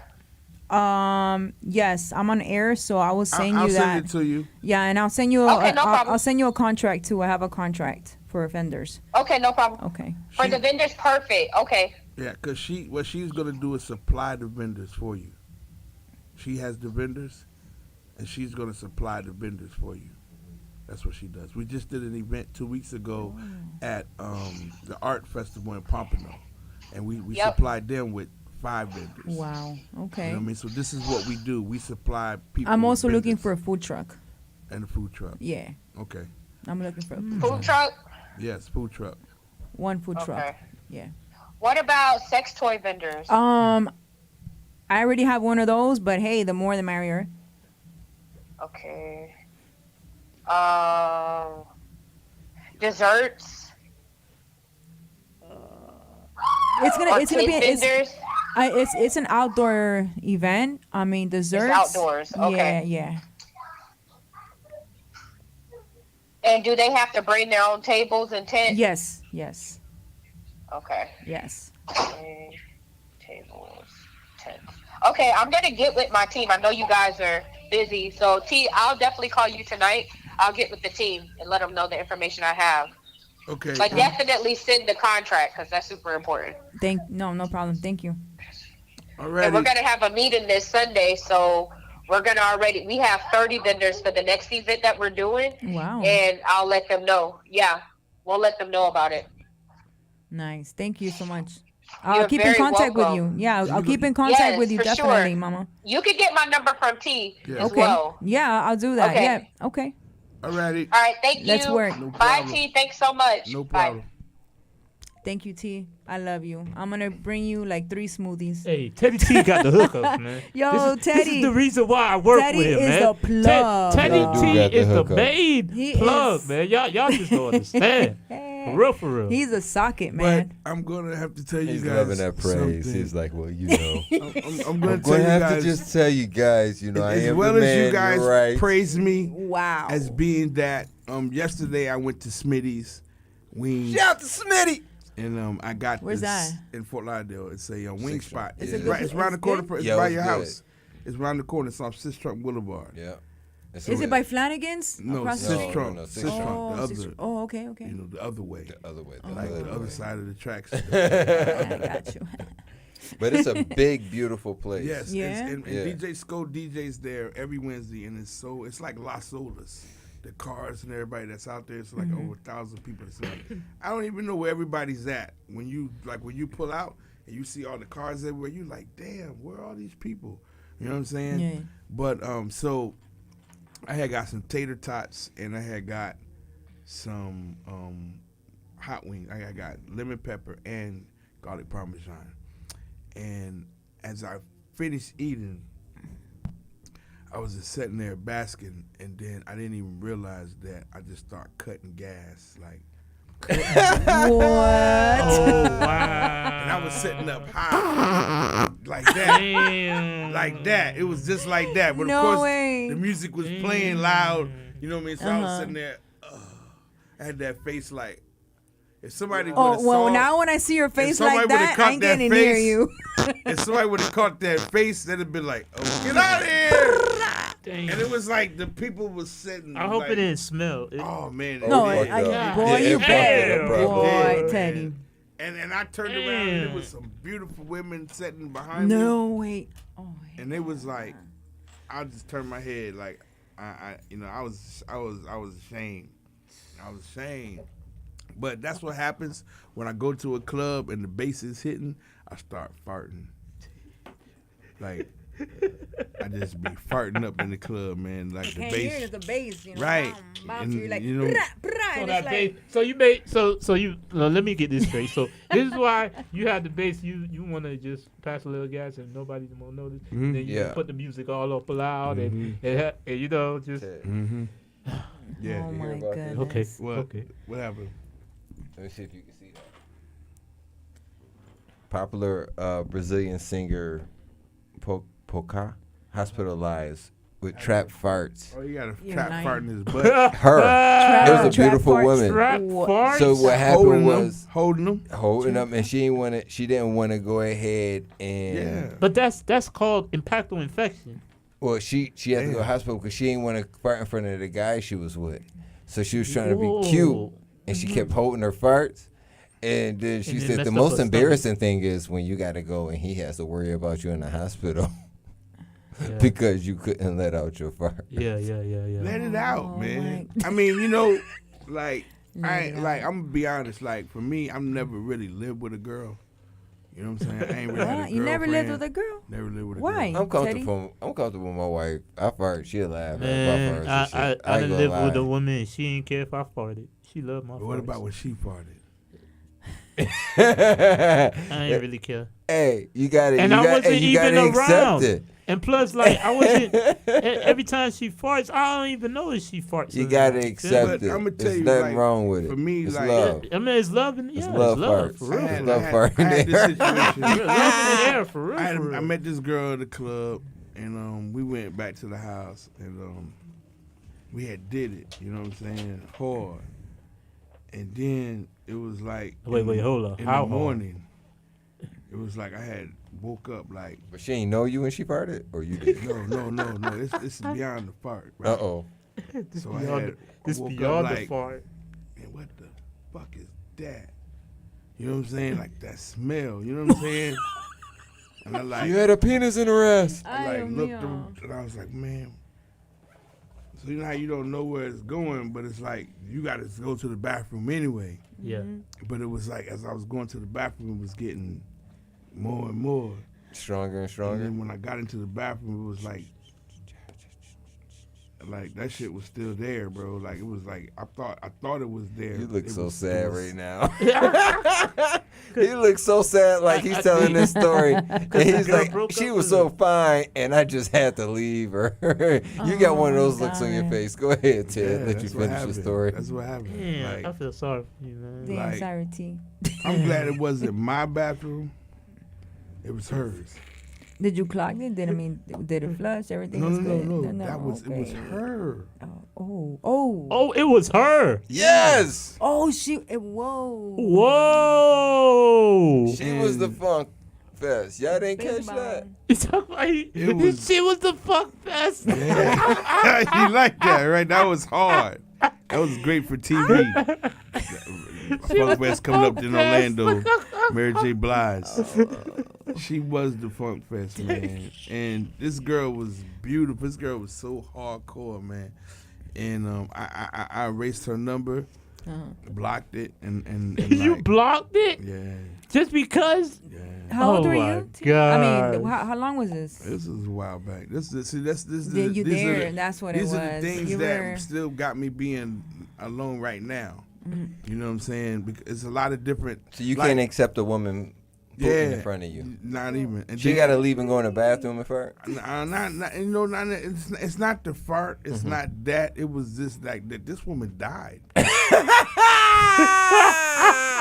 Yes, I'm on air, so I will send I'll you that. send it to you. Yeah, and I'll send you. Okay, no problem. I'll send you a contract too. I have a contract for vendors. Okay, no problem. Okay. For the vendors, perfect. Okay. Yeah, because what she's going to do is supply the vendors for you. She has the vendors, and she's going to supply the vendors for you. That's what she does. We just did an event 2 weeks ago at the art festival in Pompano, and we supplied them with 5 vendors. Wow. Okay. You know what I mean? So this is what we do. We supply people. I'm with also looking vendors for a food truck. and a food truck. Yeah. Okay. I'm looking for a Food truck? Yes, food truck. One food truck. Okay. Yeah. What about sex toy vendors? I already have one of those, but hey, the more the merrier. Okay. Desserts. It's gonna be vendors. it's an outdoor event. I mean desserts. outdoors, okay. Yeah. And do they have to bring their own tables and tents? Yes. Yes. Okay. Yes. Tables, tents. Okay, I'm gonna get with my team. I know you guys are busy, so I'll definitely call you tonight. I'll get with the team and let them know the information I have. Okay. But definitely send the contract because that's super important. No problem. Thank you. Alrighty. And we're gonna have a meeting this Sunday, so we're gonna we have 30 vendors for the next event that we're doing. Wow. And I'll let them know. Yeah, we'll let them know about it. Nice. Thank you so much. I'll You're keep in very contact with welcome. you. Yeah, I'll keep in contact Yes, with you for definitely, sure. Mama. You can get my number from T as Okay. well. Yeah, I'll do that. Okay. Yeah. Okay. Alrighty. All right, thank you. Let's work. No Bye, problem. T. Thanks so much. No Bye. problem. Thank you, T. I love you. I'm gonna bring you like 3 smoothies. Hey, Teddy T got the hookup, man. Yo, this Teddy. is the reason why I work Teddy with him, is man. the plug. Teddy He do T got the is the hookup. main He plug, is. man. Y'all just don't understand. For real, for real. He's a socket, But man. I'm gonna have to tell you He's guys loving that praise. something. He's like, well, you know. I'm gonna I'm tell gonna you have guys. to just tell you guys, you know, I As am well the as man, you guys you're right. praise me Wow. as being that. Yesterday I went to Smitty's Wings. Shout out to Smitty. And I got Where's this that? in Fort Lauderdale. It's a wing spot. Is It's it good? right. It's around the It's corner. good? It's Yo, by it's your good. house. It's around the corner. It's on Sistrunk Boulevard. Yeah. Is it by Flanagan's? No, Across the street? Sistrunk. No, Sistrunk. The other. Oh, okay, okay. You know, the other way. The other way. Like the other side of the tracks. I got you. But it's a big, beautiful place. Yes. Yeah. And Yeah. DJ Sco DJs there every Wednesday, and it's like Las Olas. The cars and everybody that's out there, it's like over 1,000 people. It's like, I don't even know where everybody's at. When you pull out and you see all the cars everywhere, you like, damn, where are all these people? You know what I'm saying? Yeah. But so I had got some tater tots and I had got some hot wings. I got lemon pepper and garlic parmesan. And as I finished eating, I was just sitting there basking, and then I didn't even realize that I just started cutting gas, like. What? Oh, wow. And I was sitting up high, like that, Damn. like that. It was just like that. But No of course, way. the music was playing loud. You know what I mean? So I was Uh-huh. sitting there. I had that face like, if somebody. Oh, would've well, saw- now when I see your if face somebody like would've that, caught I ain't that getting near face, you. If somebody would have caught that face, that'd have been like, oh, get out of here. Damn. And it was like the people was sitting. I hope like, it didn't smell. Oh man. No, it fucked did. up. boy, Yeah, you it fucked better. up, bro. Boy, Yeah. Teddy. And I turned around and there was some beautiful women sitting behind me. No, wait. Oh, And it was like, I just turned my head like, I was ashamed. I was ashamed. But that's what happens when I go to a club and the bass is hitting. I start farting. Like, I just be farting up in the club, man. Like the can't bass. hear the bass, you know. Right. About And, you, like, you know- brah, brah, So and that it's bass, like, so you made so you let me get this straight. So this is why you have the bass. You want to just pass a little gas and nobody won't notice. Mhm. Then you Yeah. put the music all up loud and you know just Mm-hmm. Yeah. oh You my hear about that? goodness. okay. What? Okay. What happened? Let me see if you can see that. Popular Brazilian singer Poca hospitalized with trap farts. Oh, you got a You're trap lying. fart in his butt. Her. It was a Trap beautiful farts. woman. Trap What? farts. So what happened holding was them, holding them. holding up, and she didn't want to go ahead and. Yeah. But that's called impactful infection. Well, she had to go to the Damn. hospital because she didn't want to fart in front of the guy she was with. So she was trying to Whoa. be cute, and she kept holding her farts. And then she And it said messed the up most her embarrassing thing is when you got to go and he has to worry about you in the hospital Yeah. because you couldn't let out your fart. Yeah. Let it out, Oh, man. my- I mean, you know, like Let I it out. like I'm gonna be honest. Like for me, I've never really lived with a girl. You know what I'm saying? I ain't really had a What? You never lived girlfriend. with a girl? Never lived with a Why? girl. I'm comfortable. I'm comfortable with my wife. I fart. She'll laugh. Man, if I I fart and shit. done ain't gonna lived with a lie. woman and she didn't care if I farted. She loved my But what farts. about when she farted? I ain't really care. Hey, you got it. And I wasn't even accept around. it. And plus, like, I wasn't. Every time she farts, I don't even know if she farts. You or gotta not. accept But it. I'ma tell There's you, nothing like, wrong with it. for me, it's like- love. I mean, it's love in It's yeah, love it's love farts. for real. I had, For love real. farting I had this there. situation. Love in the air for real. For real. I met this girl at the club, and we went back to the house, and we had did it. You know what I'm saying? Hard. And then it was like Wait, hold up. In How the hard? morning, it was like I had woke up like But she ain't know you when she farted, or you did? no. This is beyond the fart. Right? Uh oh. This So I beyond, had this woke up beyond the like, fart. man, what the fuck is that? You know what I'm saying? Like that smell. You know what I'm saying? And I like, you had a penis in her ass. I like looked and I was like, man. So you know how you don't know where it's going, but it's like you got to go to the bathroom anyway. Yeah. But it was like as I was going to the bathroom, it was getting more and more stronger and stronger. And then when I got into the bathroom, it was like that shit was still there, bro. Like it was like I thought it was there. You look It so was- sad it was- right now. He looks so sad, like he's telling this story, and he's like, "She was so fine, and I just had to leave her." You got one of those looks on your face. Go ahead, Ted. Yeah, Let you that's what finish your happened. story. That's what happened. Yeah, Like, I feel sorry for you, man. The Like- anxiety. I'm glad it wasn't my bathroom. It was hers. Did you clog it? Did it flush? Everything No, was no, good? no. That was it was okay. her. Oh, it was her. Yes. Oh, whoa. Whoa. She was the funk fest. Y'all didn't catch that. She was the fuck fest. You like that, right? That was hard. That was great for TV. Funk Fest coming up in Orlando. Mary J. Blige. She was the Funk Fest, man. And this girl was beautiful. This girl was so hardcore, man. And I erased her number, blocked it, and You like, blocked it? Yeah. Just because? Yeah. How old Oh were my you? God. I mean, how long was this? This was a while back. This Yeah, you these there, are the, that's what it these are the was. things You that were- still got me being alone right now. Mhm. You know what I'm saying? Because it's a lot of different. So you like, can't accept a woman putting in front of you. Not even. And She then- got to leave and go in the bathroom if her. Not you know, it's not the fart. It's not that. It was just like that. This woman died.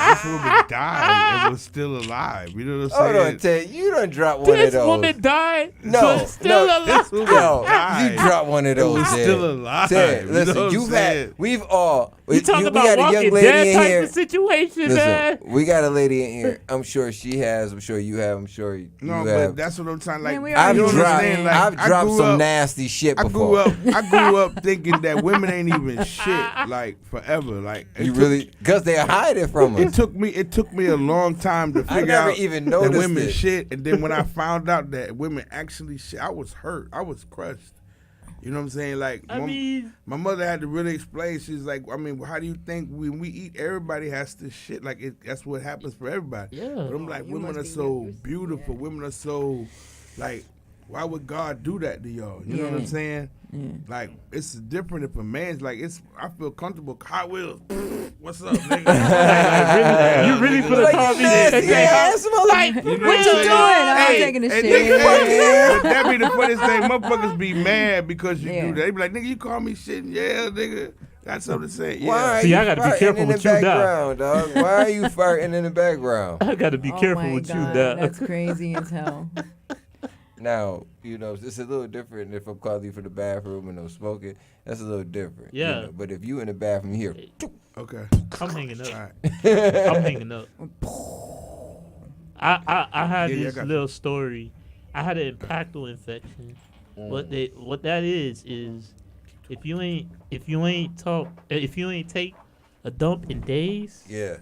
This woman died and was still alive. You know what I'm Hold saying? on, Ted. You done dropped one of This those. woman died. No, but still no, alive. This woman No, died. you dropped one of It those. was Ted. still alive. Ted, You know listen, what I'm you've saying? had. We've all. You talking we about got a Walking young lady Dead in type here. of situation, Listen, man. we got a lady in here. I'm sure she has. I'm sure you have. I'm sure you No, have. but that's what I'm trying. Like, Man, we I've you already dropped. understand? Like, I've I dropped grew some up- nasty shit I before. grew up thinking that women ain't even shit like forever. Like it You took- really, because they hide it from us. It took me a long time to I figure never out even that noticed women it. shit, and then when I found out that women actually shit, I was hurt. I was crushed. You know what I'm saying? Like, my mother had to really explain. She's like, I mean, how do you think when we eat, everybody has to shit? Like, that's what happens for everybody. Yeah. But I'm like, women are so beautiful. Women are so, like, why would God do that to y'all? You know what I'm saying? Like, it's different if a man's like, I feel comfortable. Hot Wheels. What's up, nigga? You really put a Like, Tommy nasty in ass Like, You know What what you I'm doing? saying? I'm taking a and shit. nigga, but that be the funniest thing. Motherfuckers be mad because you Yeah. do that. They be like, nigga, you call me shit? Yeah, nigga. Got something to say. Yeah. Why are See, you I gotta be farting careful in the with you now. background, dog? Why are you farting in the background? I gotta be careful my with God, you now. That's crazy as hell. Now, you know, it's a little different if I'm calling you for the bathroom and I'm smoking. That's a little different. you Yeah. know. But if you in the bathroom, you hear. Okay. I'm hanging up. All right. I'm hanging up. I had Yeah, I this got little story. I had an impactful infection. What that is if you ain't take a dump in days. Yeah.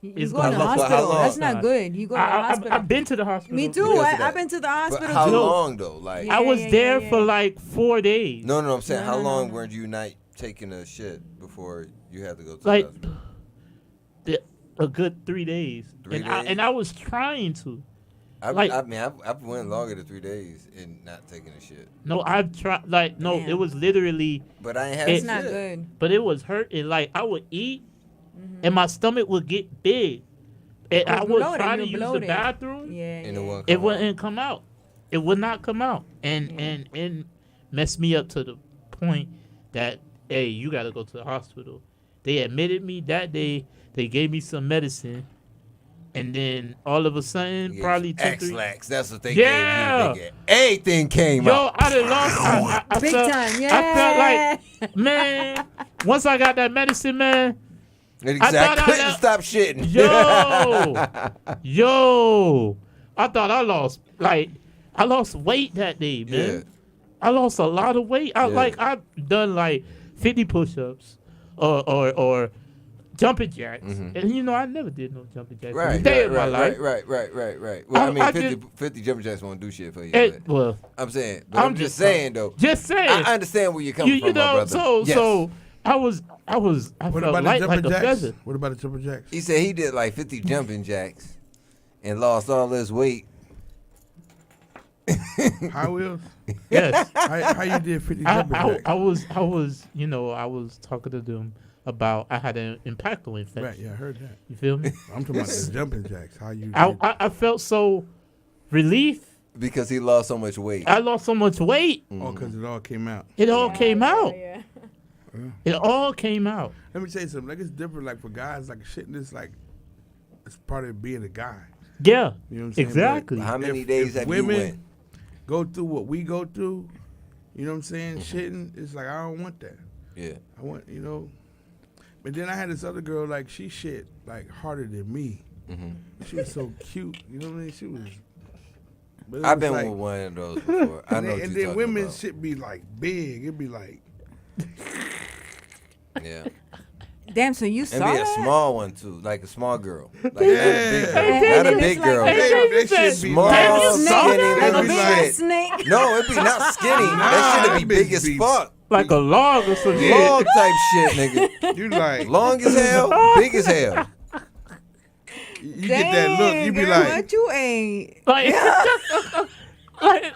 You It's go to the gonna- how hospital. long? That's not good. You go to the hospital. I've been to the hospital. Me too. Because of that. I've been to the hospital But how too. long though? Like I was yeah, there yeah. for like 4 days. no, I'm saying No, how no, long no. weren't you not taking a shit before you had to go to Like the hospital? a good 3 days. 3 days? I was trying to. I've went longer than 3 days and not taking a shit. No, I've tried. Like no, Damn. it was literally. But I ain't had It's shit. Not good. But it was hurting. Like I would eat, and my stomach would get big, and I would bloated, try to you use bloated. the bathroom. Yeah. And it yeah. won't It come out. wouldn't come out. It would not come out, and messed me up to the point that hey, you got to go to the hospital. They admitted me that day. They gave me some medicine, and then all of a sudden, You probably get 2, 3. X-Lax, that's what they Yeah. gave you. Everything came Yo, out. I done lost. I Big felt, time, I felt yeah. like, man, once I got that medicine, man, Exactly. I thought I couldn't left- stop shitting. yo, I thought I lost weight that day, man. Yeah. I lost a lot of weight. Yeah. I've done like 50 push-ups or jumping jacks, and I never did no jumping jacks. Right, Day of my life. right. Well, I mean, 50 jumping jacks won't do shit for you. Well, I'm saying, but I'm just saying though. Just saying. I understand where you're coming from, my brother. So I felt light like a feather. What about the jumping jacks? He said he did like 50 jumping jacks and lost all his weight. High wheels? Yes. How you did 50 jumping jacks? I was talking to them about I had an impactful infection. Right, yeah, I heard that. You feel me? I'm talking about the jumping jacks. How you? I felt so relief because he lost so much weight. I lost so much weight. Oh, because it all came out. It all came out. Yeah. It all came out. Let me tell you something. Like it's different. Like for guys, like shit. This like it's part of being a guy. Yeah. You know what I'm saying? Exactly. How many days have you went? Go through what we go through. You know what I'm saying? Shitting. It's like I don't want that. Yeah. I want But then I had this other girl, like, she shit, like, harder than me. She was so cute. You know what I mean? She was. I've been with one of those before. I know what and you're then women about. shit be, like, big. It'd be like. Yeah. Damn, so you saw And be a that? small one, too. Like a small girl. Like Hey, not a big girl. Hey, Not a big girl. Small, skinny little shit. Snake. No, it'd be not skinny. That shit'd be big as fuck. Like a log or some shit. Log type shit, nigga. You like. Long as hell, big as hell. You get that look, you be girl, like. what you ate?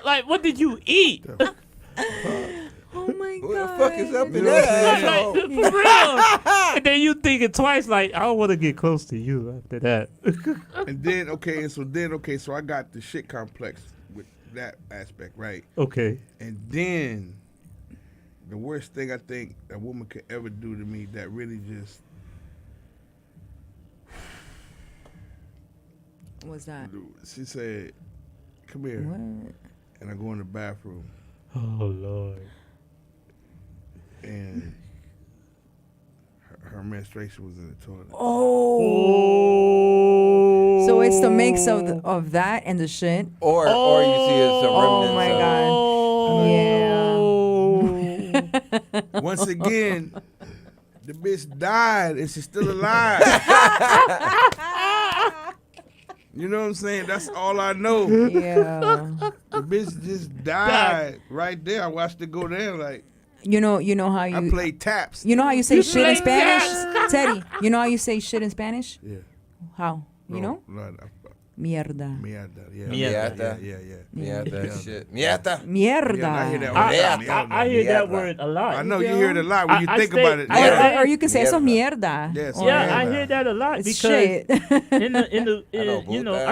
Like what did you eat? Oh my Who god. the fuck is up in that asshole? For real. And then you thinking twice, like, I don't want to get close to you after that. And then, so I got the shit complex with that aspect, right? Okay. And then, the worst thing I think a woman could ever do to me that really just. What's that? She said, come here. What? And I go in the bathroom. Oh, Lord. And her menstruation was in the toilet. Oh. So it's the mix of that and the shit. Or you see it's a remnant. Oh my god. Yeah. Once again, the bitch died and she's still alive. You know what I'm saying? That's all I know. Yeah. The bitch just died right there. I watched it go down like. You know how you. I played taps. You know how you say shit in Spanish, taps. Teddy? You know how you say shit in Spanish? Yeah. How? You know? Mierda. Mierda. Yeah. Mierda. Yeah. Mierda. Shit. Mierda. Mierda. I hear that word a lot. I know you hear it a lot when you think about it. Or you can say eso mierda. Yes. Yeah, I hear that a lot It's because shit. I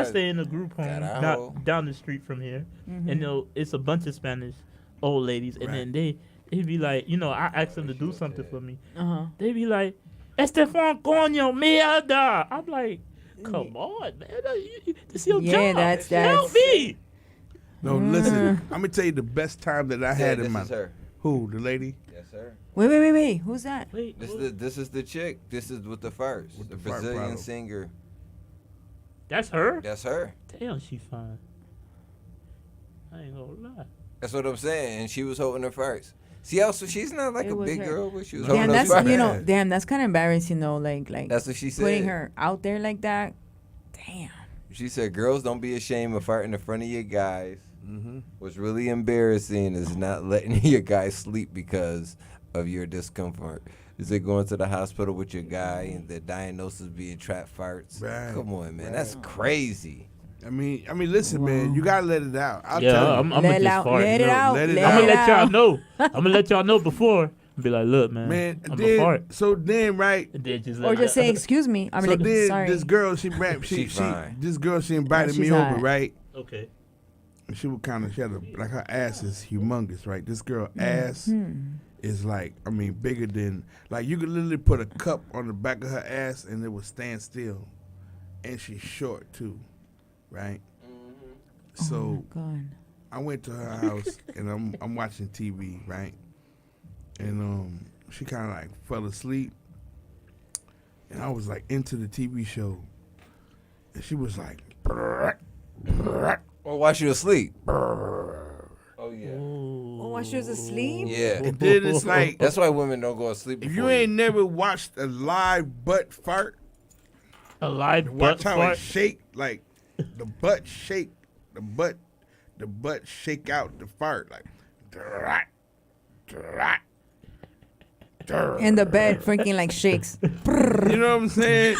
stay in a group home down the street from here, and it's a bunch of Spanish old ladies, and then they'd be like, I ask them to do something for me. They be like, Estefan coño mierda. I'm like, come on, man, this is your job. That's help me. No, listen. I'm gonna tell you the best time that I had in my. This is her. Who? The lady? Yes, sir. Wait. Who's that? This is the chick. This is with the first. The Brazilian singer. That's her? That's her. Damn, she fine. I ain't gonna lie. That's what I'm saying. And she was holding her first. See, also she's not like It a was big her. girl, but she was Damn, holding her that's first. that's kind of embarrassing though. Like that's what she said. Putting her out there like that. Damn. She said, "Girls, don't be ashamed of farting in front of your guys. What's really embarrassing is not letting your guy sleep because of your discomfort. Is it going to the hospital with your guy and the diagnosis being trap farts? Right. Come on, man, that's crazy." I mean, listen, man, you gotta let it out. I'll Yeah, tell you. I'm gonna just fart. Let it out. Let it let out. I'm gonna it let y'all out. know. I'm gonna let y'all know before. Be like, look, man, I'm a then, fart. so then, right? And then just Or just say, excuse me. I'm So like, then, sorry. this girl, she fine. invited she's me over, hot. right? Okay. And she was she had like her ass is humongous, right? This girl ass is like, bigger than, like you could literally put a cup on the back of her ass and it would stand still. And she's short too, right? So Oh my God. I went to her house and I'm watching TV, right? And she kind of like fell asleep, and I was like into the TV show, and she was like, Or while she was asleep. Oh yeah. Well, while she was asleep? Yeah. And then it's like That's why women don't go to sleep if before you ain't never watched a live butt fart, A live butt watch how fart. it shake, like the butt shake, the butt shake out the fart, like. In the bed, freaking like shakes. You know what I'm saying?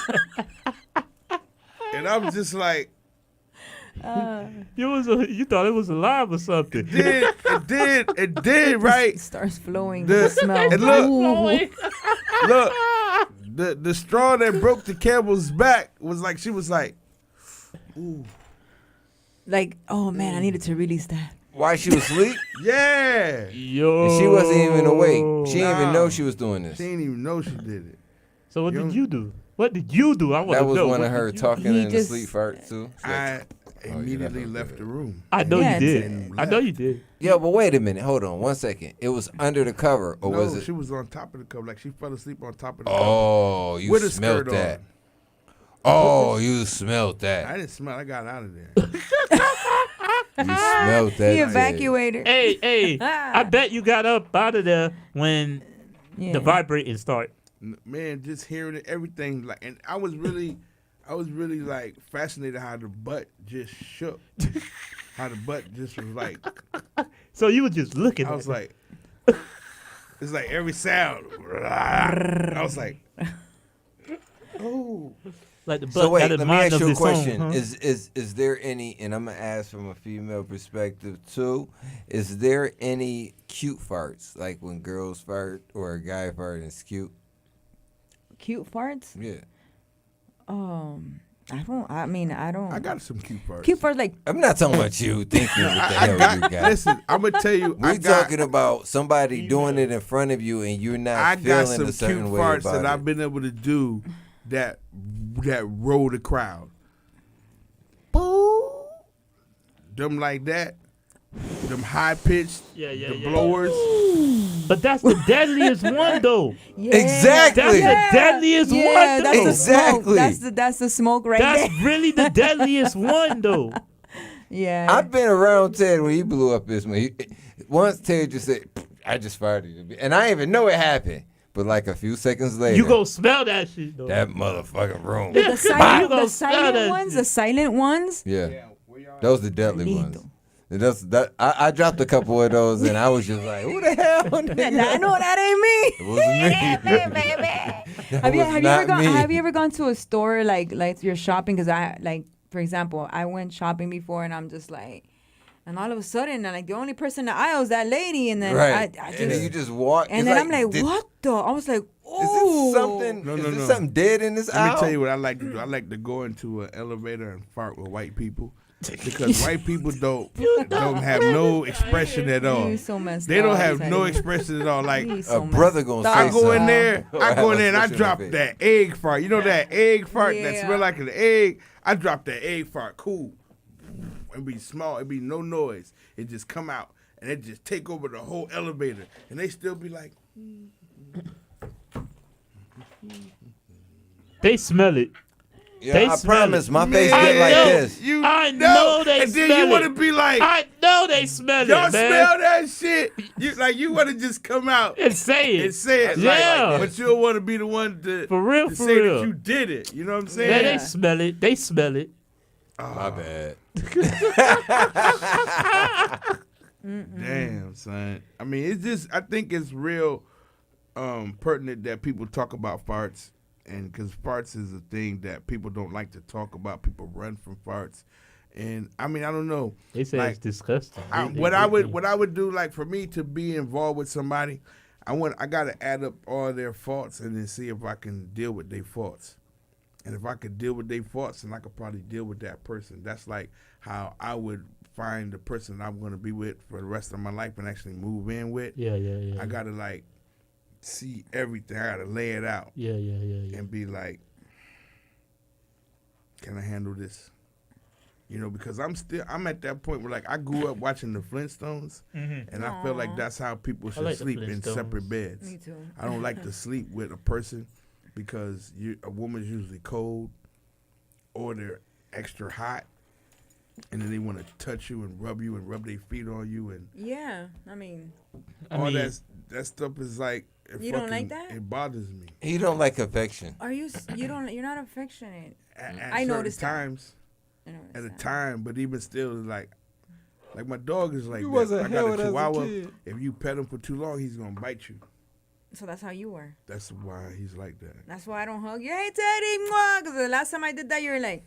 And I'm just like, You thought it was alive or something. it did, right? It starts flowing. The smell. And look, the straw that broke the camel's back was like, she was like, ooh. Like, oh man, I needed to release that. Why she was asleep? Yeah. Yo. And she wasn't even awake. She didn't even know she was doing this. She didn't even know she did it. So what did you do? What did you do? I want to That know. was one What of her did you talking do? in the sleep fart too. I immediately left the room. I know Yeah, you did. I know you did. Yeah, but wait a minute. Hold on 1 second. It was under the cover, or No, was it? she was on top of the cover. Like she fell asleep on top of the cover. Oh, you with a smelled skirt that. on. Oh, you smelled that. I didn't smell. I got out of there. You smelled that. He shit. evacuated. Hey, I bet you got up out of there when the vibrating started. Man, just hearing it, everything like, and I was really like fascinated how the butt just shook, how the butt just was like. So you were just looking. I was like, it's like every sound. I was like, oh. Like the butt So wait, had a let me mind ask of you a its own, question. huh? Is there any, and I'm gonna ask from a female perspective too, is there any cute farts? Like when girls fart or a guy fart and it's cute? Cute farts? Yeah. I don't. I got some cute farts. Cute farts like. I'm not talking about you thinking what the hell you got. Listen, I'm gonna tell you. We're talking about somebody doing it in front of you and you're not I got feeling some a certain cute way farts about that it. I've been able to do that roll the crowd. Them like that. Them high pitched. The blowers. But that's the deadliest one, though. Exactly. That's the deadliest one, though. That's the smoke. That's the smoke right there. That's really the deadliest one, though. Yeah. I've been around Ted when he blew up his man. Once Ted just said, I just farted. And I didn't even know it happened. But like a few seconds later. You go smell that shit, though. That motherfucking room. The silent, You gonna the smell silent that ones. shit. The silent ones. Yeah. Those the deadly ones. I dropped a couple of those and I was just like, who the hell? I know that ain't me. It wasn't me. Have you ever gone to a store like you're shopping? Because I like, for example, I went shopping before and I'm just like, and all of a sudden, like the only person in the aisle is that lady, and then Right. I just, And then you just walk. and it's then I'm like, what the? I was like, oh, Is this something? No, is no, this no. something dead in this Let aisle? me tell you what I like to do. I like to go into an elevator and fart with white people. Because white people don't have no expression at all. You so messed They don't up, have no Teddy. expression at all. Like You so A brother gonna messed say up. I go in something. there, Or I have go a in there and I expression on drop his face. that egg fart. You know that egg fart that Yeah. smell like an egg? I drop that egg fart. Cool. It'd be small. It'd be no noise. It just come out and it just take over the whole elevator. And they still be like, They smell it. Yeah, They I smell promise it. my face Man, get like know. this. I know they and smell then you it. want to be like, I know they smell y'all it, man. smell that shit? You want to just come out And say it. and say it. Yeah. Like, but you don't want to be the one to, For real, to for say real. that you did it. You know what I'm Yeah, saying? they smell it. They smell it. My bad. Damn, son. I mean, it's just, I think it's real pertinent that people talk about farts. And because farts is a thing that people don't like to talk about. People run from farts. And I mean, I don't know. They say Like, it's disgusting. what I would do, like for me to be involved with somebody, I gotta add up all their faults and then see if I can deal with their faults. And if I could deal with their faults, then I could probably deal with that person. That's like how I would find the person I'm gonna be with for the rest of my life and actually move in with. Yeah. I gotta like see everything. I gotta lay it out. Yeah. And be like, can I handle this? You know, because I'm at that point where like I grew up watching the Flintstones, and I feel like that's how people should like the sleep in Flintstones. separate beds. Me too. I don't like to sleep with a person because a woman's usually cold or they're extra hot, and then they want to touch you and rub their feet on you and Yeah, I mean, all that stuff is like You don't like that? It bothers me. He don't like affection. You're not affectionate. At I certain noticed times. At a time, but even still, like my dog is like You that. wasn't I got held a as a Chihuahua. kid. If you pet him for too long, he's gonna bite you. So that's how you were. That's why he's like that. That's why I don't hug you. Hey, Teddy, because the last time I did that, you were like,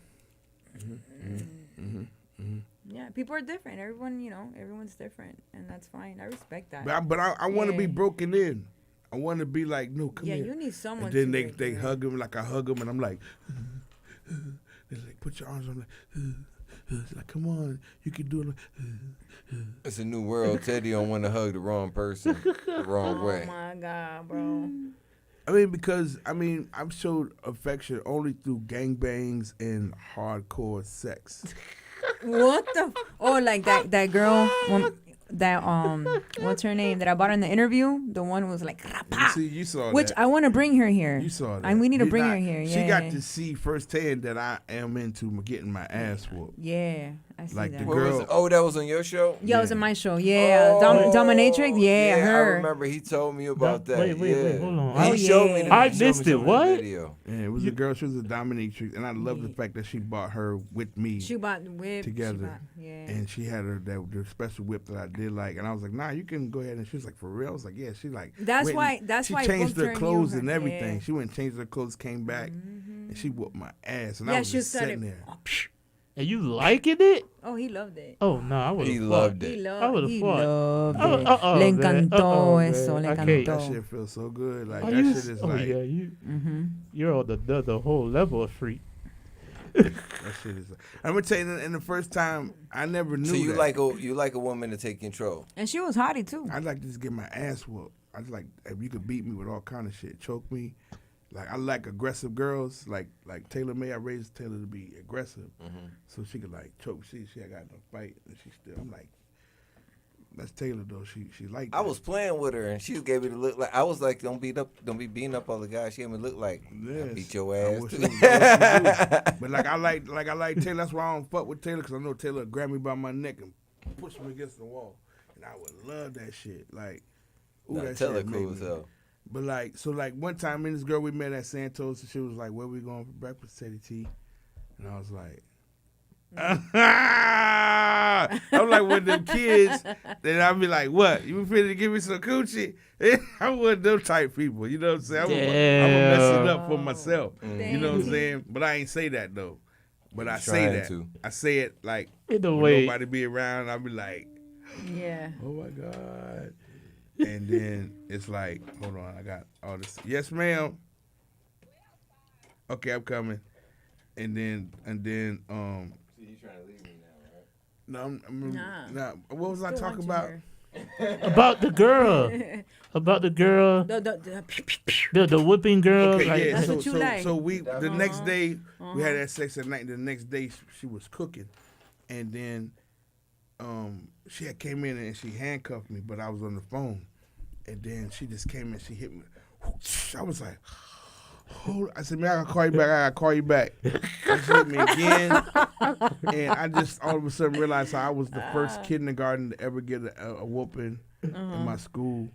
yeah, people are different. Everyone's different, and that's fine. I respect that. But I want to be broken in. I want to be like, no, come here. Yeah, you need someone. And then to they hug him like I hug him, and I'm like, they're like, put your arms on, like, come on, you can do it. It's a new world. Teddy don't want to hug the wrong person the wrong way. Oh my God, bro. I mean, because I've showed affection only through gangbangs and hardcore sex. What the? Like that girl. What's her name that I bought in the interview? The one who was like, You saw which that. I want to bring her here. You saw that. And we need to bring her here. Yeah. She got to see firsthand that I am into getting my ass whooped. Yeah, I see like that. the girl. Oh, that was on your show? Yeah, it was on my show. Yeah, Dominatrix. Yeah, I her. remember he told me about that. Wait, hold on. He showed me. I missed it. What? Video. Yeah, it was a girl. She was a dominatrix, and I love the fact that she bought her with me. She bought the whip together. Yeah. And she had the special whip that I did like, and I was like, nah, you can go ahead. And she was like, for real? I was like, yeah. She like. That's why. She changed her clothes and everything. Yeah. She went and changed her clothes, came back, and she whooped my ass, and Yeah, I was she just sitting there. And you liking it? Oh, he loved it. Oh no, I would have. He loved it. I would have fought. Loved it. Le encantó eso. Le encantó. That shit feels so good. Like Are that you shit is oh, like. yeah, you're on the whole level of freak. That shit is. I'm gonna tell you, in the first time, I never knew. So you that. you like a woman to take control. And she was hottie too. I'd like to just get my ass whooped. I'd like if you could beat me with all kind of shit, choke me. Like I like aggressive girls. Like Taylor May, I raised Taylor to be aggressive, so she could like choke. She got in a fight, and she still. I'm like, that's Taylor though. She liked. I was playing with her, and she gave me the look like I was like, don't be beating up all the guys. She gave me the look like, I beat your ass. But like I like Taylor. That's why I don't fuck with Taylor, because I know Taylor would grab me by my neck and push me against the wall, and I would love that shit. Like, ooh, that Taylor shit cool made as me. hell. But like, so like one time, me and this girl we met at Santos, and she was like, "Where we going for breakfast, Teddy T?" And I was like, I'm like one of them kids. Then I'd be like, "What? You finna to give me some coochie?" I'm one of them type people. You know what I'm saying? I'm gonna mess it up for myself. You know what I'm saying? But I ain't say that though. But I say that. I say it like in the when way nobody be around. I'll be like, yeah. Oh my God. And then it's like, hold on, I got all this. Yes, ma'am. Okay, I'm coming. And then So you trying to leave me now, right? No, nah. What was I talking about? About the girl. About the girl. The whipping girl. Okay, like, yeah. That's what you like. So we the next day we had that sex at night. The next day she was cooking, and then she had came in and she handcuffed me, but I was on the phone, and then she just came in. She hit me. I was like, hold. I said, man, I gotta call you back. I gotta call you back. And she hit me again, and I just all of a sudden realized how I was the first kindergarten to ever get a whooping in my school.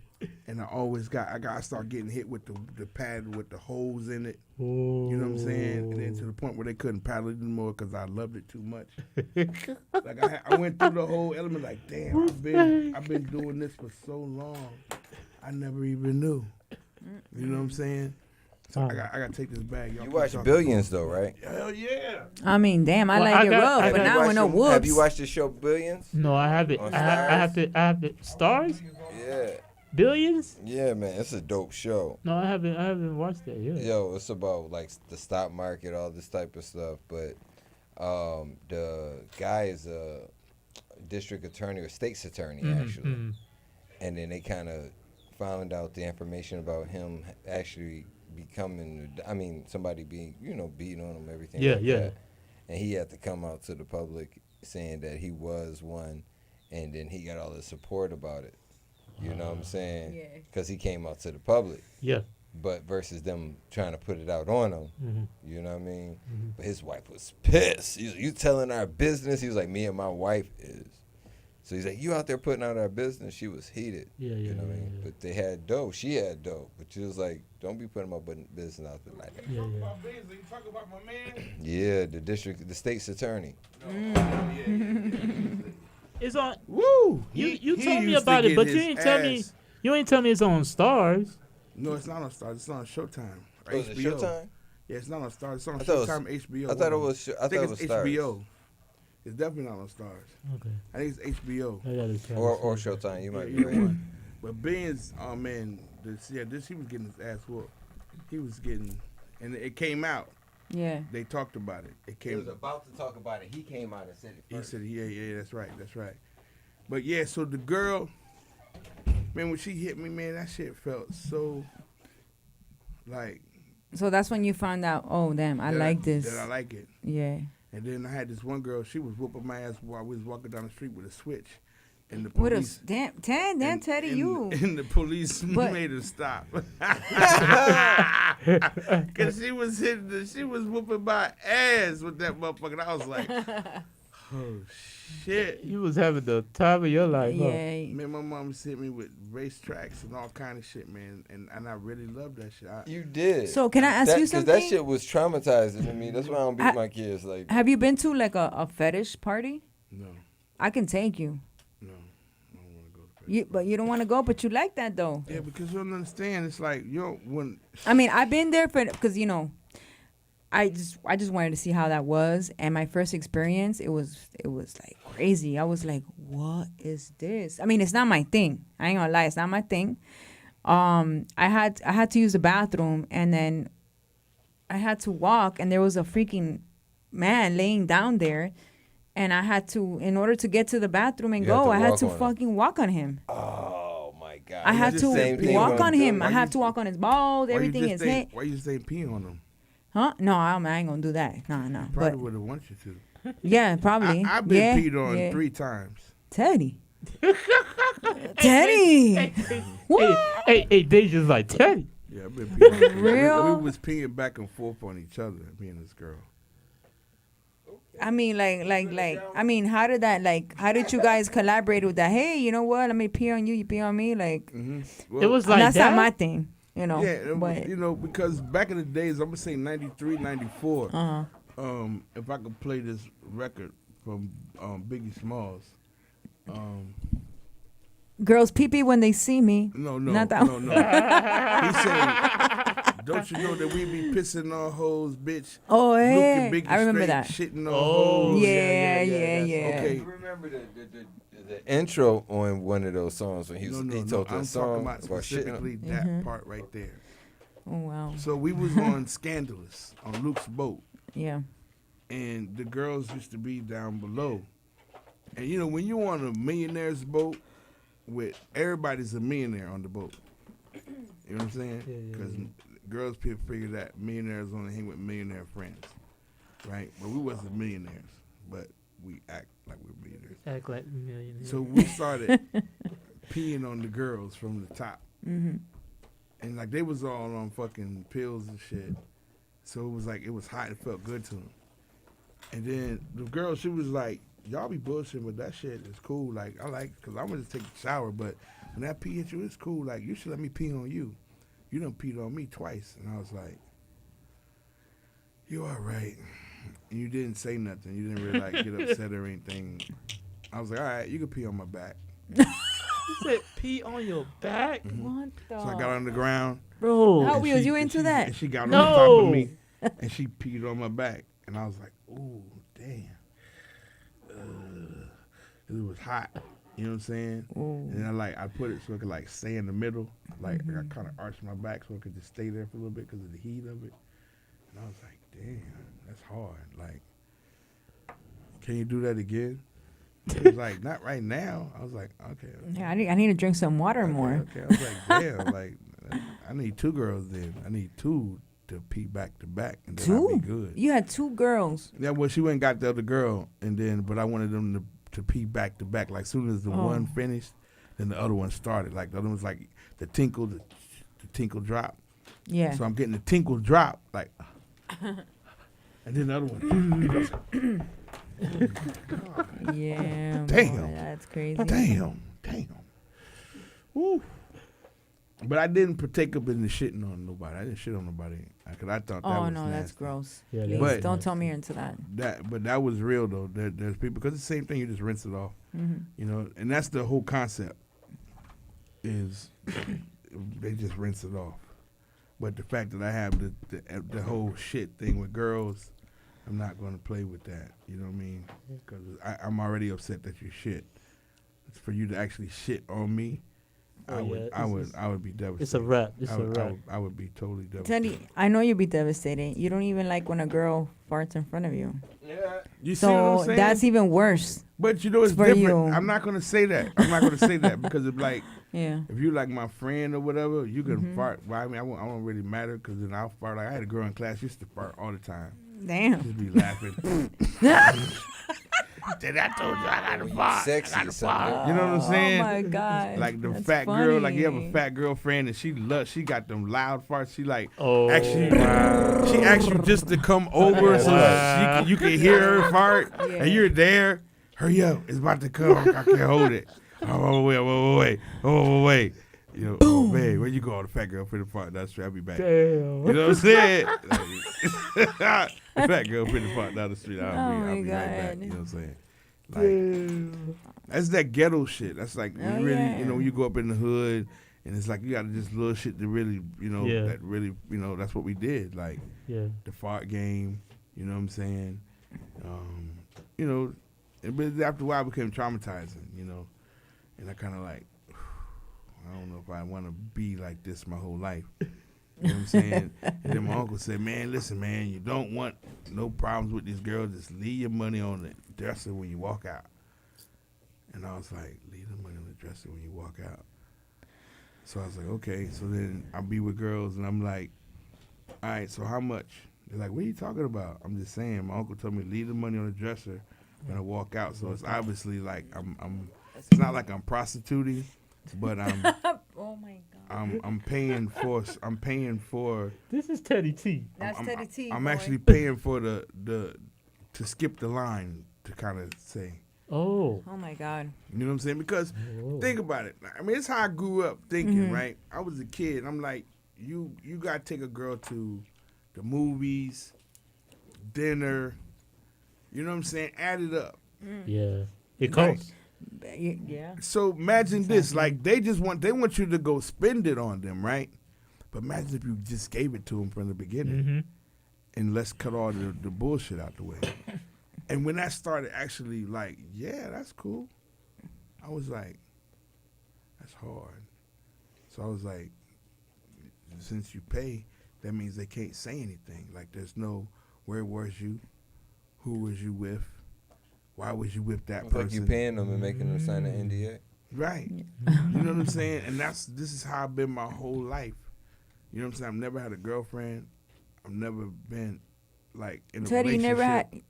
And I started getting hit with the pad with the holes in it. You know what I'm saying? And then to the point where they couldn't paddle it anymore because I loved it too much. Like I went through the whole element. Like, damn, I've been doing this for so long, I never even knew. You know what I'm saying? So I got to take this bag. Y'all You watch Billions though, right? Hell yeah. I mean, damn, I like it rough, but now with no whoops. Have you watched the show Billions? No, I haven't. I have it. Stars? Yeah. Billions? Yeah, man, it's a dope show. No, I haven't watched that yet. Yo, it's about like the stock market, all this type of stuff. But the guy is a district attorney or state's attorney actually, and then they kind of found out the information about him actually becoming. I mean, somebody being beating on him, everything. Yeah, like yeah. that. And he had to come out to the public saying that he was one, and then he got all the support about it. You know what I'm saying? Yeah. Because he came out to the public. Yeah. but versus them trying to put it out on him. Mm-hmm. You know what I mean? Mm-hmm. But his wife was pissed. You telling our business? He was like, me and my wife is. So he's like, you out there putting out our business? She was heated. You know what I mean? Yeah. But they had dough. She had dough. But she was like, don't be putting my business out there like that. You talk about my man? Yeah, the state's attorney. It's on. Woo! You told me about it, but you ain't tell me. You ain't tell me it's on Stars. No, it's not on Stars. It's on Showtime. Or HBO. Is it Showtime? Yeah, it's not on Stars. It's on Showtime, HBO. I thought it was. I think it's HBO. It's definitely not on Stars. Okay. I think it's HBO. Or Showtime. You might be right. But Ben's, oh man, he was getting his ass whooped. He was getting, and it came out. Yeah. They talked about it. He was about to talk about it. He came out and said it first. He said, yeah, that's right. But yeah, so the girl, man, when she hit me, man, that shit felt so, like. So that's when you found out, oh, damn, I like this. That I like it. Yeah. And then I had this one girl, she was whooping my ass while we was walking down the street with a switch. And the police. Damn, Teddy, you. And the police made her stop. Because she was whooping my ass with that motherfucker. And I was like, oh, shit. You was having the time of your life, huh? Yeah. Man, my mom hit me with racetracks and all kind of shit, man. And I really loved that shit. You did. So can I ask you something? Because that shit was traumatizing to me. That's why I don't beat my kids like that. Have you been to like a fetish party? No. I can take you. No. I don't want to go. But you don't want to go, but you like that though. Yeah, because you don't understand. It's like, when. I mean, I've been there because, I just wanted to see how that was, and my first experience, it was like crazy. I was like, what is this? I mean, it's not my thing. I ain't gonna lie, it's not my thing. I had to use the bathroom, and then I had to walk, and there was a freaking man laying down there, and I had to, in order to get to the bathroom and go, I had to fucking walk on him. Oh my God! I had to walk on him. I had to walk on his balls, everything, his head. Why you saying pee on him? Huh? No, I ain't gonna do that. No. Probably would have wanted you to. Yeah, probably. I've been peed on 3 times. Teddy. Teddy. Hey, they just like Teddy. Yeah, I've been peed on. Real? We was peeing back and forth on each other, me and this girl. I mean, I mean, how did you guys collaborate with that? Hey, you know what? Let me pee on you. You pee on me. Like, Well, it was like that's that? not my thing. Yeah, but because back in the days, I'm gonna say 93, 94. If I could play this record from Biggie Smalls. Girls pee when they see me. No. Not that No. He said, "Don't you know that we be pissing on hoes, bitch?" Oh, Luke hey, and Biggie I remember straight that. Shitting on hoes. Yeah. Okay, you remember the intro on one of those songs when he told I'm that song talking about specifically shitting. that part right there. Oh wow. So we was on Scandalous on Luke's boat. Yeah. And the girls used to be down below. And when you on a millionaire's boat, with everybody's a millionaire on the boat. You know what I'm saying? Because girls figure that millionaires only hang with millionaire friends, right? But we wasn't millionaires, but we act like we're millionaires. Act like millionaires. So we started peeing on the girls from the top. Mm-hmm. And like they was all on fucking pills and shit. So it was like, it was hot and felt good to them. And then the girl, she was like, y'all be bullshitting, but that shit is cool. Like, I like, because I'm going to take a shower, but when that pee hit you, it's cool. Like, you should let me pee on you. You done peed on me twice. And I was like, you all right. And you didn't say nothing. You didn't really, like, get upset or anything. I was like, all right, you can pee on my back. You said pee on your back? What the? So I got on the ground. Bro. How was you into that? And she got on the top of me, and she peed on my back. And I was like, ooh, damn. It was hot. You know what I'm saying? Ooh. And I put it so it could like stay in the middle. Like I kind of arched my back so it could just stay there for a little bit because of the heat of it. And I was like, damn, that's hard. Like, can you do that again? It was like, not right now. I was like, okay. Yeah, I need to drink some water more. Okay. I was like, damn, like I need 2 girls then. I need 2 to pee back to back, and then I'll be good. You had 2 girls. Yeah, well, she went and got the other girl, but I wanted them to pee back to back. Like, soon as the one finished, then the other one started. Like, the other one's like the tinkle drop. Yeah. So I'm getting the tinkle drop, like, and then the other one. Yeah. Damn. Boy, that's crazy. Damn. Woo. But I didn't partake up in the shitting on nobody. I didn't shit on nobody because I thought that was no, nasty. that's gross. Yeah, Please, but don't tell me you're into that. But that was real though. There's people because it's the same thing. You just rinse it off, you know. And that's the whole concept. Is they just rinse it off. But the fact that I have the whole shit thing with girls, I'm not going to play with that. You know what I mean? Because I'm already upset that you shit. It's for you to actually shit on me. I would be devastated. It's a wrap. It's a wrap. I would be totally devastated. Teddy, I know you'd be devastated. You don't even like when a girl farts in front of you. Yeah. You see what I'm saying? That's even worse. But you know it's for different. you. I'm not gonna say that. I'm not gonna say that because if like Yeah. if you like my friend or whatever, you can fart. Well, I mean, I won't really matter because then I'll fart. Like I had a girl in class used to fart all the time. Damn. Just be laughing. Then I told you I got to fart. Sexy I got to or something. fart. You know what I'm saying? Oh my God. Like the That's fat girl, like you have a funny. fat girlfriend and she got them loud farts. She like Oh, actually she asked you just to come over so you can hear her fart and you're there. Hurry up, it's about to come. I can't hold it. Oh wait. You know, oh man, where you going? The fat girl for the fart down the street. I'll be back. Damn. You know what I'm saying? The fat girl for the fart down the street. I'll be right back. You know what I'm saying? Like that's that ghetto shit. That's like when you really, you know, when you go up in the hood and it's like you got just little shit to really, you know, that really, you know, that's what we did. Like the fart game. You know what I'm saying? You know, but after a while it became traumatizing. You know, and I kind of like. I don't know if I want to be like this my whole life. You know what I'm saying? And then my uncle said, man, listen, man, you don't want no problems with these girls. Just leave your money on the dresser when you walk out. And I was like, leave the money on the dresser when you walk out. So I was like, okay. So then I'll be with girls, and I'm like, all right, so how much? They're like, what are you talking about? I'm just saying. My uncle told me, leave the money on the dresser when I walk out. So it's obviously like it's not like I'm prostituting. But oh my God. I'm paying for This is Teddy T. That's Teddy T. I'm boy. actually paying for the to skip the line to kind of say. Oh. Oh my God. You know what I'm saying? Because think about it. I mean, it's how I grew up thinking, right? I was a kid. I'm like, you gotta take a girl to the movies, dinner. You know what I'm saying? Add it up. Yeah. It costs. Yeah. So imagine this, like they want you to go spend it on them, right? But imagine if you just gave it to them from the beginning, and let's cut all the bullshit out the way. And when that started actually like, yeah, that's cool. I was like, that's hard. So I was like, since you pay, that means they can't say anything. Like there's no, where was you? Who was you with? Why was you with that person? Like you paying them and making them sign an NDA. Right. You know what I'm saying? And this is how I've been my whole life. You know what I'm saying? I've never had a girlfriend. I've never been like in a Teddy, relationship. you never had.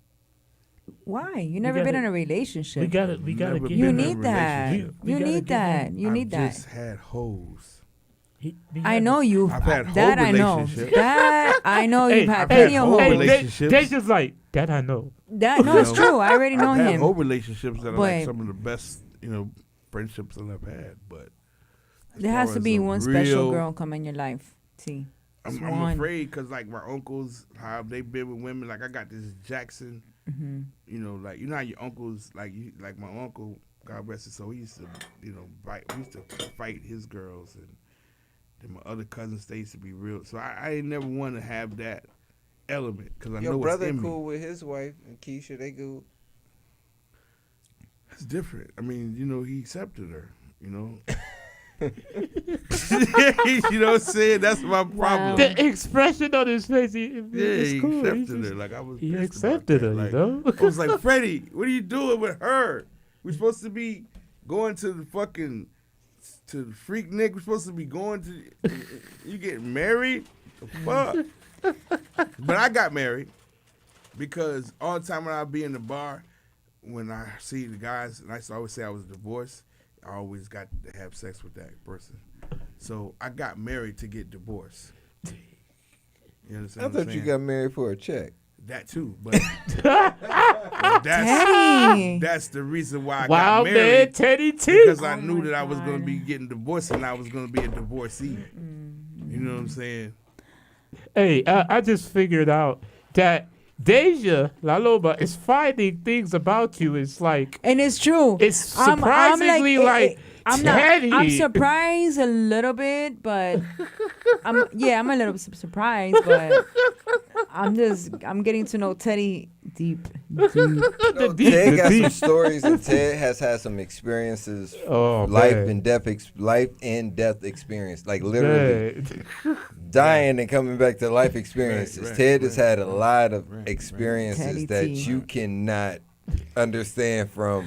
Why? You never been in a relationship. We gotta get You need that. You need that. You need I've that. just had hoes. I know you. I've had that whole I know. relationships. That I know you've had plenty of whole hoes. relationships. They just like that. I know. That no, it's true. I already know I've had him. whole relationships that are like But- some of the best, you know, friendships that I've had. But as There far has to as be a one special real- girl come in your life. T. Just I'm one. afraid because like my uncles, how they've been with women. Like I got this Jackson, you know, like you know how your uncles, like my uncle, God rest his soul, he used to, you know, we used to fight his girls, and then my other cousins, they used to be real. So I never want to have that element because I Your know brother it's in cool me. with his wife and Keisha, they good. It's different. I mean, you know, he accepted her. You know. You know what I'm saying? That's my problem. The expression on his face, Yeah, it's he cool. accepted her. Like I was. He pissed about accepted that. her, Like, you know. I was like, Freddie, what are you doing with her? We're supposed to be going to the fucking to the freak Nick. We're supposed to be going to. You getting married? The fuck. But I got married because all the time when I'd be in the bar, when I see the guys, and I used to always say I was divorced, I always got to have sex with that person. So I got married to get divorced. You understand I what I'm thought you saying? got married for a check. That too, but that's the reason why I got Wildman, married. Teddy T. Because I knew that I was going to be getting divorced and I was going to be a divorcee. You know what I'm saying? Hey, I just figured out that Deja La Loba is finding things about you. It's like, and it's true. It's surprisingly I'm Teddy. I'm surprised a little bit, but I'm a little surprised, but I'm getting to know Teddy deep. No, Ted got some stories, and Ted has had some experiences, life and death experience, like literally dying and coming back to life experiences. Ted has had a lot of experiences that you cannot understand, from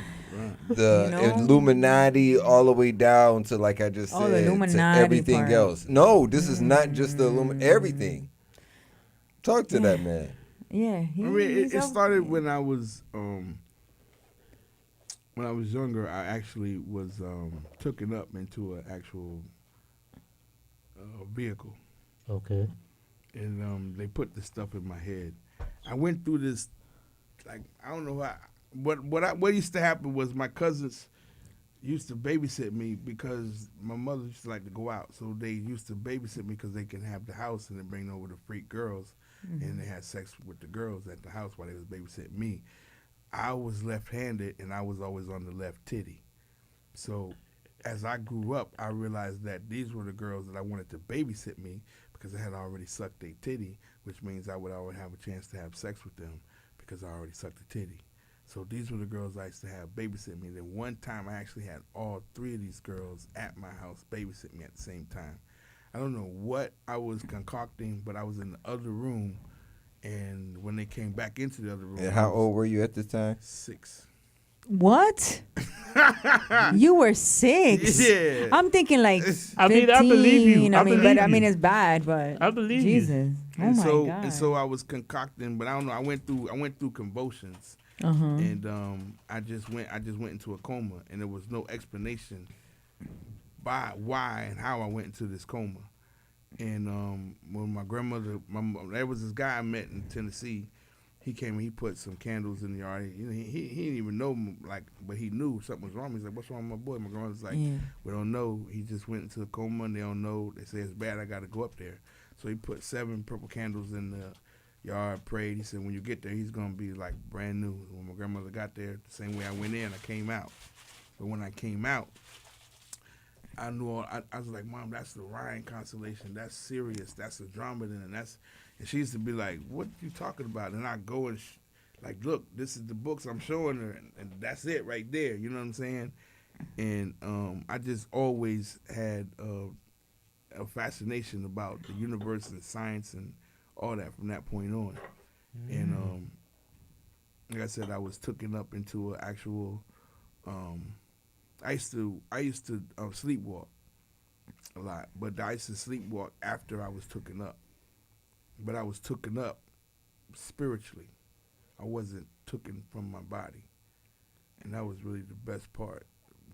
the Illuminati all the way down to, like I just said, to everything else. No, this is not just the Illuminati. Everything. Talk to that man. Yeah, it started when I was younger. I actually was taken up into an actual vehicle. Okay. And they put this stuff in my head. I went through this, like, I don't know how. What used to happen was my cousins used to babysit me because my mother used to like to go out. So they used to babysit me because they can have the house and then bring over the freak girls. And they had sex with the girls at the house while they was babysitting me. I was left-handed and I was always on the left titty. So as I grew up, I realized that these were the girls that I wanted to babysit me because I had already sucked their titty, which means I would always have a chance to have sex with them because I already sucked the titty. So these were the girls I used to have babysit me. Then one time I actually had all three of these girls at my house babysit me at the same time. I don't know what I was concocting, but I was in the other room, and when they came back into the other room. And how old were you at the time? 6. What? You were 6? Yeah. I'm thinking like 15. I believe you. But it's bad, but I believe Jesus. you. Oh my God. And so I was concocting, but I don't know. I went through convulsions. And I just went into a coma, and there was no explanation by why and how I went into this coma. And when my grandmother, there was this guy I met in Tennessee. He came and he put some candles in the yard. He didn't even know, but he knew something was wrong. He's like, "What's wrong with my boy?" My grandmother's like, "We don't know. He just went into a coma, and they don't know. They say it's bad. I got to go up there." So he put 7 purple candles in the yard, prayed. He said, when you get there, he's going to be like brand new. When my grandmother got there, the same way I went in, I came out. But when I came out, I knew I was like, "Mom, that's the Ryan constellation. That's Sirius. That's Andromeda." And she used to be like, "What are you talking about?" And I go and like, "Look, this is the books I'm showing her, and that's it right there." You know what I'm saying? And I just always had a fascination about the universe and science and all that from that point on. And like I said, I was taken up into an actual. I used to sleepwalk a lot, but I used to sleepwalk after I was taken up. But I was taken up spiritually. I wasn't taken from my body, and that was really the best part.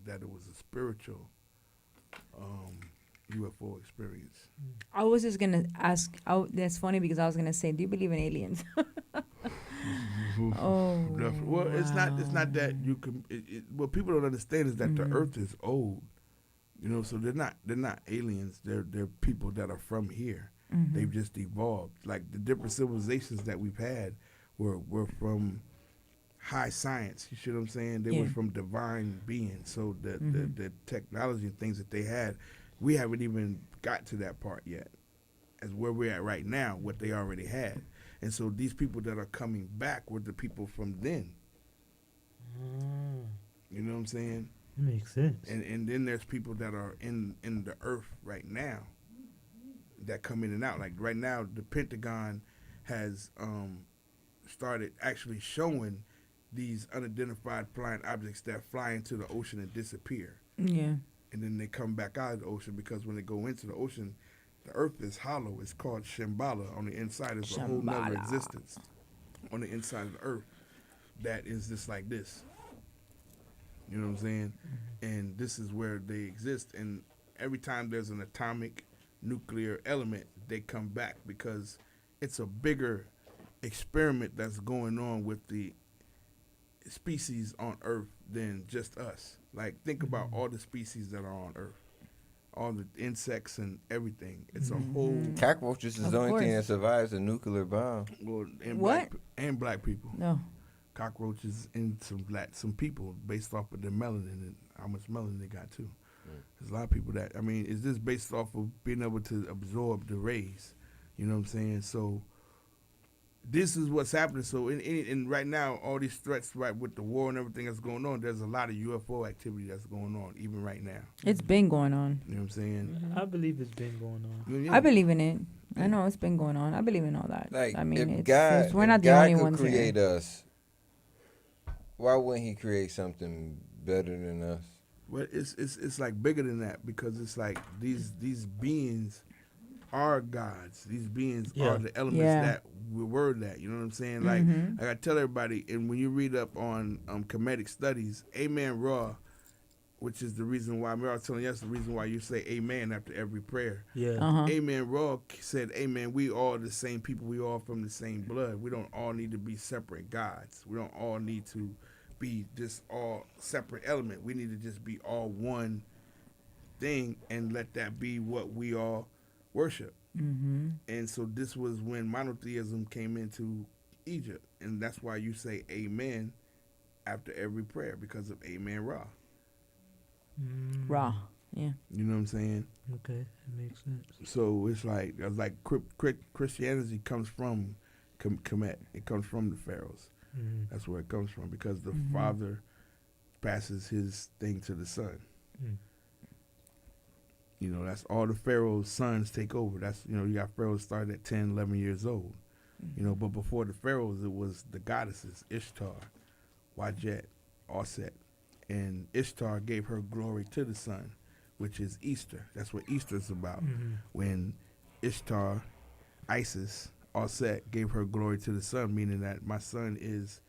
That it was a spiritual UFO experience. I was just gonna ask. That's funny because I was gonna say, do you believe in aliens? Well, it's not that you can. What people don't understand is that the Earth is old. You know, so they're not aliens. They're people that are from here. They've just evolved. Like the different civilizations that we've had were from high science. You see what I'm saying? They were from divine beings. So the technology and things that they had, we haven't even got to that part yet. As where we're at right now, what they already had. And so these people that are coming back were the people from then. You know what I'm saying? That makes sense. And then there's people that are in the earth right now that come in and out. Like right now, the Pentagon has started actually showing these unidentified flying objects that fly into the ocean and disappear. Yeah. And then they come back out of the ocean because when they go into the ocean, the earth is hollow. It's called Shambhala. On the inside is a whole nother existence. On the inside of the earth, that is just like this. You know what I'm saying? And this is where they exist. And every time there's an atomic nuclear element, they come back because it's a bigger experiment that's going on with the species on Earth than just us. Like, think about all the species that are on Earth, all the insects and everything. It's a whole. Cockroaches is the only thing that survives a nuclear bomb. Well, and What? Black people. No. Cockroaches and some people based off of their melanin and how much melanin they got too. There's a lot of people that, I mean, is this based off of being able to absorb the rays? You know what I'm saying? So this is what's happening. So in right now, all these threats, right, with the war and everything that's going on, there's a lot of UFO activity that's going on even right now. It's been going on. You know what I'm saying? I believe it's been going on. Yeah. I believe in it. I know it's been going on. I believe in all that. Like, I mean, if it's we're not the God only could ones create here. us, why wouldn't He create something better than us? Well, it's like bigger than that, because it's like these beings are gods. These beings are the elements that were that. You know what I'm saying? Like I tell everybody, and when you read up on Kemetic studies, Amen Ra, which is the reason why I was telling you, that's the reason why you say Amen after every prayer. Yeah. Amen Ra said, Amen, we all the same people. We all from the same blood. We don't all need to be separate gods. We don't all need to be just all separate element. We need to just be all one thing and let that be what we all worship. And so this was when monotheism came into Egypt, and that's why you say Amen after every prayer, because of Amen Ra. Ra, yeah. You know what I'm saying? Okay, that makes sense. So it's like Christianity comes from Kemet. It comes from the pharaohs. That's where it comes from, because the father passes his thing to the son. You know, that's all the pharaoh's sons take over. That's, you know, you got pharaohs started at 10, 11 years old. You know, but before the pharaohs, it was the goddesses, Ishtar, Wajet, Auset. And Ishtar gave her glory to the sun, which is Easter. That's what Easter's about. When Ishtar, Isis, Auset gave her glory to the sun, meaning that my son is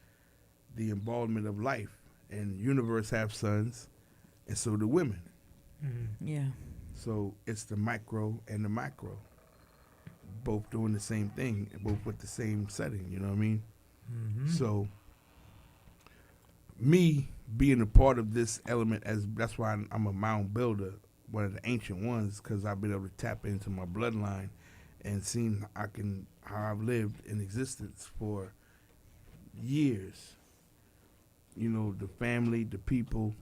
the embodiment of life. And universe have sons, and so do women. Yeah. So it's the micro and the macro, both doing the same thing, both with the same setting, you know what I mean? So me being a part of this element, that's why I'm a mound builder, one of the ancient ones, because I've been able to tap into my bloodline and seen how I've lived in existence for years. You know, the family, the people,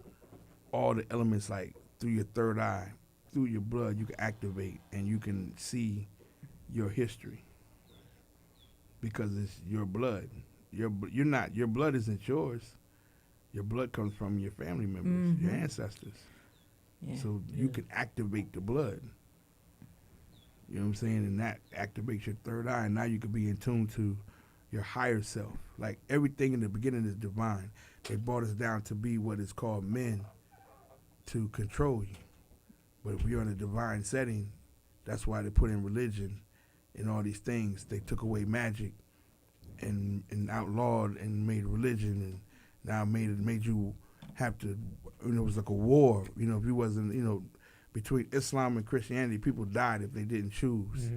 all the elements, like through your third eye, through your blood, you can activate and you can see your history, because it's your blood. Your blood isn't yours. Your blood comes from your family members, your ancestors. Yeah. So you can activate the blood. You know what I'm saying? And that activates your third eye. And now you can be in tune to your higher self. Like, everything in the beginning is divine. They brought us down to be what is called men, to control you. But if you're in a divine setting, that's why they put in religion and all these things. They took away magic and outlawed and made religion, and now made you have to, you know, it was like a war. You know, if you wasn't, you know, between Islam and Christianity, people died if they didn't choose.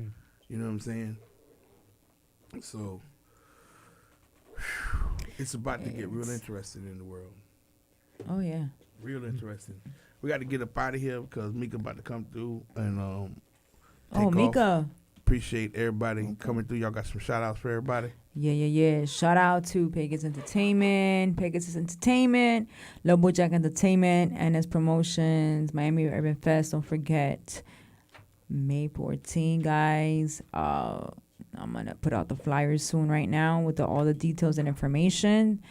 You know what I'm saying? So it's about to get real interesting in the world. Oh, yeah. Real interesting. We got to get up out of here because Mika about to come through and Oh, Mika. Appreciate everybody coming through. Y'all got some shout outs for everybody? Yeah. Shout out to Pegasus Entertainment, Lobo Jack Entertainment, NS Promotions, Miami Urban Fest. Don't forget May 14, guys. I'm going to put out the flyers soon right now with all the details and information.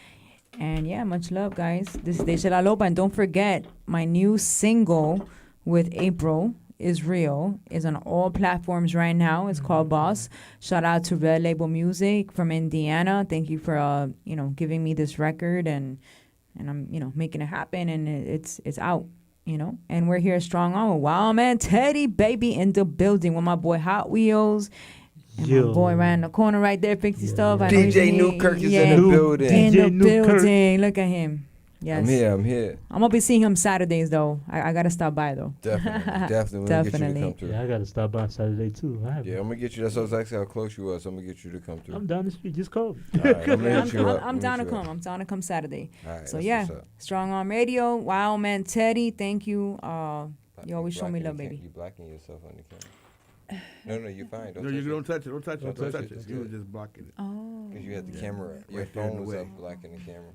And yeah, much love, guys. This is Deja La Loba. And don't forget, my new single with April is real. It's on all platforms right now. It's called Boss. Shout out to Red Label Music from Indiana. Thank you for giving me this record, and I'm making it happen, and it's out. And we're here strong on with Wildman, Teddy Baby in the building with my boy Hot Wheels. And my boy around the corner right there, Fixie Stuff. I know DJ Newkirk is in the building. In DJ the building. Look at him. Yes. I'm here. I'm gonna be seeing him Saturdays though. I gotta stop by though. Definitely. Definitely. Yeah, I gotta stop by Saturday too. Yeah, I'm gonna get you. That's exactly how close you are. So I'm gonna get you to come through. I'm down the street. Just call me. All right, I'm down to come. I'm down to come Saturday. All right, so that's yeah, what's up. Strong Arm Radio, Wildman Teddy. Thank you. You always show me love, baby. You blocking yourself on the camera. No, you're fine. No, you don't touch it. Don't touch it. Don't touch it. You were just blocking it. Oh. Because you had the camera. Your Right there in phone the was way. up blocking the camera.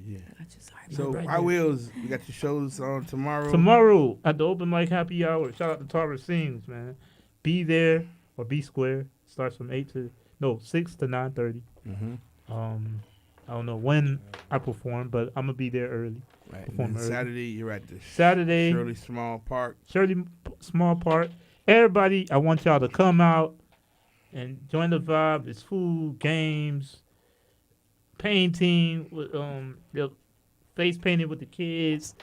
Yeah. Sorry, So, Right I there. wills. We got your shows on tomorrow. Tomorrow at the open mic happy hour. Shout out to Tara Sings, man. Be there or be square. Starts from 6 to 9:30. I don't know when I perform, but I'm gonna be there early. Right. Perform And early. Saturday, you're at the Saturday, Shirley Small Park. Small Park. Everybody, I want y'all to come out and join the vibe. It's food, games, painting, with the face painting with the kids.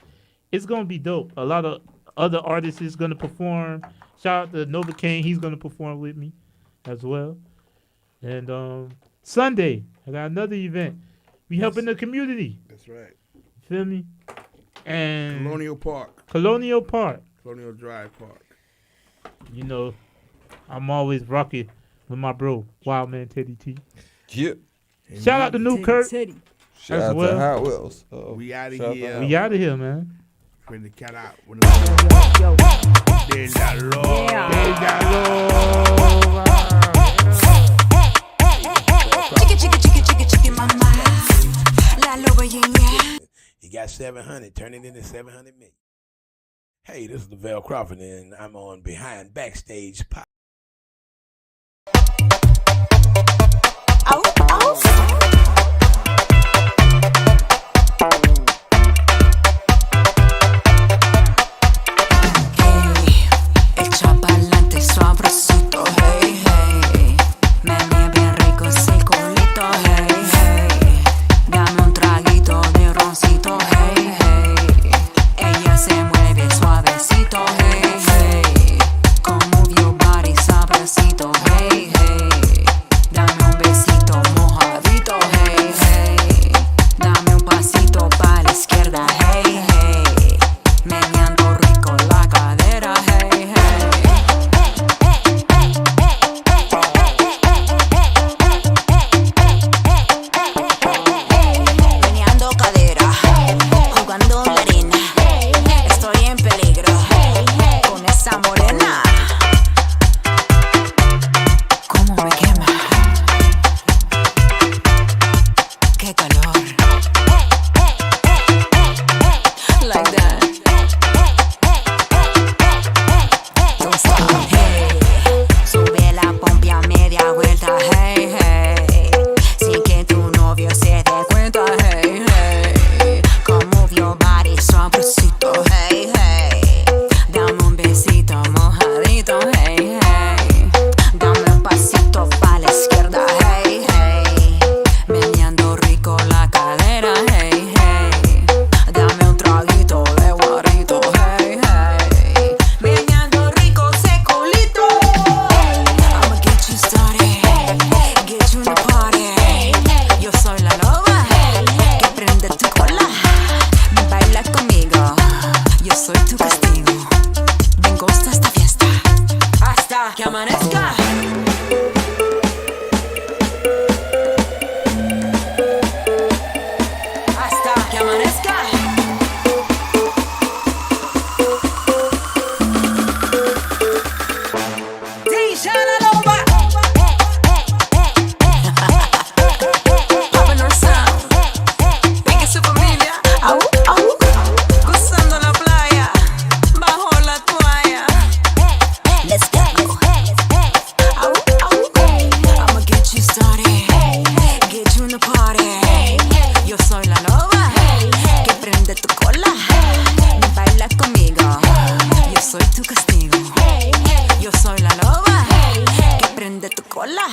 It's gonna be dope. A lot of other artists is gonna perform. Shout out to Nova Kane, he's gonna perform with me as well. And Sunday, I got another event. We helping the community. That's right. Feel me? And Colonial Park. Colonial Drive Park. You know, I'm always rocking with my bro, Wildman Teddy T. Yep. Shout out to Newkirk. Shout out to Hot Wheels. We out of Shout here. out. We out of here, man. Bring the cat out. You got 700, turn it into 700 million. Hey, this is Lavelle Crawford, and I'm on Behind Backstage. Echa pa'lante suavecito, hey, hey. Menea bien rico ese culito, hey, hey. Dame un traguito de roncito, hey, hey. Ella se mueve suavecito, hey, hey. Con move your body sabrosito, hey, hey. Dame un besito mojadito, hey, hey. Dame un pasito pa' la izquierda, hey, hey. Meneando rico la cadera, hey, hey. Meneando cadera, jugando en la arena. Estoy en peligro con esa morena. Cómo me quema, qué calor. Like that. Don't stop. Hey, sube la pompa a media vuelta, hey, hey. Sin que tu novio se dé cuenta, hey, hey. Come move your body, suavecito, hey, hey. Dame un besito mojadito, hey, hey. Dame un pasito pa' la izquierda, hey, hey. Meneando rico la cadera, hey, hey. Dame un traguito de guarito, hey, hey. Meneando rico ese culito. I'ma get you started, get you in the party. Yo soy la loba que prende tu cola. Baila conmigo, yo soy tu castigo. Ven, gusta esta fiesta hasta que amanezca. Hasta que amanezca. DJ La Loba. Popping her sound. Venga su familia. Au, au. Gozando la playa. Bajo la toalla. Let's go. Au, au. I'ma get you started. Get you in the party. Yo soy la loba que prende tu cola. Baila conmigo. Yo soy tu castigo. Yo soy la loba que prende tu cola.